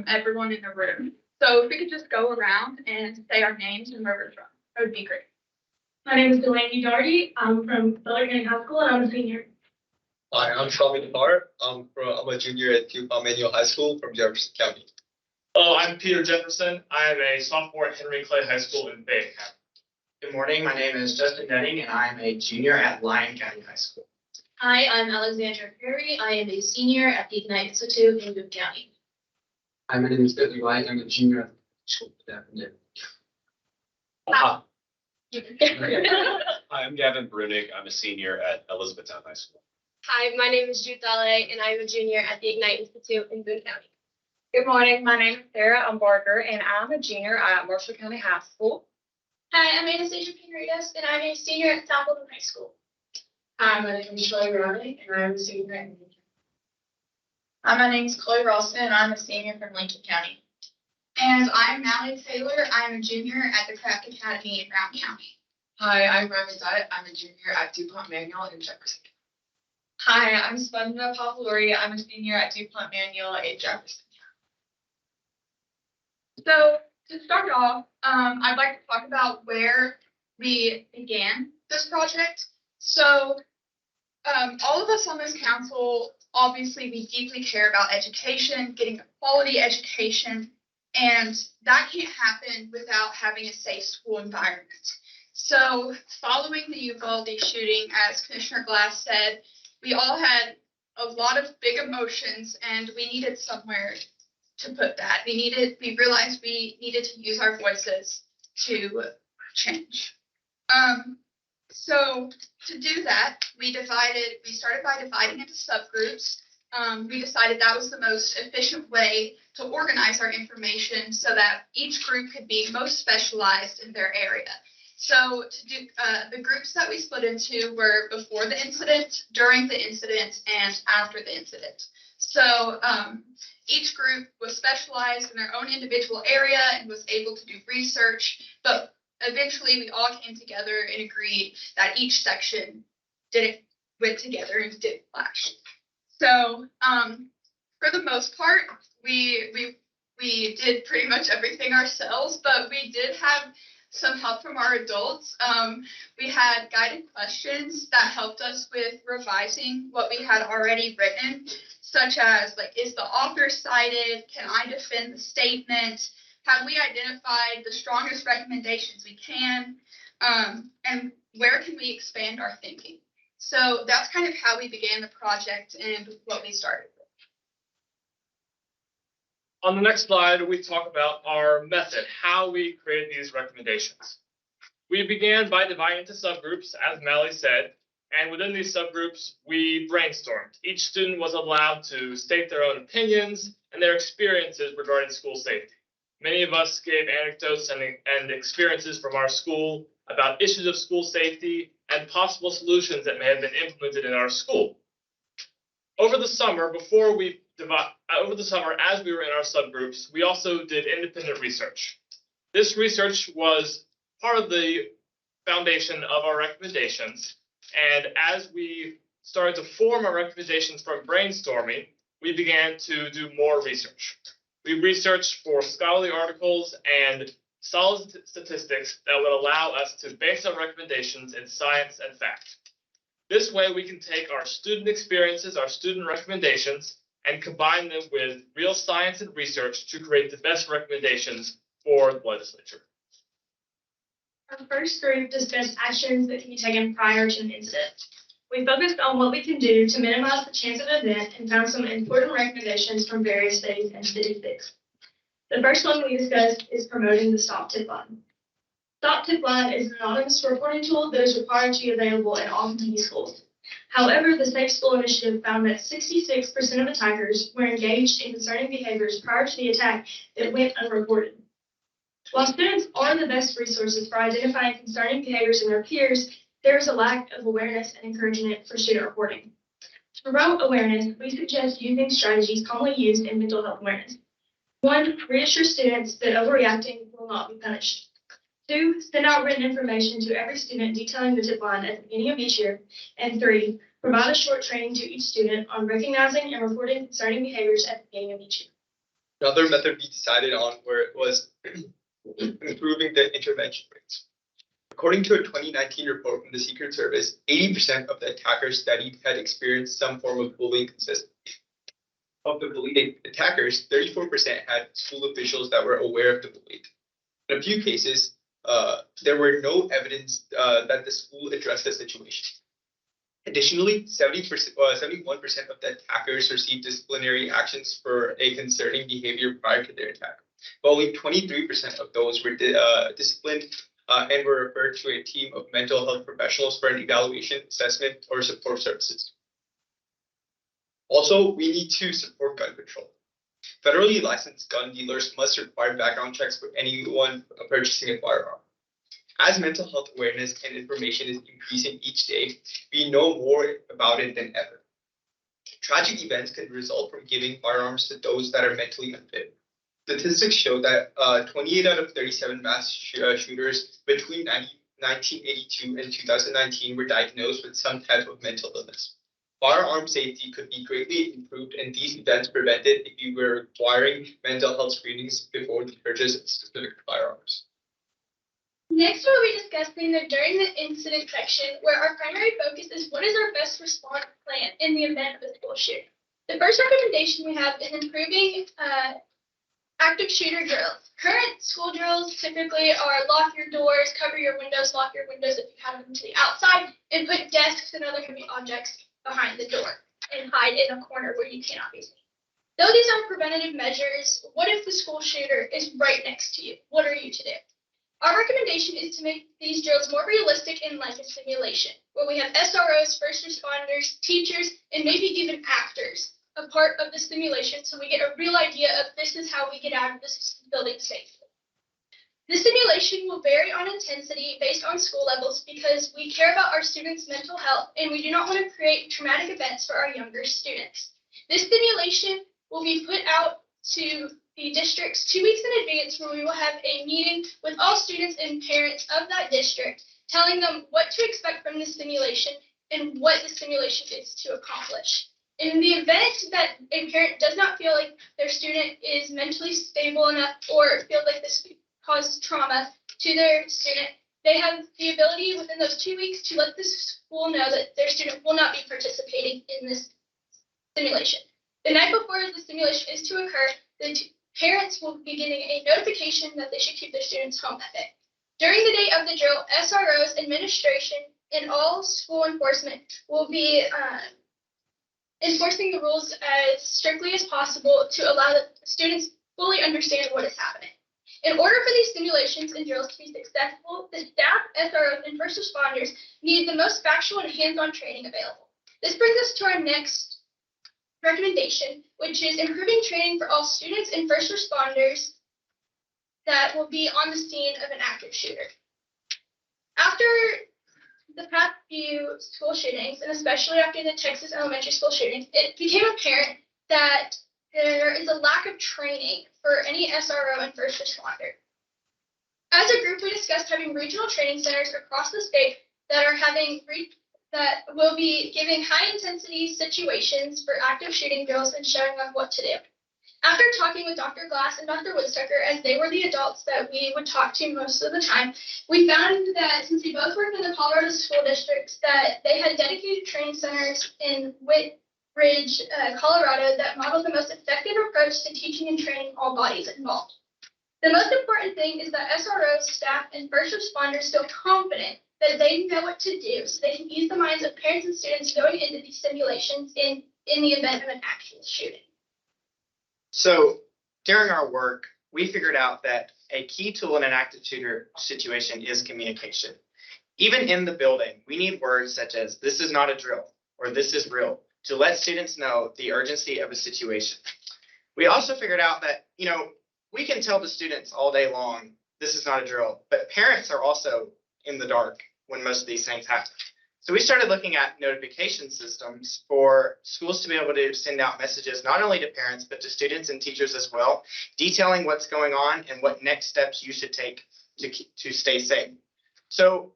everyone in the room. So if we could just go around and say our names and where we're from, that would be great. My name is Delaney Doherty. I'm from Butler County High School and I'm a senior. Hi, I'm Tommy Lamar. I'm a junior at Manual High School from Jefferson County. Hello, I'm Peter Jefferson. I am a sophomore at Henry Clay High School in Bay County. Good morning. My name is Justin Denning, and I'm a junior at Lyon County High School. Hi, I'm Alexandra Perry. I am a senior at the Ignite Institute in Boone County. Hi, my name is Billy White. I'm a junior at the school this afternoon. Hi, I'm Gavin Brunig. I'm a senior at Elizabethtown High School. Hi, my name is Jude Dale and I'm a junior at the Ignite Institute in Boone County. Good morning. My name is Sarah Umbarger, and I'm a junior at Marshall County High School. Hi, I'm Anastasia Pineridas and I'm a senior at South Bowdoin High School. Hi, my name is Shirley Riley, and I'm a senior at Lincoln. Hi, my name is Chloe Ralston and I'm a senior from Lincoln County. And I'm Mallory Taylor. I'm a junior at the Craft Academy in Brown County. Hi, I'm Ryan Dye. I'm a junior at DuPont Manual in Jefferson. Hi, I'm Splenda Pavluri. I'm a senior at DuPont Manual in Jefferson. So to start off, I'd like to talk about where we began this project. So all of us on this council, obviously, we deeply care about education, getting a quality education, and that can't happen without having a safe school environment. So following the Uvalde shooting, as Commissioner Glass said, we all had a lot of big emotions and we needed somewhere to put that. We realized we needed to use our voices to change. So to do that, we started by dividing into subgroups. We decided that was the most efficient way to organize our information so that each group could be most specialized in their area. So to do the groups that we split into were before the incident, during the incident, and after the incident. So each group was specialized in their own individual area and was able to do research, but eventually we all came together and agreed that each section went together and didn't clash. So for the most part, we did pretty much everything ourselves, but we did have some help from our adults. We had guided questions that helped us with revising what we had already written, such as like, is the author cited? Can I defend the statement? Have we identified the strongest recommendations we can? And where can we expand our thinking? So that's kind of how we began the project and what we started with. On the next slide, we talk about our method, how we created these recommendations. We began by dividing into subgroups, as Mally said, and within these subgroups, we brainstormed. Each student was allowed to state their own opinions and their experiences regarding school safety. Many of us gave anecdotes and experiences from our school about issues of school safety and possible solutions that may have been implemented in our school. Over the summer, as we were in our subgroups, we also did independent research. This research was part of the foundation of our recommendations. And as we started to form our recommendations from brainstorming, we began to do more research. We researched for scholarly articles and solid statistics that would allow us to base our recommendations in science and fact. This way, we can take our student experiences, our student recommendations, and combine them with real science and research to create the best recommendations for the legislature. Our first group discussed actions that can be taken prior to an incident. We focused on what we can do to minimize the chance of an event and found some important recommendations from various studies and statistics. The first one we discussed is promoting the Stop Tip Line. Stop Tip Line is an anonymous reporting tool that is required to be available in all community schools. However, the Safe School Initiative found that 66% of attackers were engaged in concerning behaviors prior to the attack that went unreported. While students are the best resources for identifying concerning behaviors in their peers, there is a lack of awareness and encouragement for student reporting. To promote awareness, we suggest using strategies commonly used in mental health awareness. 1, reassure students that overreacting will not be punished. 2, send out written information to every student detailing the tip line at the beginning of each year. And 3, provide a short training to each student on recognizing and reporting concerning behaviors at the beginning of each year. Another method we decided on was improving the intervention rates. According to a 2019 report from the Secret Service, 80% of the attackers studied had experienced some form of bullying consistently. Of the bullied attackers, 34% had school officials that were aware of the bullying. In a few cases, there were no evidence that the school addressed the situation. Additionally, 71% of the attackers received disciplinary actions for a concerning behavior prior to their attack, while only 23% of those were disciplined and were referred to a team of mental health professionals for an evaluation, assessment, or support services. Also, we need to support gun control. Federally licensed gun dealers must require background checks for anyone purchasing a firearm. As mental health awareness and information is increasing each day, we know more about it than ever. Tragic events can result from giving firearms to those that are mentally unfit. Statistics show that 28 out of 37 mass shooters between 1982 and 2019 were diagnosed with some type of mental illness. Firearm safety could be greatly improved and these events prevented if you were requiring mental health screenings before the purchase of specific firearms. Next, we'll be discussing during the incident section, where our primary focus is what is our best response plan in the event of a school shooting. The first recommendation we have is improving active shooter drills. Current school drills typically are lock your doors, cover your windows, lock your windows if you have them to the outside, and put desks and other heavy objects behind the door and hide in a corner where you cannot be seen. Though these are preventative measures, what if the school shooter is right next to you? What are you to do? Our recommendation is to make these drills more realistic and like a simulation, where we have SROs, first responders, teachers, and maybe even actors a part of the simulation, so we get a real idea of this is how we get out of this building safely. The simulation will vary on intensity based on school levels because we care about our students' mental health and we do not want to create traumatic events for our younger students. This simulation will be put out to the districts 2 weeks in advance, where we will have a meeting with all students and parents of that district, telling them what to expect from the simulation and what the simulation is to accomplish. In the event that a parent does not feel like their student is mentally stable enough or feels like this could cause trauma to their student, they have the ability within those 2 weeks to let the school know that their student will not be participating in this simulation. The night before the simulation is to occur, the parents will be getting a notification that they should keep their students home that day. During the day of the drill, SROs, administration, and all school enforcement will be enforcing the rules as strictly as possible to allow the students fully understand what is happening. In order for these simulations and drills to be successful, the staff, SROs, and first responders need the most factual and hands-on training available. This brings us to our next recommendation, which is improving training for all students and first responders that will be on the scene of an active shooter. After the past few school shootings, and especially after the Texas elementary school shooting, it became apparent that there is a lack of training for any SRO and first responder. As a group, we discussed having regional training centers across the state that will be giving high-intensity situations for active shooting drills and showing them what to do. After talking with Dr. Glass and Dr. Woodstucker, as they were the adults that we would talk to most of the time, we found that since we both worked in the Colorado school districts, that they had dedicated training centers in Whitridge, Colorado, that modeled the most effective approach to teaching and training all bodies involved. The most important thing is that SROs, staff, and first responders feel confident that they know what to do so they can ease the minds of parents and students going into these simulations in the event of an actual shooting. So during our work, we figured out that a key tool in an active shooter situation is communication. Even in the building, we need words such as "this is not a drill" or "this is real" to let students know the urgency of a situation. We also figured out that, we can tell the students all day long, this is not a drill, but parents are also in the dark when most of these things happen. So we started looking at notification systems for schools to be able to send out messages, not only to parents, but to students and teachers as well, detailing what's going on and what next steps you should take to stay safe. So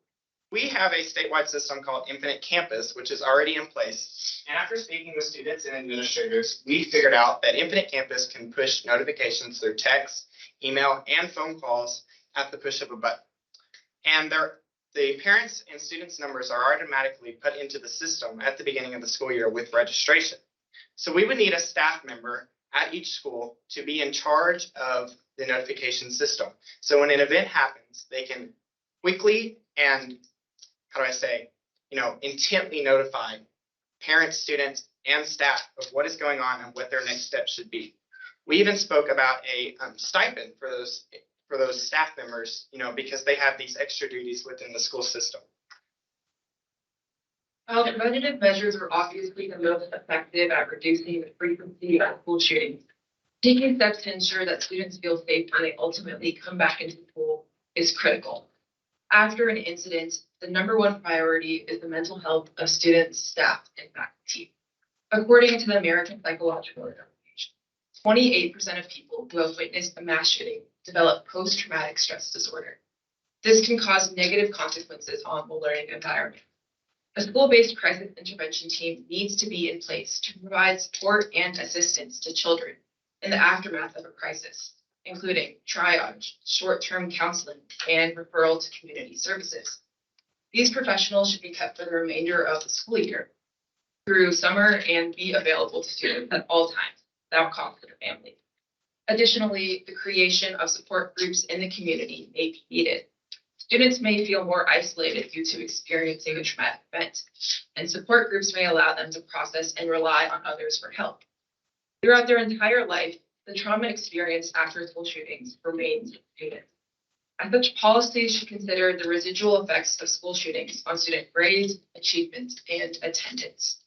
we have a statewide system called Infinite Campus, which is already in place. And after speaking with students and administrators, we figured out that Infinite Campus can push notifications through text, email, and phone calls at the push of a button. And the parents and students' numbers are automatically put into the system at the beginning of the school year with registration. So we would need a staff member at each school to be in charge of the notification system. So when an event happens, they can quickly and, intently notify parents, students, and staff of what is going on and what their next steps should be. We even spoke about a stipend for those staff members, because they have these extra duties within the school system. While preventative measures are obviously the most effective at reducing the frequency of school shootings, taking steps to ensure that students feel safe when they ultimately come back into school is critical. After an incident, the #1 priority is the mental health of students, staff, and faculty. According to the American Psychological Association, 28% of people who have witnessed a mass shooting develop post-traumatic stress disorder. This can cause negative consequences on the learning environment. A school-based crisis intervention team needs to be in place to provide support and assistance to children in the aftermath of a crisis, including triage, short-term counseling, and referral to community services. These professionals should be kept for the remainder of the school year through summer and be available to students at all times without cost to the family. Additionally, the creation of support groups in the community may be needed. Students may feel more isolated due to experiencing a traumatic event, and support groups may allow them to process and rely on others for help. Throughout their entire life, the trauma experienced after school shootings remains with students. As such, policies should consider the residual effects of school shootings on student grades, achievement, and attendance.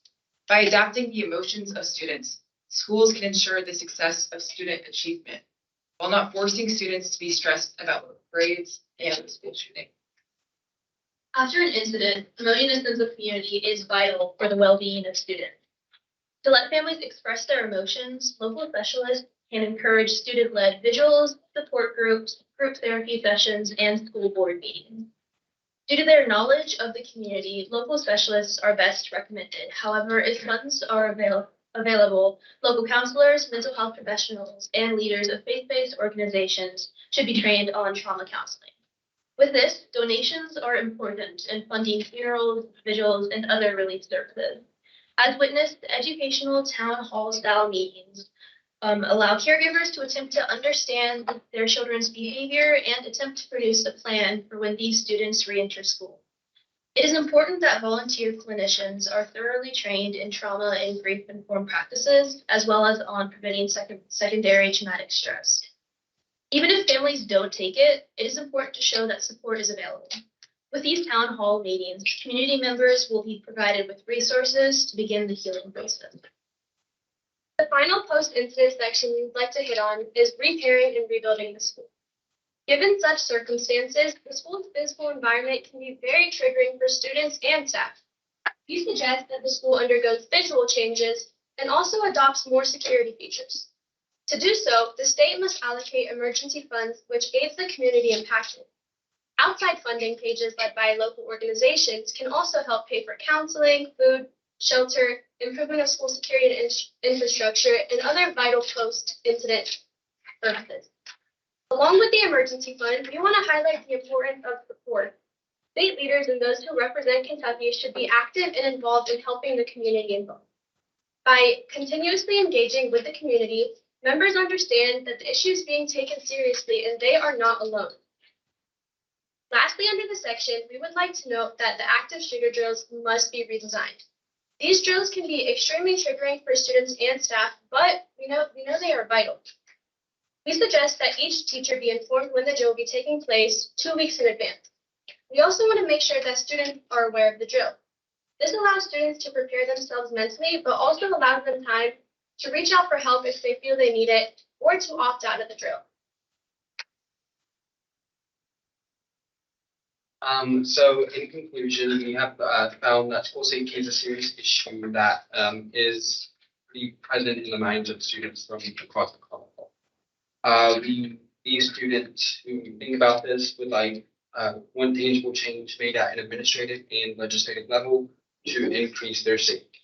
By adapting the emotions of students, schools can ensure the success of student achievement while not forcing students to be stressed about grades and the school shooting. After an incident, promoting a sense of community is vital for the well-being of students. To let families express their emotions, local specialists can encourage student-led vigils, support groups, group therapy sessions, and school board meetings. Due to their knowledge of the community, local specialists are best recommended. However, if funds are available, available, local counselors, mental health professionals, and leaders of faith-based organizations should be trained on trauma counseling. With this, donations are important in funding funerals, vigils, and other relief services. As witnessed, educational town hall style meetings allow caregivers to attempt to understand their children's behavior and attempt to produce a plan for when these students re-enter school. It is important that volunteer clinicians are thoroughly trained in trauma and grief-informed practices, as well as on preventing secondary traumatic stress. Even if families don't take it, it is important to show that support is available. With these town hall meetings, community members will be provided with resources to begin the healing process. The final post-incident section we'd like to hit on is repairing and rebuilding the school. Given such circumstances, the school's physical environment can be very triggering for students and staff. We suggest that the school undergoes visual changes and also adopts more security features. To do so, the state must allocate emergency funds, which aids the community impacted. Outside funding pages led by local organizations can also help pay for counseling, food, shelter, improvement of school security and infrastructure, and other vital post-incident purposes. Along with the emergency fund, we want to highlight the importance of support. State leaders and those who represent Kentucky should be active and involved in helping the community involved. By continuously engaging with the community, members understand that the issue is being taken seriously and they are not alone. Lastly, under the section, we would like to note that the active shooter drills must be redesigned. These drills can be extremely triggering for students and staff, but we know they are vital. We suggest that each teacher be informed when the drill will be taking place 2 weeks in advance. We also want to make sure that students are aware of the drill. This allows students to prepare themselves mentally, but also allows them time to reach out for help if they feel they need it, or to opt out of the drill. So in conclusion, we have found that school safety is a serious issue that is pretty present in the minds of students from across the Commonwealth. These students who think about this would like one tangible change made at an administrative and legislative level to increase their safety.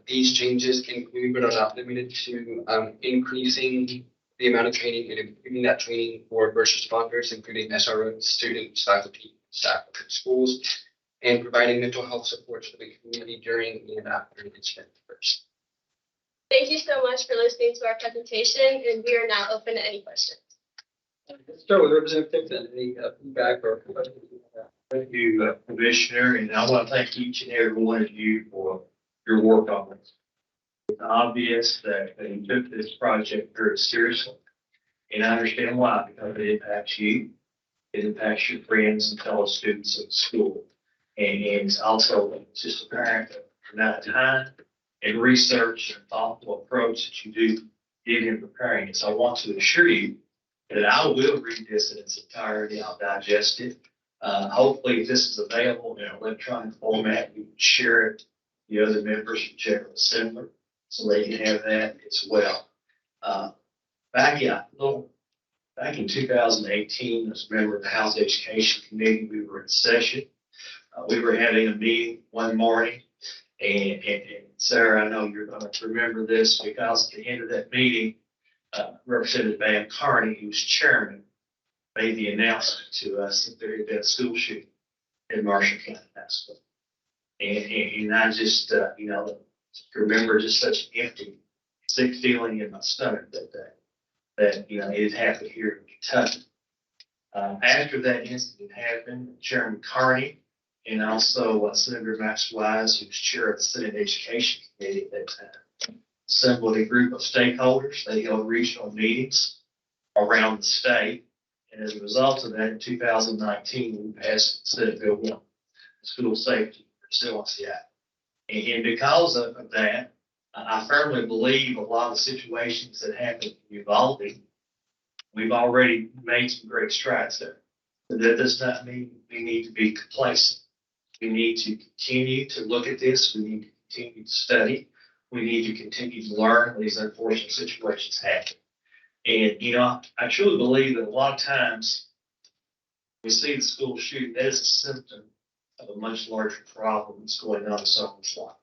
These changes include but are not limited to increasing the amount of training and improving that training for first responders, including SROs, students, faculty, staff at schools, and providing mental health support for the community during and after an incident occurs. Thank you so much for listening to our presentation, and we are now open to any questions. Let's start with Representative Tipton. Any feedback or questions? Thank you, Commissioner, and I want to thank each and every one of you for your work on this. It's obvious that you took this project very seriously, and I understand why, because it impacts you, it impacts your friends and fellow students at school, and it's also just apparent that the amount of time and research and thoughtful approach that you did in preparing it. So I want to assure you that I will read this in its entirety. I'll digest it. Hopefully, if this is available in an electronic format, you can share it with the other members of General Assembly so they can have that as well. Back in 2018, as a member of the House Education Committee, we were in session. We were having a meeting one morning, and Sarah, I know you're going to remember this because at the end of that meeting, Representative Van Carney, who's chairman, made the announcement to us that there had been a school shooting in Marshall County High School. And I just, remember just such an empty, sick feeling in my stomach that day, that, it happened here in Kentucky. After that incident happened, Chairman Carney and also Senator Max Wise, who's chair of the Senate Education Committee at that time, assembled a group of stakeholders. They held regional meetings around the state. And as a result of that, in 2019, we passed Senate Bill 1, the School Safety Resiliency Act. And because of that, I firmly believe a lot of situations that happen in Uvalde, we've already made some great strides there. But that does not mean we need to be complacent. We need to continue to look at this. We need to continue to study. We need to continue to learn when these unfortunate situations happen. And, I truly believe that a lot of times we see the school shooting as a symptom of a much larger problem that's going on in someone's life.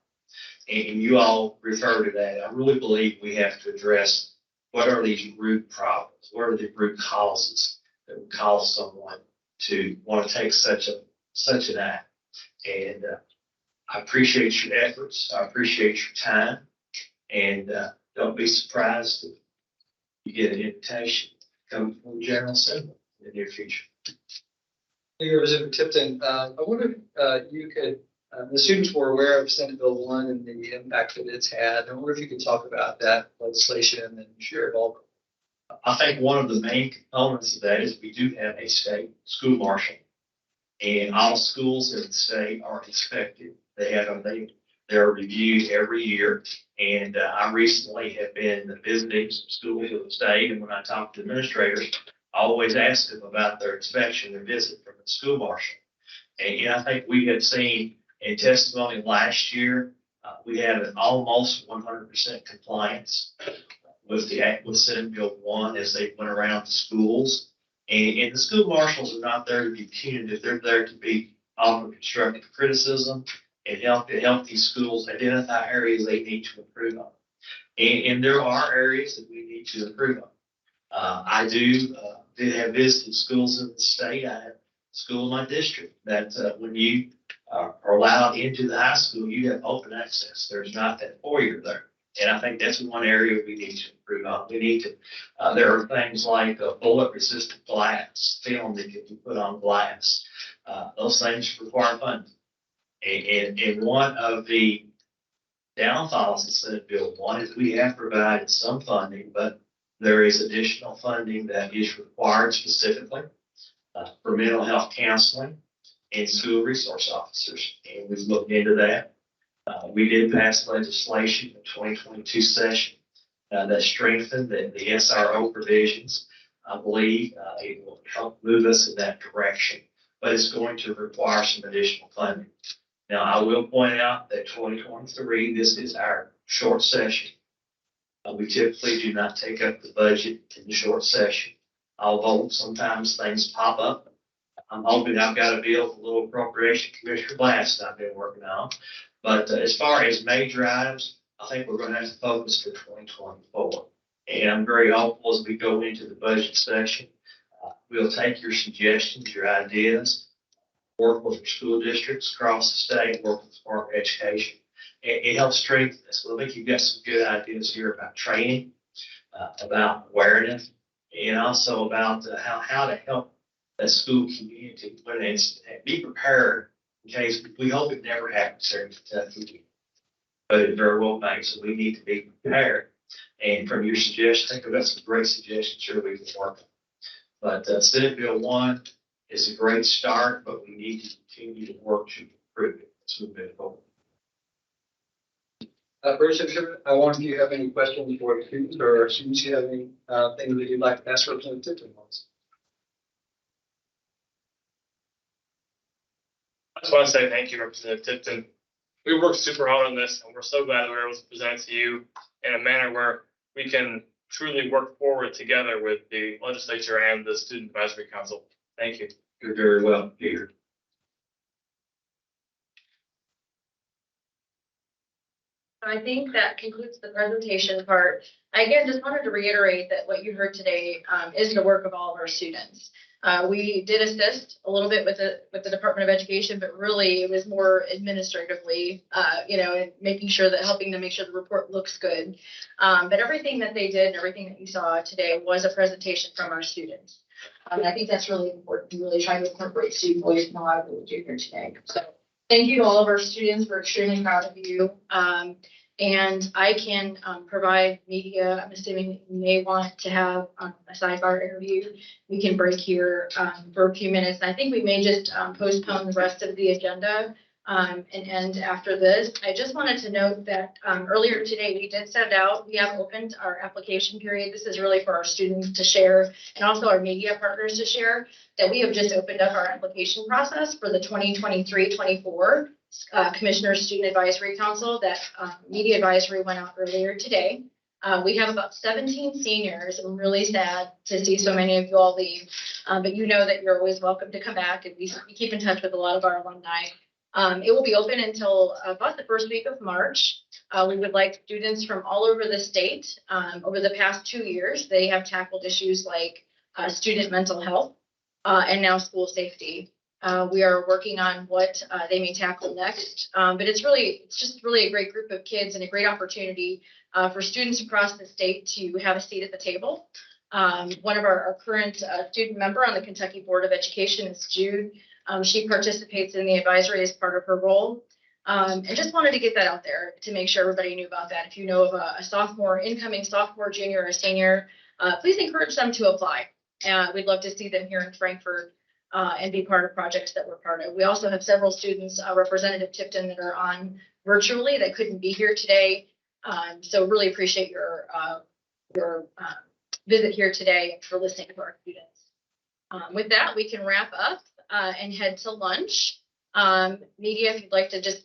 and you all refer to that. I really believe we have to address what are these root problems? What are the root causes that would cause someone to want to take such an act? And I appreciate your efforts. I appreciate your time. And don't be surprised if you get an invitation coming from the General Assembly in the near future. Thank you, Representative Tipton. I wonder if you could, the students were aware of Senate Bill 1 and the impact that it's had. I wonder if you could talk about that legislation and share involvement. I think one of the main components of that is we do have a state school marshal. And all schools in the state are inspected. They're reviewed every year. And I recently have been visiting some schools in the state. And when I talk to administrators, I always ask them about their inspection or visit from the school marshal. And I think we have seen in testimony last year, we had an almost 100% compliance with Senate Bill 1 as they went around the schools. And the school marshals are not there to be punitive. They're there to be offer constructive criticism and help these schools identify areas they need to improve on. And there are areas that we need to improve on. I did have visited schools in the state. I have a school in my district that when you are allowed into the high school, you have open access. There's not that foyer there. And I think that's one area we need to improve on. We need to, there are things like bullet resistant glass, film that can be put on glass. Those things require funding. And one of the downfalls of Senate Bill 1 is we have provided some funding, but there is additional funding that is required specifically for mental health counseling and school resource officers. And we've looked into that. We did pass legislation in the 2022 session that strengthened the SRO provisions. I believe it will help move us in that direction, but it's going to require some additional funding. Now, I will point out that 2023, this is our short session. We typically do not take up the budget in the short session, although sometimes things pop up. I'm hoping I've got a bill for a little appropriation Commissioner Glass that I've been working on. But as far as major items, I think we're going to have to focus for 2024. And I'm very hopeful as we go into the budget session, we'll take your suggestions, your ideas, work with your school districts across the state, work with Department of Education. It helps strengthen this. So I think you've got some good ideas here about training, about awareness, and also about how to help that school community when it's be prepared in case we hope it never happens here in Kentucky, but it very well may. So we need to be prepared. And from your suggestions, I think I've got some great suggestions here we can work on. But Senate Bill 1 is a great start, but we need to continue to work to improve it. Let's move it forward. Representative, I wonder if you have any questions for the students, or students you have any things that you'd like to ask Representative Tipton? I just want to say thank you, Representative Tipton. We worked super hard on this, and we're so glad that we were able to present it to you in a manner where we can truly work forward together with the legislature and the Student Advisory Council. Thank you. You're very welcome, Peter. I think that concludes the presentation part. I again just wanted to reiterate that what you heard today is the work of all of our students. We did assist a little bit with the Department of Education, but really it was more administratively, and making sure that helping them make sure the report looks good. But everything that they did and everything that you saw today was a presentation from our students. And I think that's really important, to really try to incorporate student voice in a lot of what we do here today. So thank you to all of our students. We're extremely proud of you. And I can provide media. I'm assuming that you may want to have a sidebar interview. We can break here for a few minutes. And I think we may just postpone the rest of the agenda and end after this. I just wanted to note that earlier today we did send out, we have opened our application period. This is really for our students to share and also our media partners to share that we have just opened up our application process for the 2023-24 Commissioner's Student Advisory Council. That media advisory went out earlier today. We have about 17 seniors. I'm really sad to see so many of you all leave, but you know that you're always welcome to come back, and we keep in touch with a lot of our alumni. It will be open until about the first week of March. We would like students from all over the state. Over the past 2 years, they have tackled issues like student mental health and now school safety. We are working on what they may tackle next, but it's just really a great group of kids and a great opportunity for students across the state to have a seat at the table. One of our current student member on the Kentucky Board of Education is Jude. She participates in the advisory as part of her role. And just wanted to get that out there to make sure everybody knew about that. If you know of a sophomore, incoming sophomore, junior, or senior, please encourage them to apply. We'd love to see them here in Frankfort and be part of projects that we're part of. We also have several students, Representative Tipton, that are on virtually that couldn't be here today. So really appreciate your visit here today and for listening to our students. With that, we can wrap up and head to lunch. Media, if you'd like to just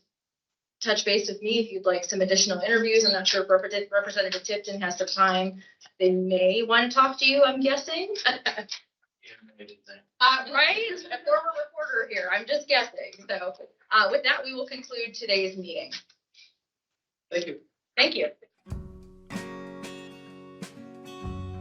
touch base with me, if you'd like some additional interviews. I'm not sure if Representative Tipton has the time. They may want to talk to you, I'm guessing. Right? A former reporter here. I'm just guessing. So with that, we will conclude today's meeting. Thank you. Thank you.